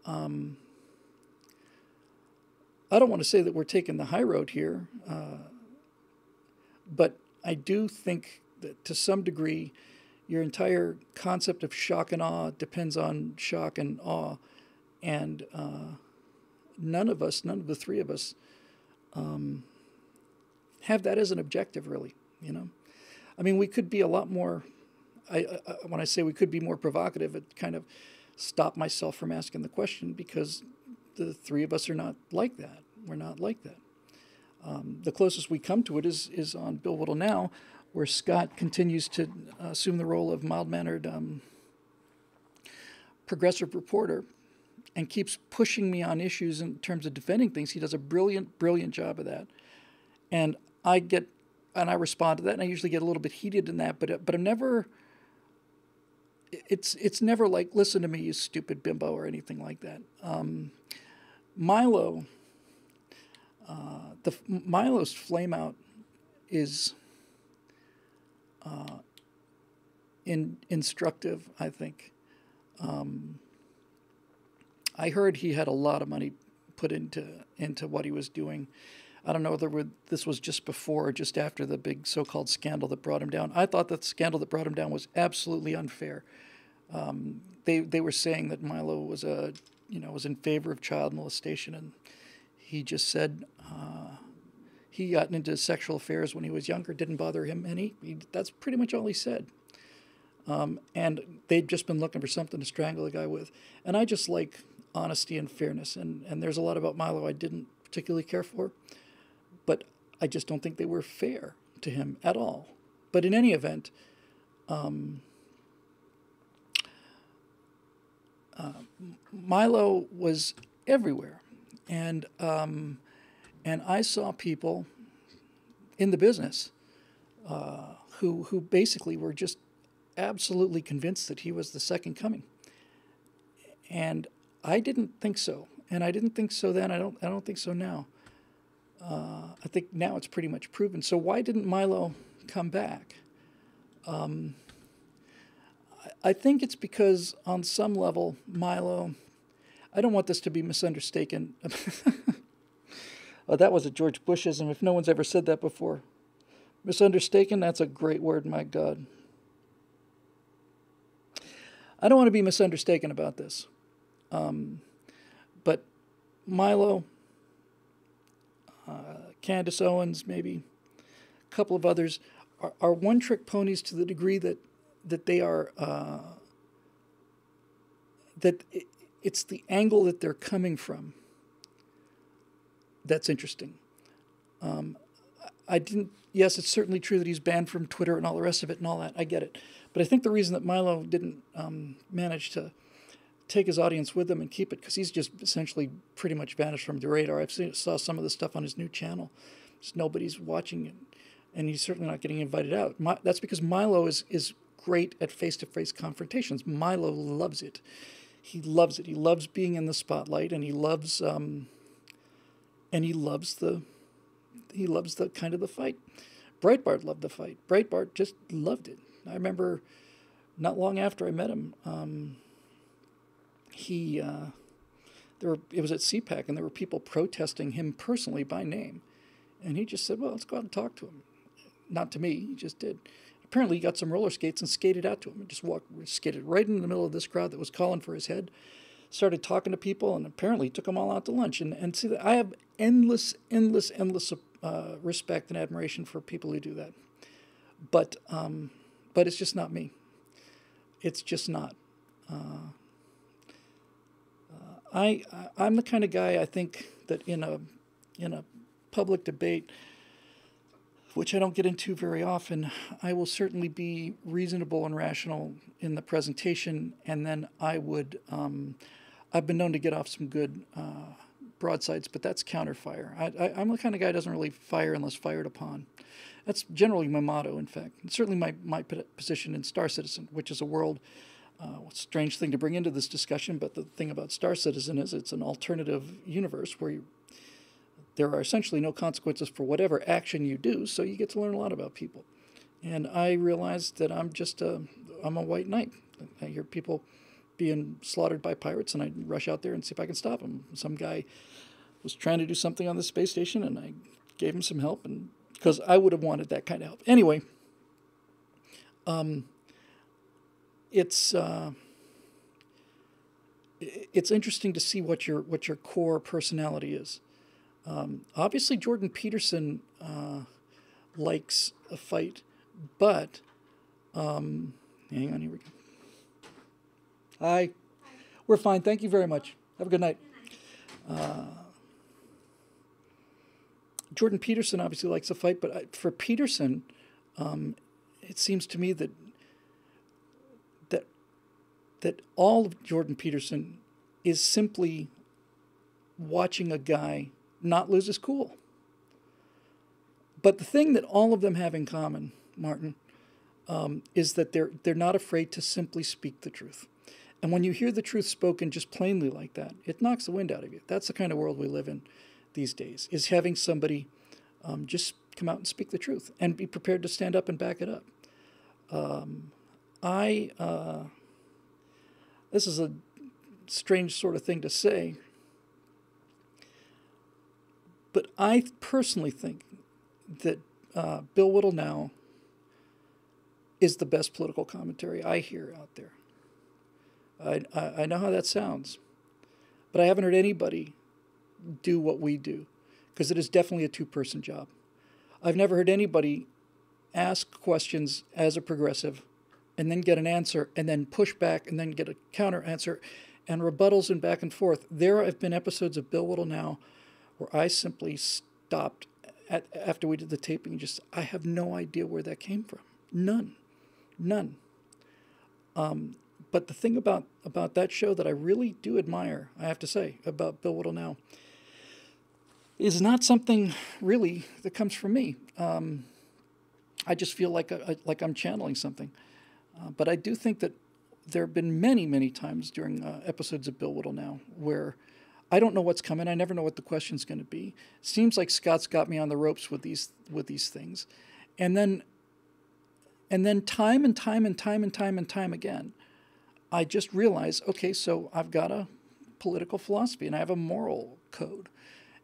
I don't want to say that we're taking the high road here, but I do think that to some degree, your entire concept of shock and awe depends on shock and awe, and none of the three of us, have that as an objective, really. You know, I mean, we could be a lot more. When I say we could be more provocative, it kind of stopped myself from asking the question, because the three of us are not like that. We're not like that. The closest we come to it is on Bill Whittle Now, where Scott continues to assume the role of mild-mannered progressive reporter and keeps pushing me on issues in terms of defending things. He does a brilliant, brilliant job of that. And I respond to that, and I usually get a little bit heated in that, but I'm never... It's never like, listen to me, you stupid bimbo, or anything like that. Milo, Milo's flame out is instructive, I think. I heard he had a lot of money put into what he was doing. I don't know whether this was just before or just after the big so-called scandal that brought him down. I thought that the scandal that brought him down was absolutely unfair. They were saying that Milo was was in favor of child molestation, and he just said he got into sexual affairs when he was younger, didn't bother him, and that's pretty much all he said. And they'd just been looking for something to strangle the guy with. And I just like honesty and fairness, and there's a lot about Milo I didn't particularly care for, but I just don't think they were fair to him at all. But in any event, Milo was everywhere, and I saw people in the business who basically were just absolutely convinced that he was the second coming, and I didn't think so, and I didn't think so then. I don't think so now. I think now it's pretty much proven. So why didn't Milo come back? I think it's because on some level, Milo, I don't want this to be misundertaken. That was a George Bushism, if no one's ever said that before. Misundertaken, that's a great word, my God. I don't want to be misundertaken about this. But Milo, Candace Owens, maybe a couple of others, are one-trick ponies to the degree that they are, it's the angle that they're coming from that's interesting. Yes, it's certainly true that he's banned from Twitter and all the rest of it and all that. I get it. But I think the reason that Milo didn't manage to take his audience with him and keep it, because he's just essentially pretty much vanished from the radar. Saw some of the stuff on his new channel. Just nobody's watching it, and he's certainly not getting invited out. That's because Milo is great at face-to-face confrontations. Milo loves it. He loves it. He loves being in the spotlight, and he loves the kind of the fight. Breitbart loved the fight. Breitbart just loved it. I remember not long after I met him, it was at CPAC, and there were people protesting him personally by name, and he just said, "Well, let's go out and talk to him." Not to me, he just did. Apparently, he got some roller skates and skated out to him, and just skated right in the middle of this crowd that was calling for his head. Started talking to people, and apparently took them all out to lunch. And see, that I have endless respect and admiration for people who do that. But it's just not me. It's just not. I'm the kind of guy, I think, that in a public debate, which I don't get into very often, I will certainly be reasonable and rational in the presentation, and then I would, I've been known to get off some good broadsides, but that's counterfire. I'm the kind of guy who doesn't really fire unless fired upon. That's generally my motto, in fact. It's certainly my position in Star Citizen, which is a world, strange thing to bring into this discussion, but the thing about Star Citizen is it's an alternative universe where there are essentially no consequences for whatever action you do, so you get to learn a lot about people. And I realized that I'm a white knight. I hear people being slaughtered by pirates, and I rush out there and see if I can stop them. Some guy was trying to do something on the space station, and I gave him some help, and because I would have wanted that kind of help. Anyway, it's interesting to see what your core personality is. Obviously, Jordan Peterson likes a fight, but hang on, here we go. Hi. We're fine. Thank you very much. Have a good night. Jordan Peterson obviously likes a fight, but for Peterson, it seems to me that all of Jordan Peterson is simply watching a guy not lose his cool. But the thing that all of them have in common, Martin, is that they're not afraid to simply speak the truth. And when you hear the truth spoken just plainly like that, it knocks the wind out of you. That's the kind of world we live in these days, is having somebody just come out and speak the truth and be prepared to stand up and back it up. This is a strange sort of thing to say, but I personally think that Bill Whittle now is the best political commentary I hear out there. I know how that sounds, but I haven't heard anybody do what we do, because it is definitely a two-person job. I've never heard anybody ask questions as a progressive and then get an answer and then push back and then get a counter answer and rebuttals and back and forth. There have been episodes of Bill Whittle now where I simply stopped after we did the taping and just, I have no idea where that came from. None. But the thing about that show that I really do admire, I have to say, about Bill Whittle now, is not something really that comes from me. I just feel like I'm channeling something. But I do think that there have been many times during episodes of Bill Whittle now where I don't know what's coming. I never know what the question's going to be. Seems like Scott's got me on the ropes with these things, and then time again, I just realize, okay, so I've got a political philosophy and I have a moral code.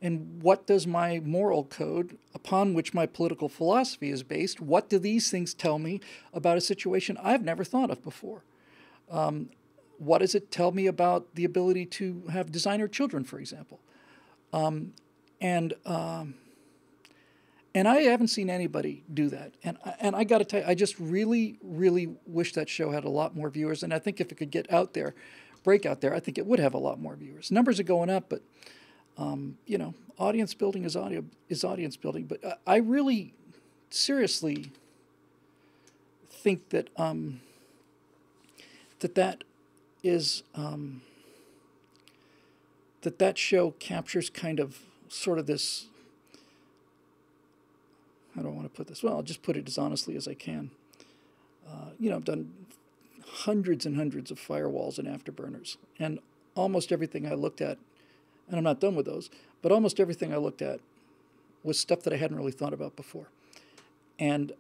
And what does my moral code, upon which my political philosophy is based, what do these things tell me about a situation I've never thought of before? What does it tell me about the ability to have designer children, for example? And I haven't seen anybody do that. And I got to tell you, I just really wish that show had a lot more viewers. And I think if it could get out there, break out there, I think it would have a lot more viewers. Numbers are going up, but audience building is audience building. But I really seriously think that that is that show captures kind of sort of this. How do I want to put this? Well, I'll just put it as honestly as I can. I've done hundreds and hundreds of firewalls and afterburners, and almost everything I looked at, and I'm not done with those, but almost everything I looked at was stuff that I hadn't really thought about before. And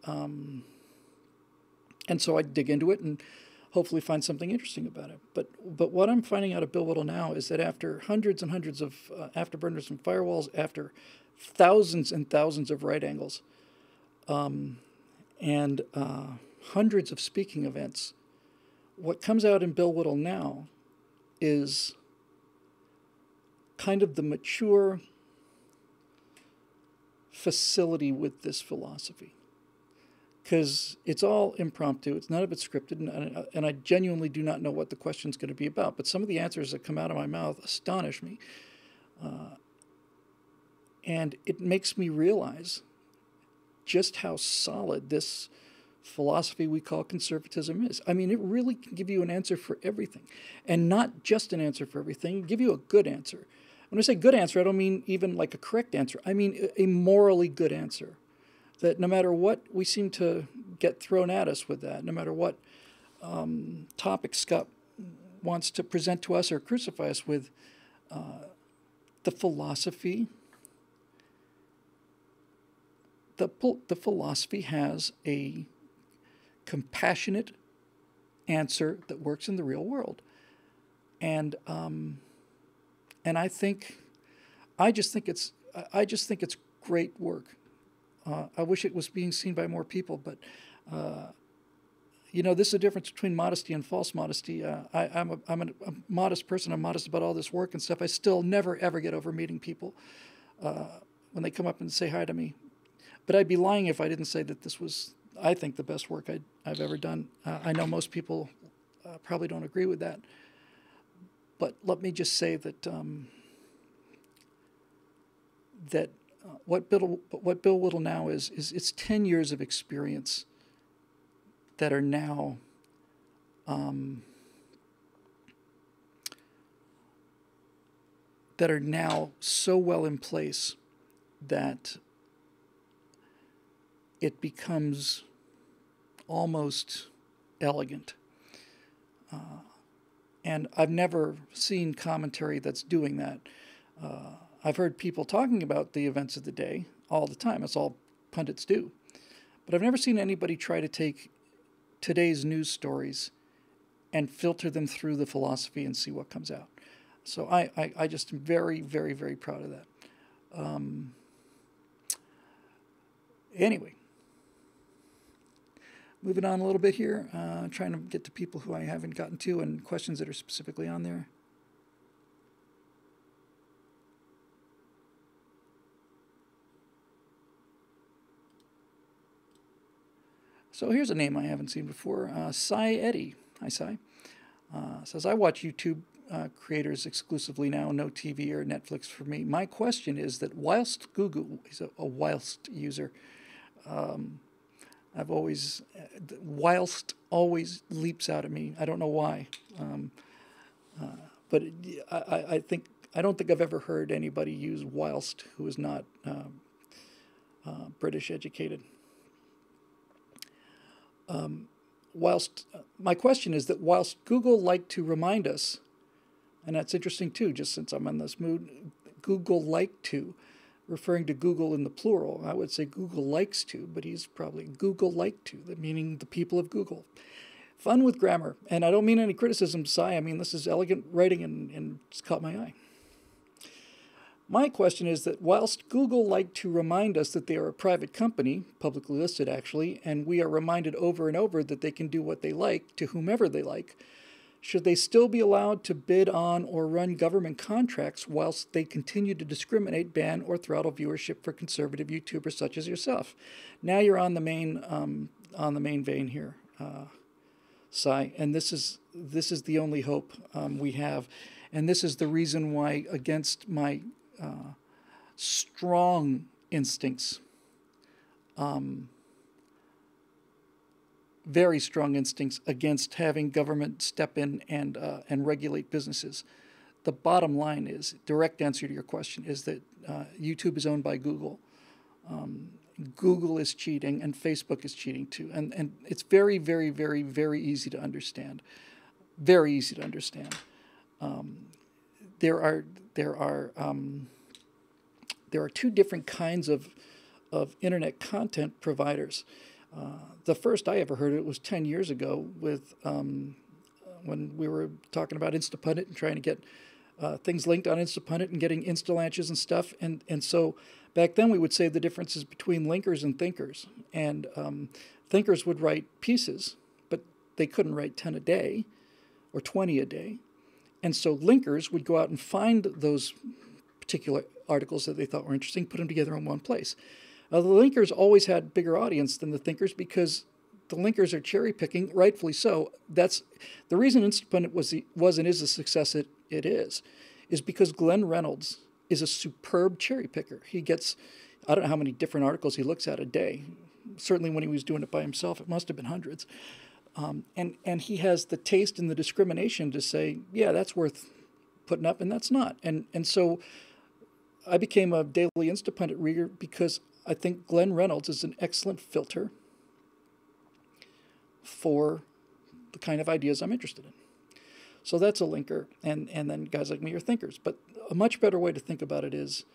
so I dig into it and hopefully find something interesting about it. But what I'm finding out of Bill Whittle now is that after hundreds and hundreds of afterburners and firewalls, after thousands and thousands of right angles, and hundreds of speaking events, what comes out in Bill Whittle now is kind of the mature facility with this philosophy. Because it's all impromptu, none of it's scripted, and I genuinely do not know what the question's going to be about. But some of the answers that come out of my mouth astonish me. And it makes me realize just how solid this philosophy we call conservatism is. I mean, it really can give you an answer for everything. And not just an answer for everything, give you a good answer. when I say good answer, I don't mean even like a correct answer. I mean a morally good answer. That no matter what we seem to get thrown at us with that, no matter what topic Scott wants to present to us or crucify us with, the philosophy, the philosophy has a compassionate answer that works in the real world, and I just think it's great work. I wish it was being seen by more people, but this is the difference between modesty and false modesty. I'm a modest person. I'm modest about all this work and stuff. I still never ever get over meeting people when they come up and say hi to me. But I'd be lying if I didn't say that this was, I think, the best work I've ever done. I know most people probably don't agree with that, but let me just say that what Bill Whittle now is it's 10 years of experience that are now so well in place that it becomes almost elegant. And I've never seen commentary that's doing that. I've heard people talking about the events of the day all the time. It's all pundits do. But I've never seen anybody try to take today's news stories and filter them through the philosophy and see what comes out. So I just am very, very, very proud of that. Anyway, moving on a little bit here, trying to get to people who I haven't gotten to and questions that are specifically on there. So here's a name I haven't seen before. Cy Eddie. Hi, Cy. Says, I watch YouTube creators exclusively now, no TV or Netflix for me. My question is that whilst Google, he's a whilst user, I've always, whilst always leaps out at me. I don't know why. But I don't think I've ever heard anybody use whilst who is not British educated. My question is that whilst Google liked to remind us, and that's interesting too, just since I'm in this mood, Google liked to, referring to Google in the plural. I would say Google likes to, but he's probably Google liked to, meaning the people of Google. Fun with grammar, and I don't mean any criticism, Cy. I mean, this is elegant writing and it's caught my eye. My question is that whilst Google liked to remind us that they are a private company, publicly listed actually, and we are reminded over and over that they can do what they like to whomever they like, should they still be allowed to bid on or run government contracts whilst they continue to discriminate, ban, or throttle viewership for conservative YouTubers such as yourself? Now you're on the main vein here, Cy, and this is the only hope we have, and this is the reason why, against my strong instincts, very strong instincts against having government step in and regulate businesses. The bottom line is, direct answer to your question, is that YouTube is owned by Google. Google is cheating and Facebook is cheating too. And it's very, very, very, very easy to understand. Very easy to understand. There are two different kinds of internet content providers. The first I ever heard of it was 10 years ago with when we were talking about Instapundit and trying to get things linked on Instapundit and getting Instalanches and stuff. And so back then we would say the differences between linkers and thinkers. And thinkers would write pieces, but they couldn't write 10 a day or 20 a day. And so linkers would go out and find those particular articles that they thought were interesting, put them together in one place. The linkers always had bigger audience than the thinkers because the linkers are cherry picking, rightfully so. That's the reason Instapundit was and is the success it is because Glenn Reynolds is a superb cherry picker. He gets, I don't know how many different articles he looks at a day. Certainly when he was doing it by himself, it must have been hundreds. And he has the taste and the discrimination to say, yeah, that's worth putting up, and that's not. And so I became a Daily Instapundit reader because I think Glenn Reynolds is an excellent filter for the kind of ideas I'm interested in. So that's a linker, and then guys like me are thinkers. But a much better way to think about it is,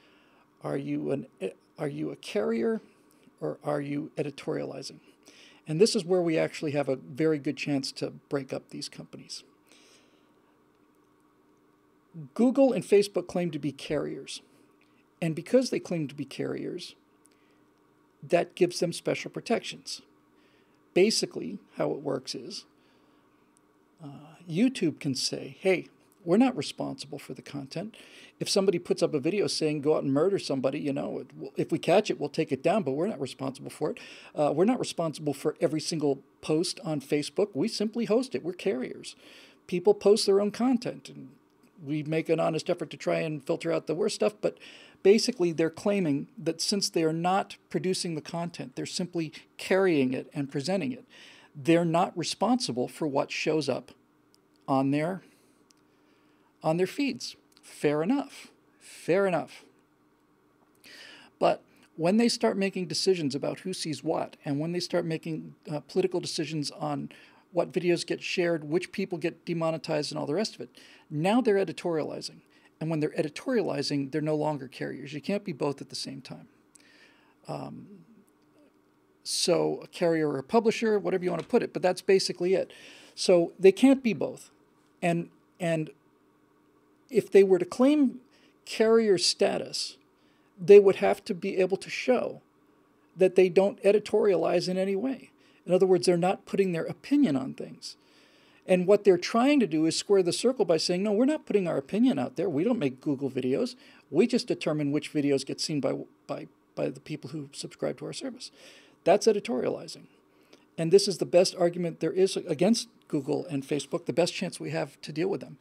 are you a carrier or are you editorializing? And this is where we actually have a very good chance to break up these companies. Google and Facebook claim to be carriers. And because they claim to be carriers, that gives them special protections. Basically, how it works is YouTube can say, hey, we're not responsible for the content. If somebody puts up a video saying go out and murder somebody, if we catch it, we'll take it down, but we're not responsible for it. We're not responsible for every single post on Facebook. We simply host it. We're carriers. People post their own content, and we make an honest effort to try and filter out the worst stuff, but basically they're claiming that since they are not producing the content, they're simply carrying it and presenting it. They're not responsible for what shows up on their feeds. Fair enough. Fair enough. But when they start making decisions about who sees what, and when they start making political decisions on what videos get shared, which people get demonetized, and all the rest of it, now they're editorializing. And when they're editorializing, they're no longer carriers. You can't be both at the same time. So a carrier or a publisher, whatever you want to put it, but that's basically it. So they can't be both. And if they were to claim carrier status, they would have to be able to show that they don't editorialize in any way. In other words, they're not putting their opinion on things. And what they're trying to do is square the circle by saying, no, we're not putting our opinion out there. We don't make Google videos. We just determine which videos get seen by the people who subscribe to our service. That's editorializing. And this is the best argument there is against Google and Facebook, the best chance we have to deal with them.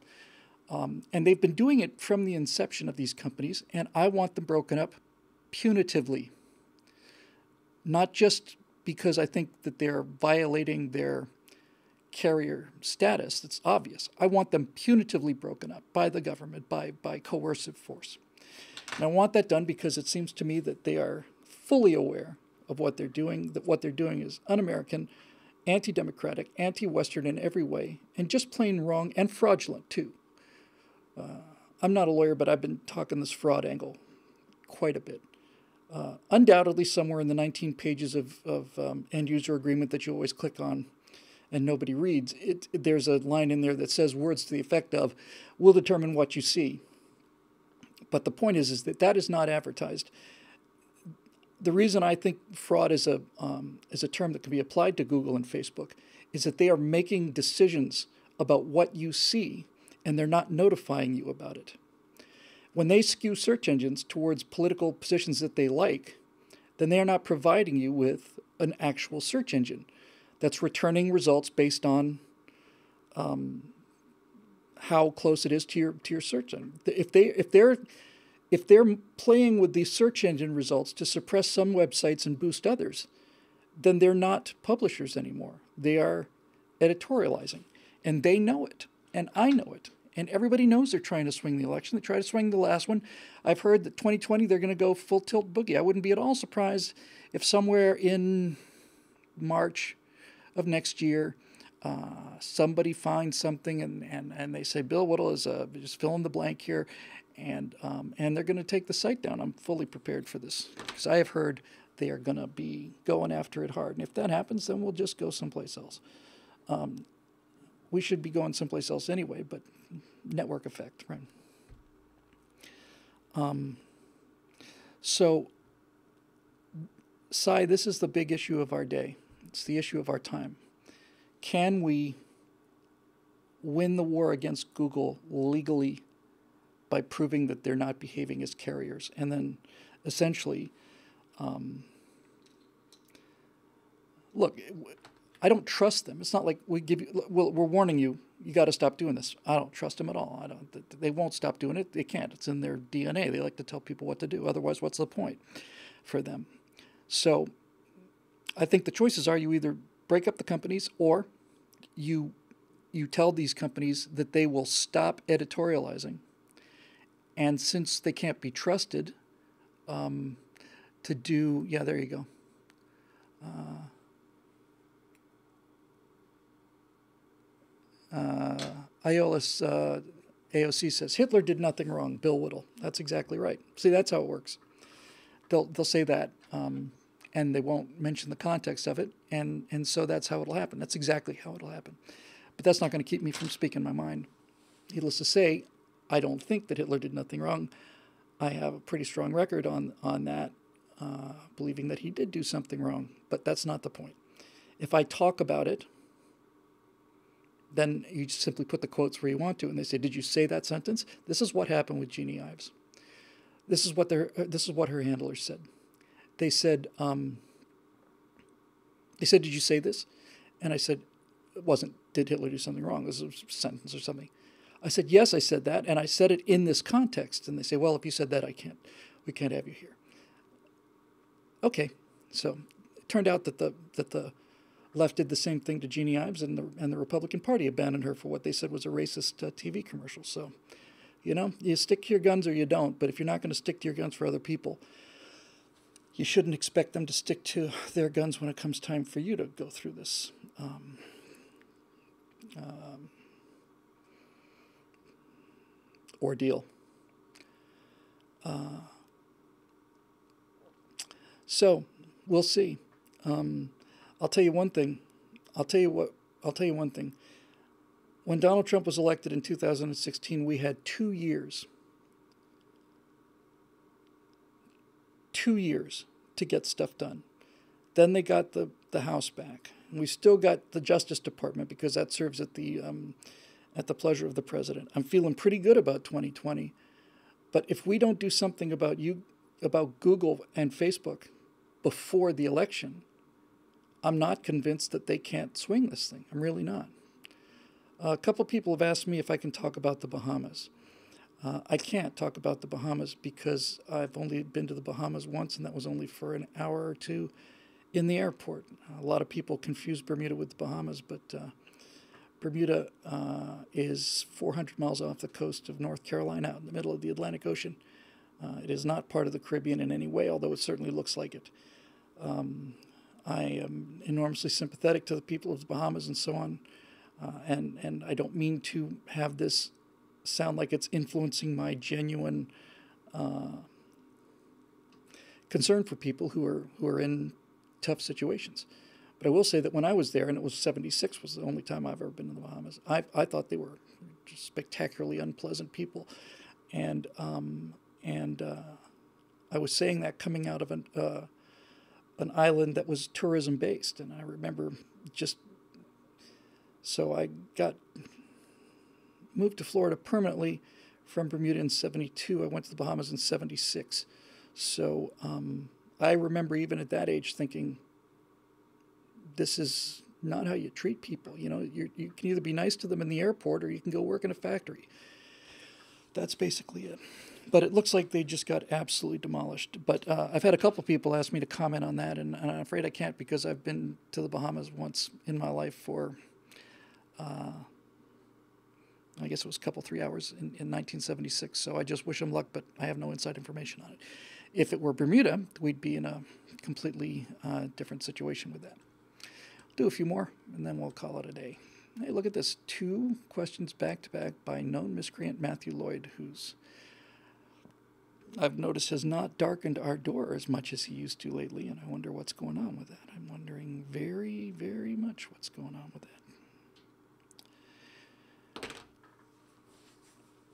And they've been doing it from the inception of these companies, and I want them broken up punitively. Not just because I think that they're violating their carrier status, that's obvious. I want them punitively broken up by the government, by coercive force. And I want that done because it seems to me that they are fully aware of what they're doing, that what they're doing is un-American, anti-democratic, anti-Western in every way, and just plain wrong and fraudulent too. I'm not a lawyer, but I've been talking this fraud angle quite a bit. Undoubtedly, somewhere in the 19 pages of end-user agreement that you always click on and nobody reads, there's a line in there that says words to the effect of, we'll determine what you see. But the point is that is not advertised. The reason I think fraud is a term that can be applied to Google and Facebook is that they are making decisions about what you see, and they're not notifying you about it. When they skew search engines towards political positions that they like, then they are not providing you with an actual search engine that's returning results based on how close it is to your search engine. If they're playing with these search engine results to suppress some websites and boost others, then they're not publishers anymore. They are editorializing, and they know it, and I know it. And everybody knows they're trying to swing the election. They tried to swing the last one. I've heard that 2020 they're going to go full tilt boogie. I wouldn't be at all surprised if somewhere in March of next year somebody finds something and they say Bill Whittle is just fill in the blank here, and they're going to take the site down. I'm fully prepared for this because I have heard they are going to be going after it hard. And if that happens, then we'll just go someplace else. We should be going someplace else anyway, but network effect, right? So, Cy, this is the big issue of our day. It's the issue of our time. Can we win the war against Google legally by proving that they're not behaving as carriers? And then, essentially, look, I don't trust them. It's not like we're warning you, you got to stop doing this. I don't trust them at all. They won't stop doing it. They can't. It's in their DNA. They like to tell people what to do. Otherwise, what's the point for them? So I think the choices are you either break up the companies or you tell these companies that they will stop editorializing And since they can't be trusted to do, yeah, there you go. Iolus AOC says, Hitler did nothing wrong, Bill Whittle. That's exactly right. See, that's how it works. They'll say that, and they won't mention the context of it, and so that's how it'll happen. That's exactly how it'll happen. But that's not going to keep me from speaking my mind. Needless to say, I don't think that Hitler did nothing wrong. I have a pretty strong record on that, believing that he did do something wrong, but that's not the point. If I talk about it, then you just simply put the quotes where you want to, and they say, "Did you say that sentence?" This is what happened with Jeannie Ives. This is what her handlers said. They said, "Did you say this?" And I said, "It wasn't. Did Hitler do something wrong? This is a sentence or something." I said, "Yes, I said that, and I said it in this context." And they say, "Well, if you said that, we can't have you here." Okay, so it turned out that the left did the same thing to Jeannie Ives, and the Republican Party abandoned her for what they said was a racist TV commercial. So, you stick to your guns or you don't. But if you're not going to stick to your guns for other people, you shouldn't expect them to stick to their guns when it comes time for you to go through this ordeal. So we'll see. I'll tell you one thing. I'll tell you one thing. When Donald Trump was elected in 2016, we had 2 years. 2 years to get stuff done. Then they got the House back. And we still got the Justice Department because that serves at the pleasure of the president. I'm feeling pretty good about 2020. But if we don't do something about Google and Facebook before the election, I'm not convinced that they can't swing this thing. I'm really not. A couple of people have asked me if I can talk about the Bahamas. I can't talk about the Bahamas because I've only been to the Bahamas once, and that was only for an hour or two in the airport. A lot of people confuse Bermuda with the Bahamas, but Bermuda is 400 miles off the coast of North Carolina, out in the middle of the Atlantic Ocean. It is not part of the Caribbean in any way, although it certainly looks like it. I am enormously sympathetic to the people of the Bahamas and so on, and I don't mean to have this sound like it's influencing my genuine concern for people who are in tough situations. But I will say that when I was there, and it was 76 was the only time I've ever been to the Bahamas, I thought they were just spectacularly unpleasant people, and I was saying that coming out of an island that was tourism based, and I remember so I got moved to Florida permanently from Bermuda in 72. I went to the Bahamas in 76. So I remember even at that age thinking, this is not how you treat people. You can either be nice to them in the airport or you can go work in a factory. That's basically it. But it looks like they just got absolutely demolished. But I've had a couple of people ask me to comment on that, and I'm afraid I can't because I've been to the Bahamas once in my life for, I guess it was 3 hours in 1976. So I just wish them luck, but I have no inside information on it. If it were Bermuda, we'd be in a completely different situation with that. Do a few more, and then we'll call it a day. Hey, look at this. 2 questions back-to-back by known miscreant Matthew Lloyd, who's I've noticed has not darkened our door as much as he used to lately, and I wonder what's going on with that. I'm wondering very, very much what's going on with that.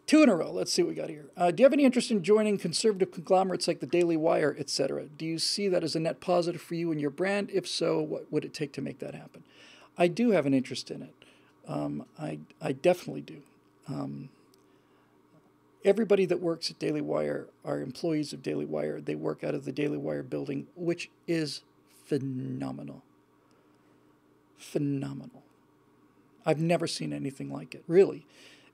2 in a row. Let's see what we got here. Do you have any interest in joining conservative conglomerates like the Daily Wire, etc.? Do you see that as a net positive for you and your brand? If so, what would it take to make that happen? I do have an interest in it. I definitely do. Everybody that works at Daily Wire are employees of Daily Wire. They work out of the Daily Wire building, which is phenomenal. Phenomenal. I've never seen anything like it, really.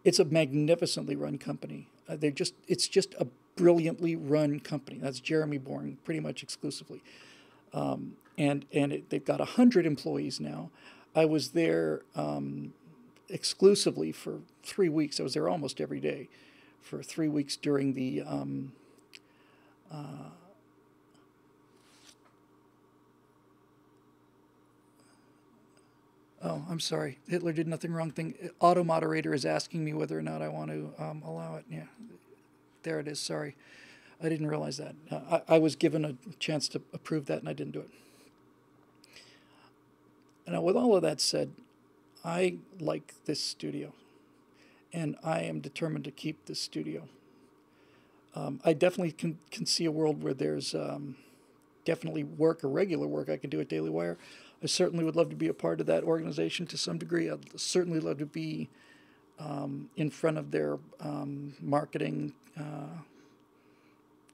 It's a magnificently run company. It's just a brilliantly run company. That's Jeremy Boring, pretty much exclusively. They've got 100 employees now. I was there exclusively for 3 weeks. I was there almost every day for 3 weeks during the oh, I'm sorry. Hitler did nothing wrong thing. Auto moderator is asking me whether or not I want to allow it. Yeah, there it is. Sorry. I didn't realize that. I was given a chance to approve that, and I didn't do it. Now, with all of that said, I like this studio, and I am determined to keep this studio. I definitely can see a world where there's definitely work or regular work I can do at Daily Wire. I certainly would love to be a part of that organization to some degree. I'd certainly love to be in front of their marketing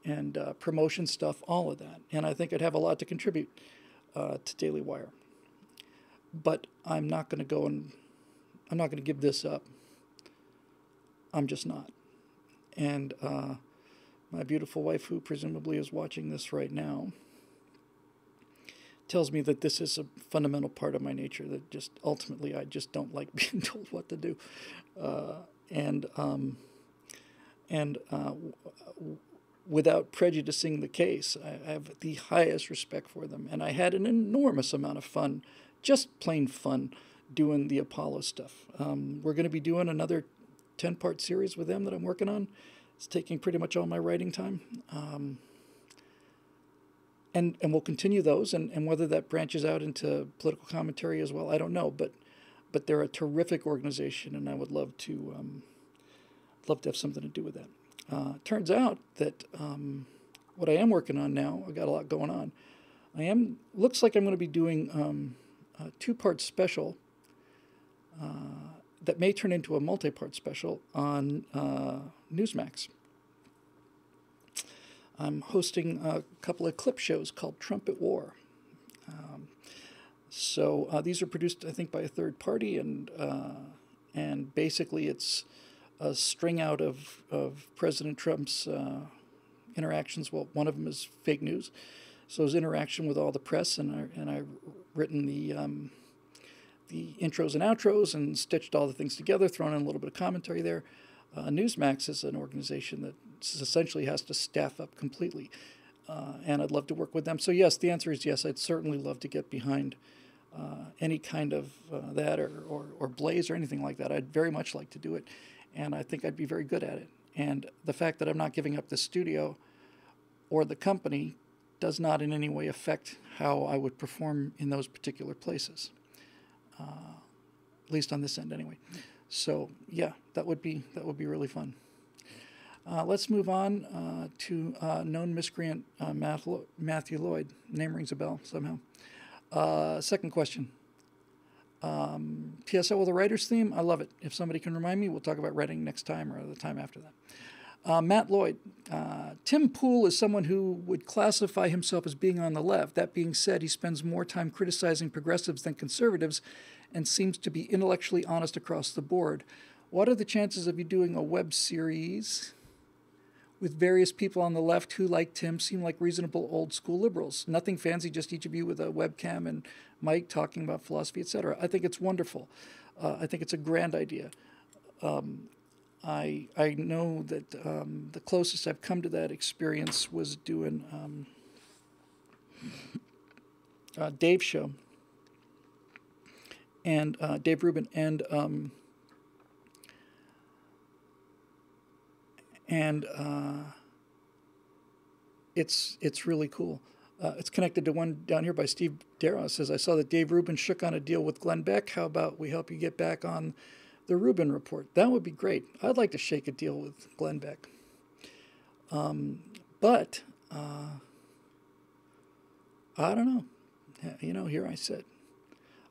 and promotion stuff, all of that. And I think I'd have a lot to contribute to Daily Wire. But I'm not going to give this up. I'm just not. And my beautiful wife, who presumably is watching this right now, tells me that this is a fundamental part of my nature, that just ultimately I just don't like being told what to do. Without prejudicing the case, I have the highest respect for them. And I had an enormous amount of fun, just plain fun, doing the Apollo stuff. We're going to be doing another 10-part series with them that I'm working on. It's taking pretty much all my writing time. And we'll continue those, and whether that branches out into political commentary as well, I don't know. But they're a terrific organization, and I would love to have something to do with that. Turns out that what I am working on now, I got a lot going on. Looks like I'm going to be doing a 2-part special that may turn into a multi-part special on Newsmax. I'm hosting a couple of clip shows called Trumpet War. So these are produced, I think, by a third party, and basically it's a string out of President Trump's interactions. Well, one of them is fake news. So his interaction with all the press, and I've written the intros and outros and stitched all the things together, thrown in a little bit of commentary there. Newsmax is an organization that essentially has to staff up completely, and I'd love to work with them. So yes, the answer is yes. I'd certainly love to get behind any kind of that or Blaze or anything like that. I'd very much like to do it, and I think I'd be very good at it. And the fact that I'm not giving up the studio or the company does not in any way affect how I would perform in those particular places, at least on this end anyway. So yeah, that would be really fun. Let's move on to known miscreant Matthew Lloyd. Name rings a bell somehow. Second question. PSO with a writer's theme. I love it. If somebody can remind me, we'll talk about writing next time or the time after that. Matt Lloyd. Tim Pool is someone who would classify himself as being on the left. That being said, he spends more time criticizing progressives than conservatives and seems to be intellectually honest across the board. What are the chances of you doing a web series with various people on the left who, like Tim, seem like reasonable old school liberals? Nothing fancy, just each of you with a webcam and mic talking about philosophy, etc. I think it's wonderful. I think it's a grand idea. I know that the closest I've come to that experience was doing Dave's show, and Dave Rubin, and it's really cool. It's connected to one down here by Steve Darrow. It says, I saw that Dave Rubin shook on a deal with Glenn Beck. How about we help you get back on the Rubin Report? That would be great. I'd like to shake a deal with Glenn Beck. But I don't know. You know, here I sit.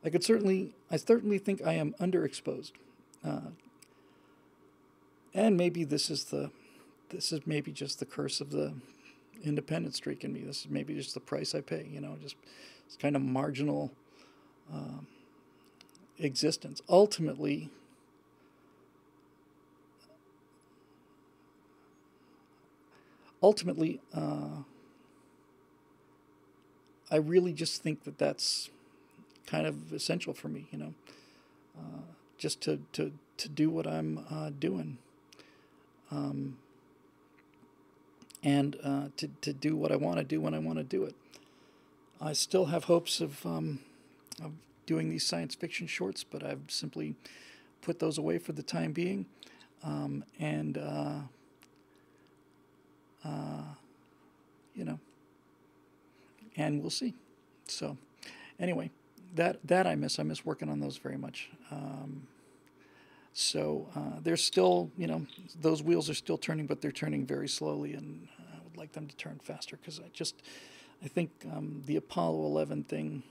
I certainly think I am underexposed. And maybe this is maybe just the curse of the independent streak in me. This is maybe just the price I pay, just it's kind of marginal existence. Ultimately, I really just think that that's kind of essential for me, just to do what I'm doing. and to do what I want to do when I want to do it. I still have hopes of doing these science fiction shorts, but I've simply put those away for the time being, and you know, and we'll see. So, anyway, that I miss. I miss working on those very much. So they're still, those wheels are still turning, but they're turning very slowly, and I would like them to turn faster because I think the Apollo 11 thing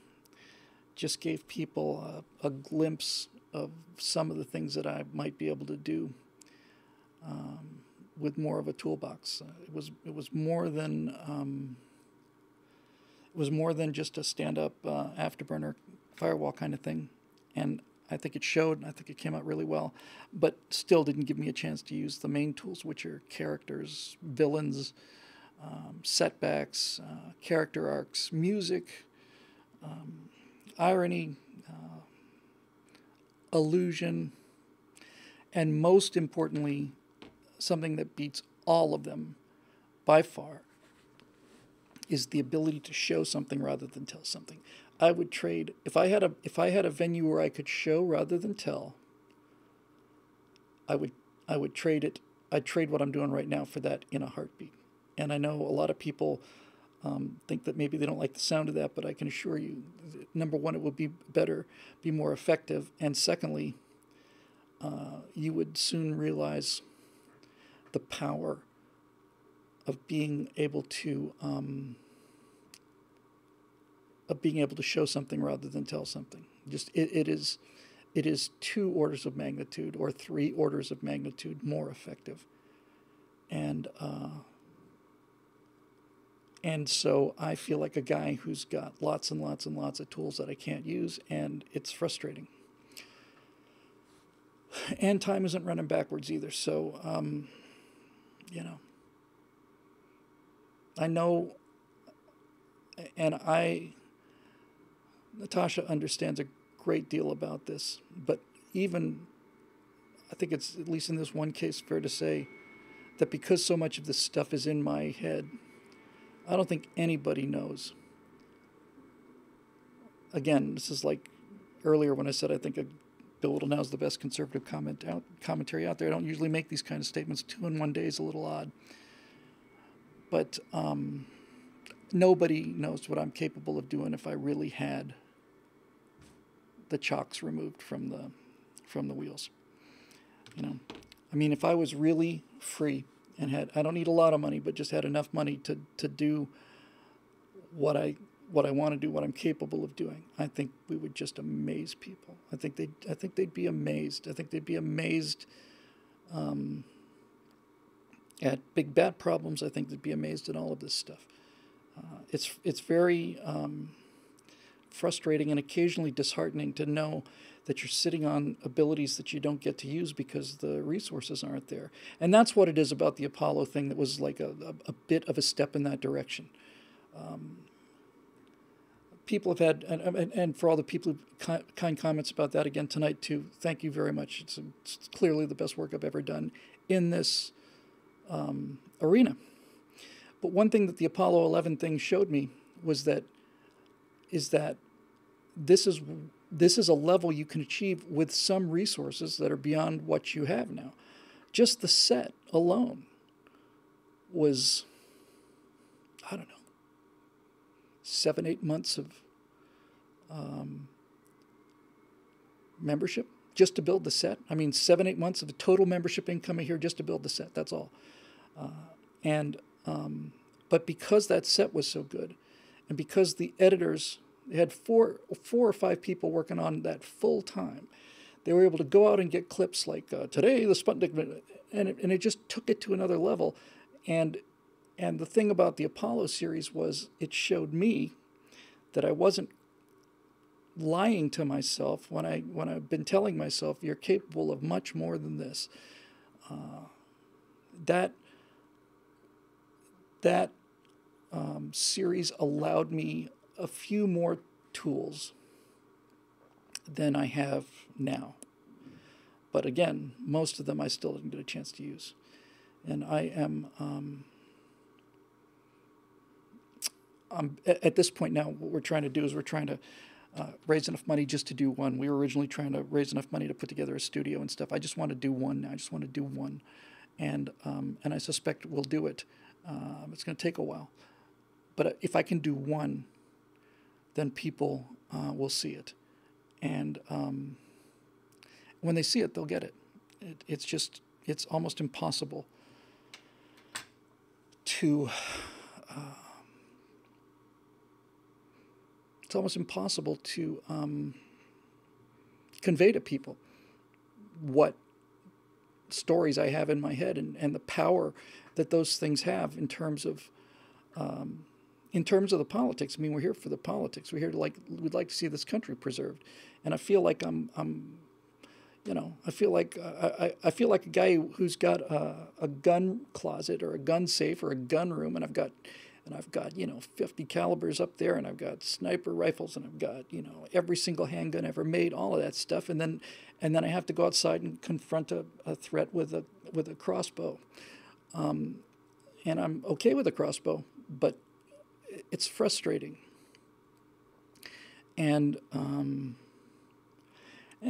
just gave people a glimpse of some of the things that I might be able to do with more of a toolbox. It was more than just a stand-up afterburner firewall kind of thing, and I think it showed. I think it came out really well, but still didn't give me a chance to use the main tools, which are characters, villains, setbacks, character arcs, music, irony, illusion, and most importantly, something that beats all of them by far is the ability to show something rather than tell something. I would trade if I had a venue where I could show rather than tell. I would trade it. I'd trade what I'm doing right now for that in a heartbeat. And I know a lot of people think that maybe they don't like the sound of that, but I can assure you, number one, it would be better, be more effective, and secondly, you would soon realize the power of being able to show something rather than tell something. Just it is 2 orders of magnitude or 3 orders of magnitude more effective, and so I feel like a guy who's got lots and lots and lots of tools that I can't use, and it's frustrating. And time isn't running backwards either, so I know, and Natasha understands a great deal about this, but even, I think it's, at least in this one case, fair to say that because so much of this stuff is in my head, I don't think anybody knows. Again, this is like earlier when I said I think Bill Whittle now is the best conservative commentary out there. I don't usually make these kind of statements. 2 in 1 day is a little odd. But nobody knows what I'm capable of doing if I really had the chocks removed from the wheels. I mean, if I was really free and I don't need a lot of money, but just had enough money to do what I want to do, what I'm capable of doing, I think we would just amaze people. I think they'd be amazed. I think they'd be amazed at big bad problems. I think they'd be amazed at all of this stuff. It's very frustrating and occasionally disheartening to know that you're sitting on abilities that you don't get to use because the resources aren't there. And that's what it is about the Apollo thing that was like a bit of a step in that direction. People have had, and for all the people who kind comments about that again tonight too, thank you very much. It's clearly the best work I've ever done in this arena. But one thing that the Apollo 11 thing showed me is that this is a level you can achieve with some resources that are beyond what you have now. Just the set alone was, I don't know, 7-8 months of membership just to build the set. I mean, 7-8 months of the total membership income here just to build the set. That's all. But because that set was so good, and because the editors, they had four or five people working on that full time, they were able to go out and get clips like today the Sputnik, and it just took it to another level. And the thing about the Apollo series was it showed me that I wasn't lying to myself when I've been telling myself you're capable of much more than this. That series allowed me a few more tools than I have now. But again, most of them I still didn't get a chance to use. And at this point now, what we're trying to do is we're trying to raise enough money just to do one. We were originally trying to raise enough money to put together a studio and stuff. I just want to do one now. I just want to do one, and I suspect we'll do it. It's going to take a while, but if I can do one, then people will see it, and when they see it, they'll get it. It's almost impossible to. It's almost impossible to convey to people what stories I have in my head and the power that those things have in terms of the politics. I mean, we're here for the politics. We're here we'd like to see this country preserved, and I feel like I feel like I feel like a guy who's got a gun closet or a gun safe or a gun room, and I've got 50 calibers up there, and I've got sniper rifles, and I've got every single handgun ever made, all of that stuff, and then I have to go outside and confront a threat with a crossbow, and I'm okay with a crossbow, but it's frustrating, and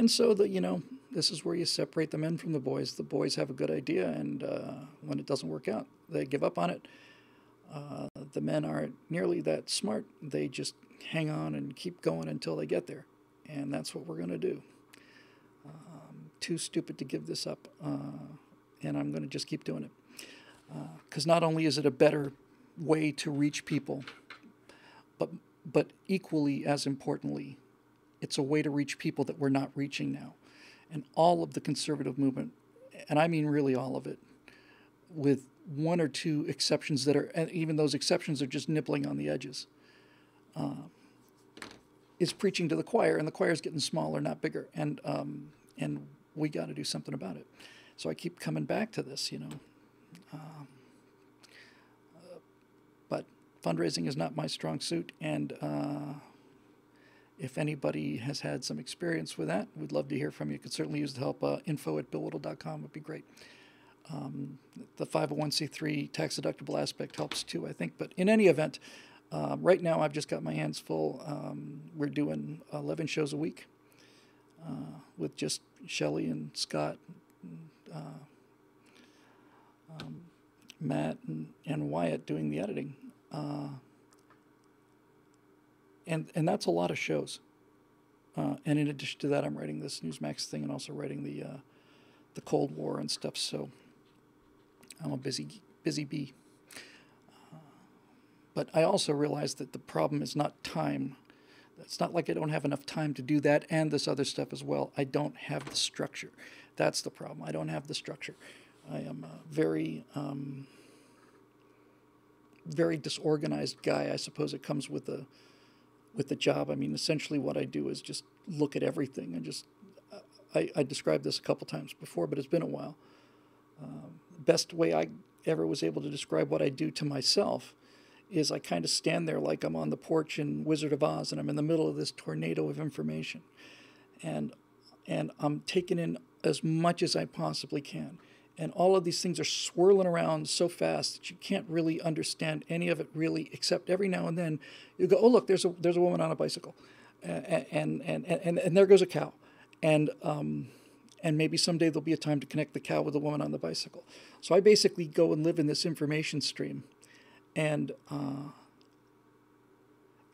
so this is where you separate the men from the boys. The boys have a good idea, and when it doesn't work out, they give up on it. The men aren't nearly that smart. They just hang on and keep going until they get there. And that's what we're going to do. Too stupid to give this up. And I'm going to just keep doing it. Because not only is it a better way to reach people, but equally as importantly, it's a way to reach people that we're not reaching now. And all of the conservative movement, and I mean really all of it, with one or two exceptions that are, and even those exceptions are just nibbling on the edges, is preaching to the choir, and the choir's getting smaller, not bigger, and we got to do something about it. So I keep coming back to this, but fundraising is not my strong suit, and if anybody has had some experience with that, we'd love to hear from you. You could certainly use the help. info@billwhittle.com would be great. The 501c3 tax-deductible aspect helps too, I think. But in any event, right now I've just got my hands full. We're doing 11 shows a week with just Shelley and Scott, Matt and Wyatt doing the editing. And that's a lot of shows. And in addition to that, I'm writing this Newsmax thing and also writing the Cold War and stuff. So I'm a busy bee. But I also realize that the problem is not time. It's not like I don't have enough time to do that and this other stuff as well. I don't have the structure. That's the problem. I don't have the structure. I am a very disorganized guy. I suppose it comes with the job. I mean, essentially what I do is just look at everything and just, I described this a couple times before, but it's been a while. Best way I ever was able to describe what I do to myself is I kind of stand there like I'm on the porch in Wizard of Oz, and I'm in the middle of this tornado of information. And I'm taking in as much as I possibly can. And all of these things are swirling around so fast that you can't really understand any of it really, except every now and then you go, oh, look, there's a woman on a bicycle. And there goes a cow. And maybe someday there'll be a time to connect the cow with the woman on the bicycle. So I basically go and live in this information stream. And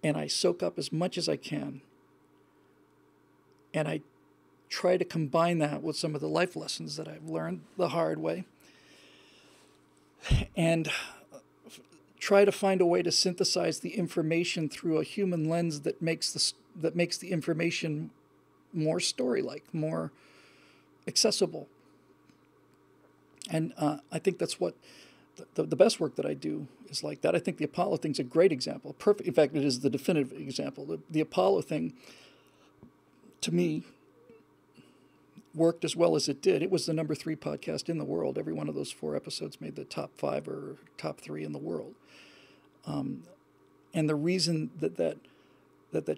I soak up as much as I can. And I try to combine that with some of the life lessons that I've learned the hard way, and try to find a way to synthesize the information through a human lens that makes the information more story-like, more accessible. And I think that's what the best work that I do is like that. I think the Apollo thing's a great example. Perfect. In fact, it is the definitive example. The Apollo thing, to me, worked as well as it did. It was the number 3 podcast in the world. Every one of those 4 episodes made the top 5 or top 3 in the world. And the reason that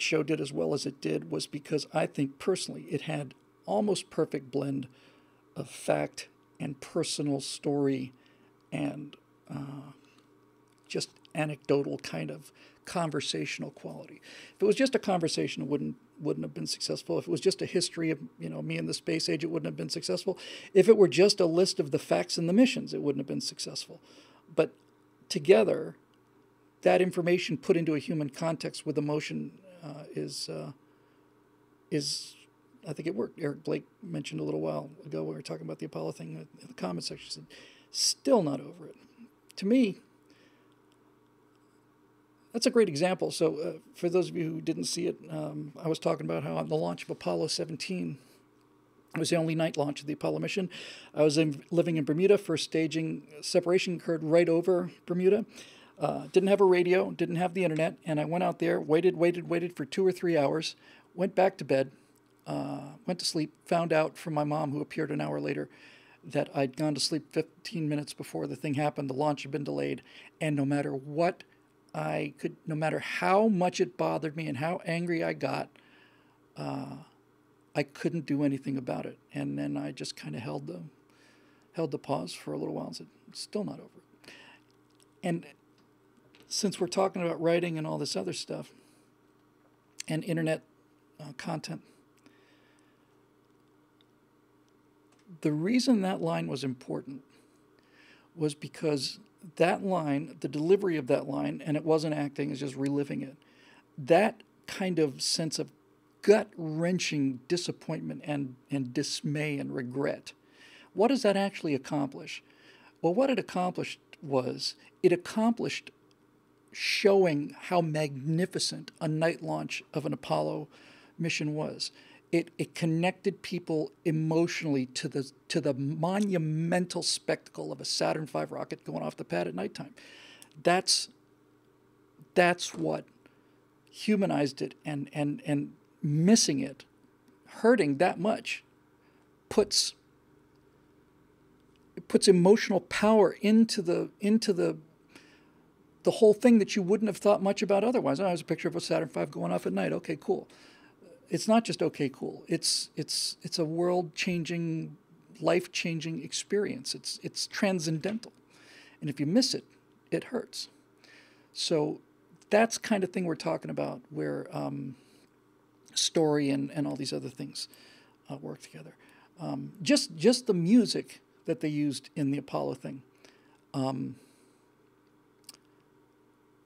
show did as well as it did was because I think personally it had almost perfect blend of fact and personal story and just anecdotal kind of conversational quality. If it was just a conversation, it wouldn't have been successful. If it was just a history of me in the space age, it wouldn't have been successful. If it were just a list of the facts and the missions, it wouldn't have been successful. But together, that information put into a human context with emotion is I think it worked. Eric Blake mentioned a little while ago when we were talking about the Apollo thing in the comment section. He said, still not over it. To me, that's a great example. So for those of you who didn't see it, I was talking about how on the launch of Apollo 17, it was the only night launch of the Apollo mission. I was living in Bermuda. First staging separation occurred right over Bermuda. Didn't have a radio, didn't have the internet, and I went out there, waited for 2 or 3 hours, went back to bed, went to sleep, found out from my mom, who appeared an hour later, that I'd gone to sleep 15 minutes before the thing happened. The launch had been delayed, and no matter no matter how much it bothered me and how angry I got, I couldn't do anything about it. And then I just kind of held the pause for a little while and said, still not over it. And since we're talking about writing and all this other stuff and internet content, the reason that line was important was because that line, the delivery of that line, and it wasn't acting, it's just reliving it, that kind of sense of gut-wrenching disappointment and dismay and regret, what does that actually accomplish? Well, what it accomplished was, it accomplished showing how magnificent a night launch of an Apollo mission was. It connected people emotionally to the monumental spectacle of a Saturn V rocket going off the pad at nighttime. That's what humanized it, and missing it, hurting that much, puts emotional power into the whole thing that you wouldn't have thought much about otherwise. Oh, there's a picture of a Saturn V going off at night. Okay, cool. It's not just okay, cool. It's a world-changing, life-changing experience. It's transcendental, and if you miss it, it hurts. So that's kind of thing we're talking about, where story and all these other things work together. Just the music that they used in the Apollo thing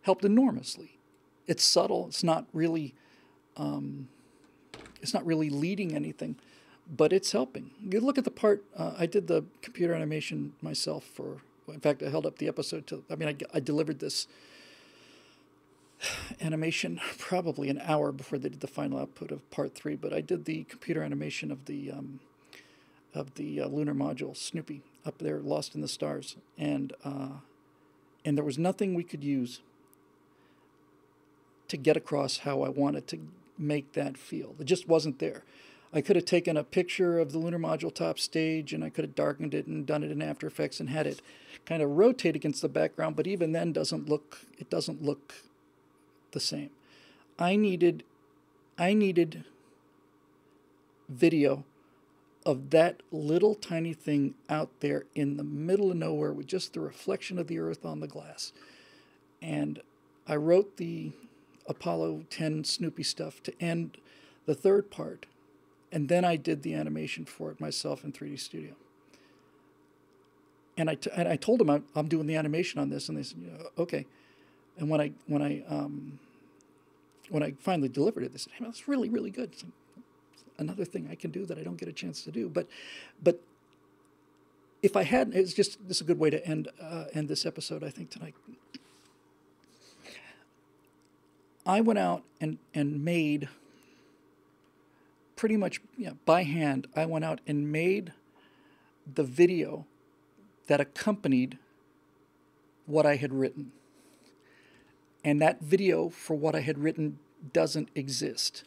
helped enormously. It's subtle. It's not really leading anything, but it's helping. You look at the part. I did the computer animation myself in fact, I held up the episode I delivered this animation probably an hour before they did the final output of part 3, but I did the computer animation of the lunar module, Snoopy, up there, lost in the stars, and there was nothing we could use to get across how I wanted to make that feel. It just wasn't there. I could have taken a picture of the lunar module top stage, and I could have darkened it and done it in After Effects and had it kind of rotate against the background, but even then it doesn't look the same. I needed video of that little tiny thing out there in the middle of nowhere with just the reflection of the Earth on the glass. And I wrote the Apollo 10 Snoopy stuff to end the third part, and then I did the animation for it myself in 3D Studio. And I told them I'm doing the animation on this, and they said, okay. And when I finally delivered it, they said, hey, that's really, really good. It's another thing I can do that I don't get a chance to do. But if I hadn't, this is a good way to end this episode, I think, tonight. I went out and made, pretty much by hand, I went out and made the video that accompanied what I had written. And that video for what I had written doesn't exist.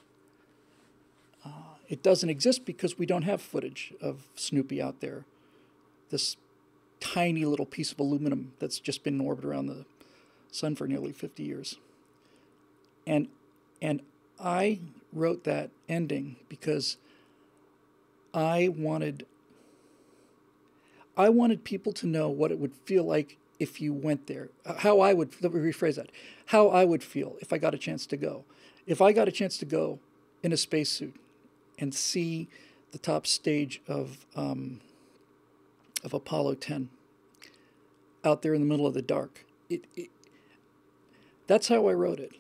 It doesn't exist because we don't have footage of Snoopy out there, this tiny little piece of aluminum that's just been in orbit around the sun for nearly 50 years. And I wrote that ending because I I wanted people to know what it would feel like if you went there. How I would, let me rephrase that, how I would feel if I got a chance to go. If I got a chance to go in a spacesuit and see the top stage of Apollo 10 out there in the middle of the dark, that's how I wrote it.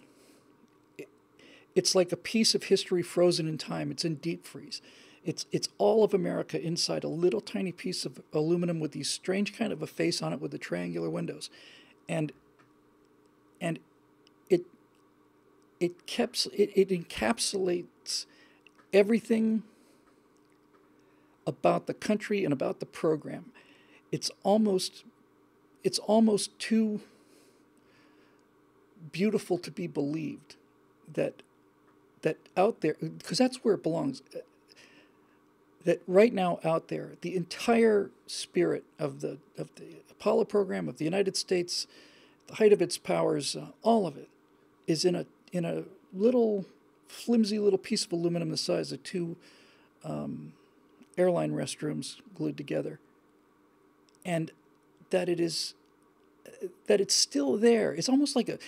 It's like a piece of history frozen in time. It's in deep freeze. It's all of America inside a little tiny piece of aluminum with these strange kind of a face on it with the triangular windows, and and it it encapsulates everything about the country and about the program. It's almost too beautiful to be believed that out there, because that's where it belongs, that right now out there, the entire spirit of the Apollo program of the United States, the height of its powers, all of it is in a little flimsy little piece of aluminum the size of two airline restrooms glued together, and that it is that it's still there. It's almost like a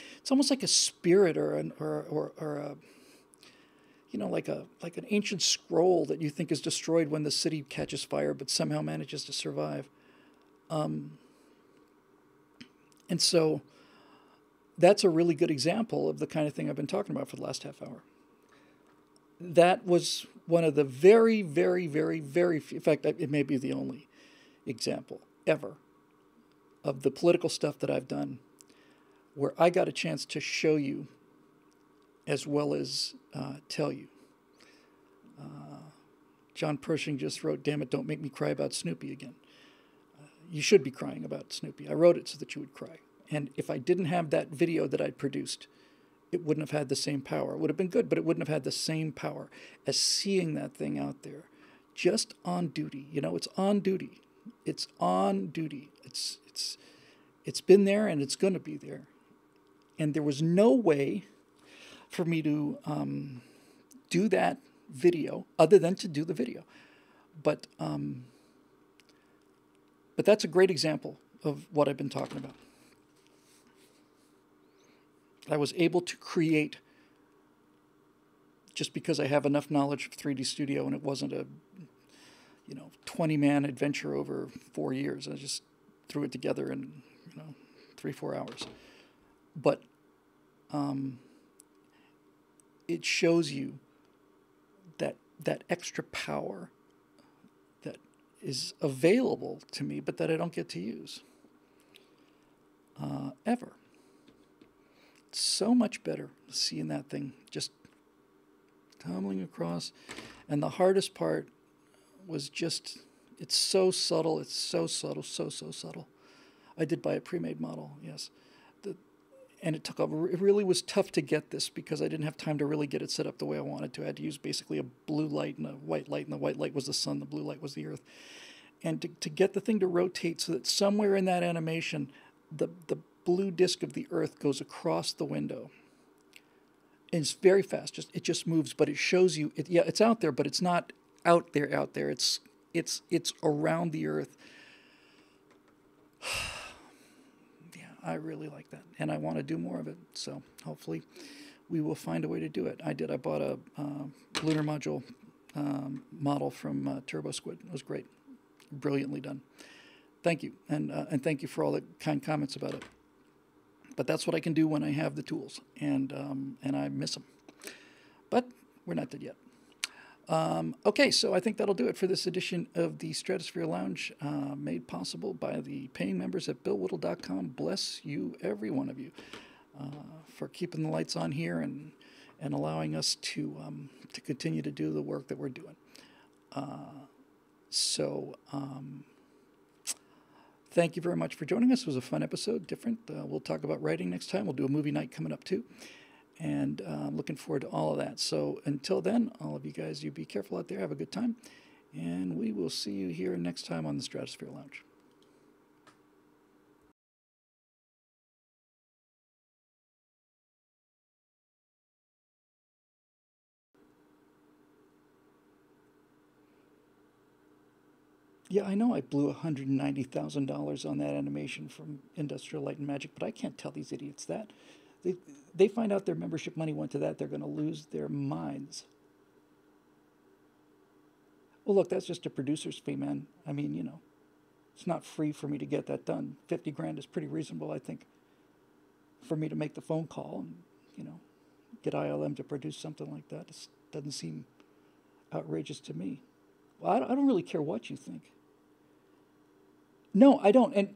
spirit or a, like an ancient scroll that you think is destroyed when the city catches fire, but somehow manages to survive. And so that's a really good example of the kind of thing I've been talking about for the last half hour. That was one of the very, very, very, very few, in fact, it may be the only example ever of the political stuff that I've done where I got a chance to show you as well as tell you. John Pershing just wrote, "Damn it, don't make me cry about Snoopy again." You should be crying about Snoopy. I wrote it so that you would cry. And if I didn't have that video that I'd produced, it wouldn't have had the same power. It would have been good, but it wouldn't have had the same power as seeing that thing out there, just on duty. It's on duty. It's on duty. It's been there and it's going to be there. And there was no way for me to do that video other than to do the video. But that's a great example of what I've been talking about. I was able to create just because I have enough knowledge of 3D Studio, and it wasn't a 20-man adventure over 4 years. I just threw it together in 3-4 hours. But it shows you that extra power that is available to me, but that I don't get to use ever. It's so much better seeing that thing just tumbling across. And the hardest part was just, it's so subtle, so subtle. I did buy a pre-made model, yes. And it really was tough to get this because I didn't have time to really get it set up the way I wanted to. I had to use basically a blue light and a white light, and the white light was the sun, the blue light was the earth. And to get the thing to rotate so that somewhere in that animation, the blue disk of the earth goes across the window. And it's very fast, it just moves, but it shows you, it's out there, but it's not out there. It's around the earth. I really like that, and I want to do more of it. So hopefully we will find a way to do it. I bought a lunar module model from Turbo Squid. It was great, brilliantly done. Thank you, and thank you for all the kind comments about it. But that's what I can do when I have the tools, and I miss them. But we're not dead yet. Okay, so I think that'll do it for this edition of the Stratosphere Lounge, made possible by the paying members at BillWhittle.com. Bless you, every one of you, for keeping the lights on here and allowing us to continue to do the work that we're doing. Thank you very much for joining us. It was a fun episode, different. We'll talk about writing next time. We'll do a movie night coming up too. And I'm looking forward to all of that. So until then, all of you guys, you be careful out there. Have a good time. And we will see you here next time on the Stratosphere Lounge. Yeah, I know I blew $190,000 on that animation from Industrial Light and Magic, but I can't tell these idiots that. They, they find out their membership money went to that, they're going to lose their minds. Well, look, that's just a producer's fee, man. I mean, it's not free for me to get that done. 50 grand is pretty reasonable, I think, for me to make the phone call and, get ILM to produce something like that. It doesn't seem outrageous to me. Well, I don't really care what you think. No, I don't. And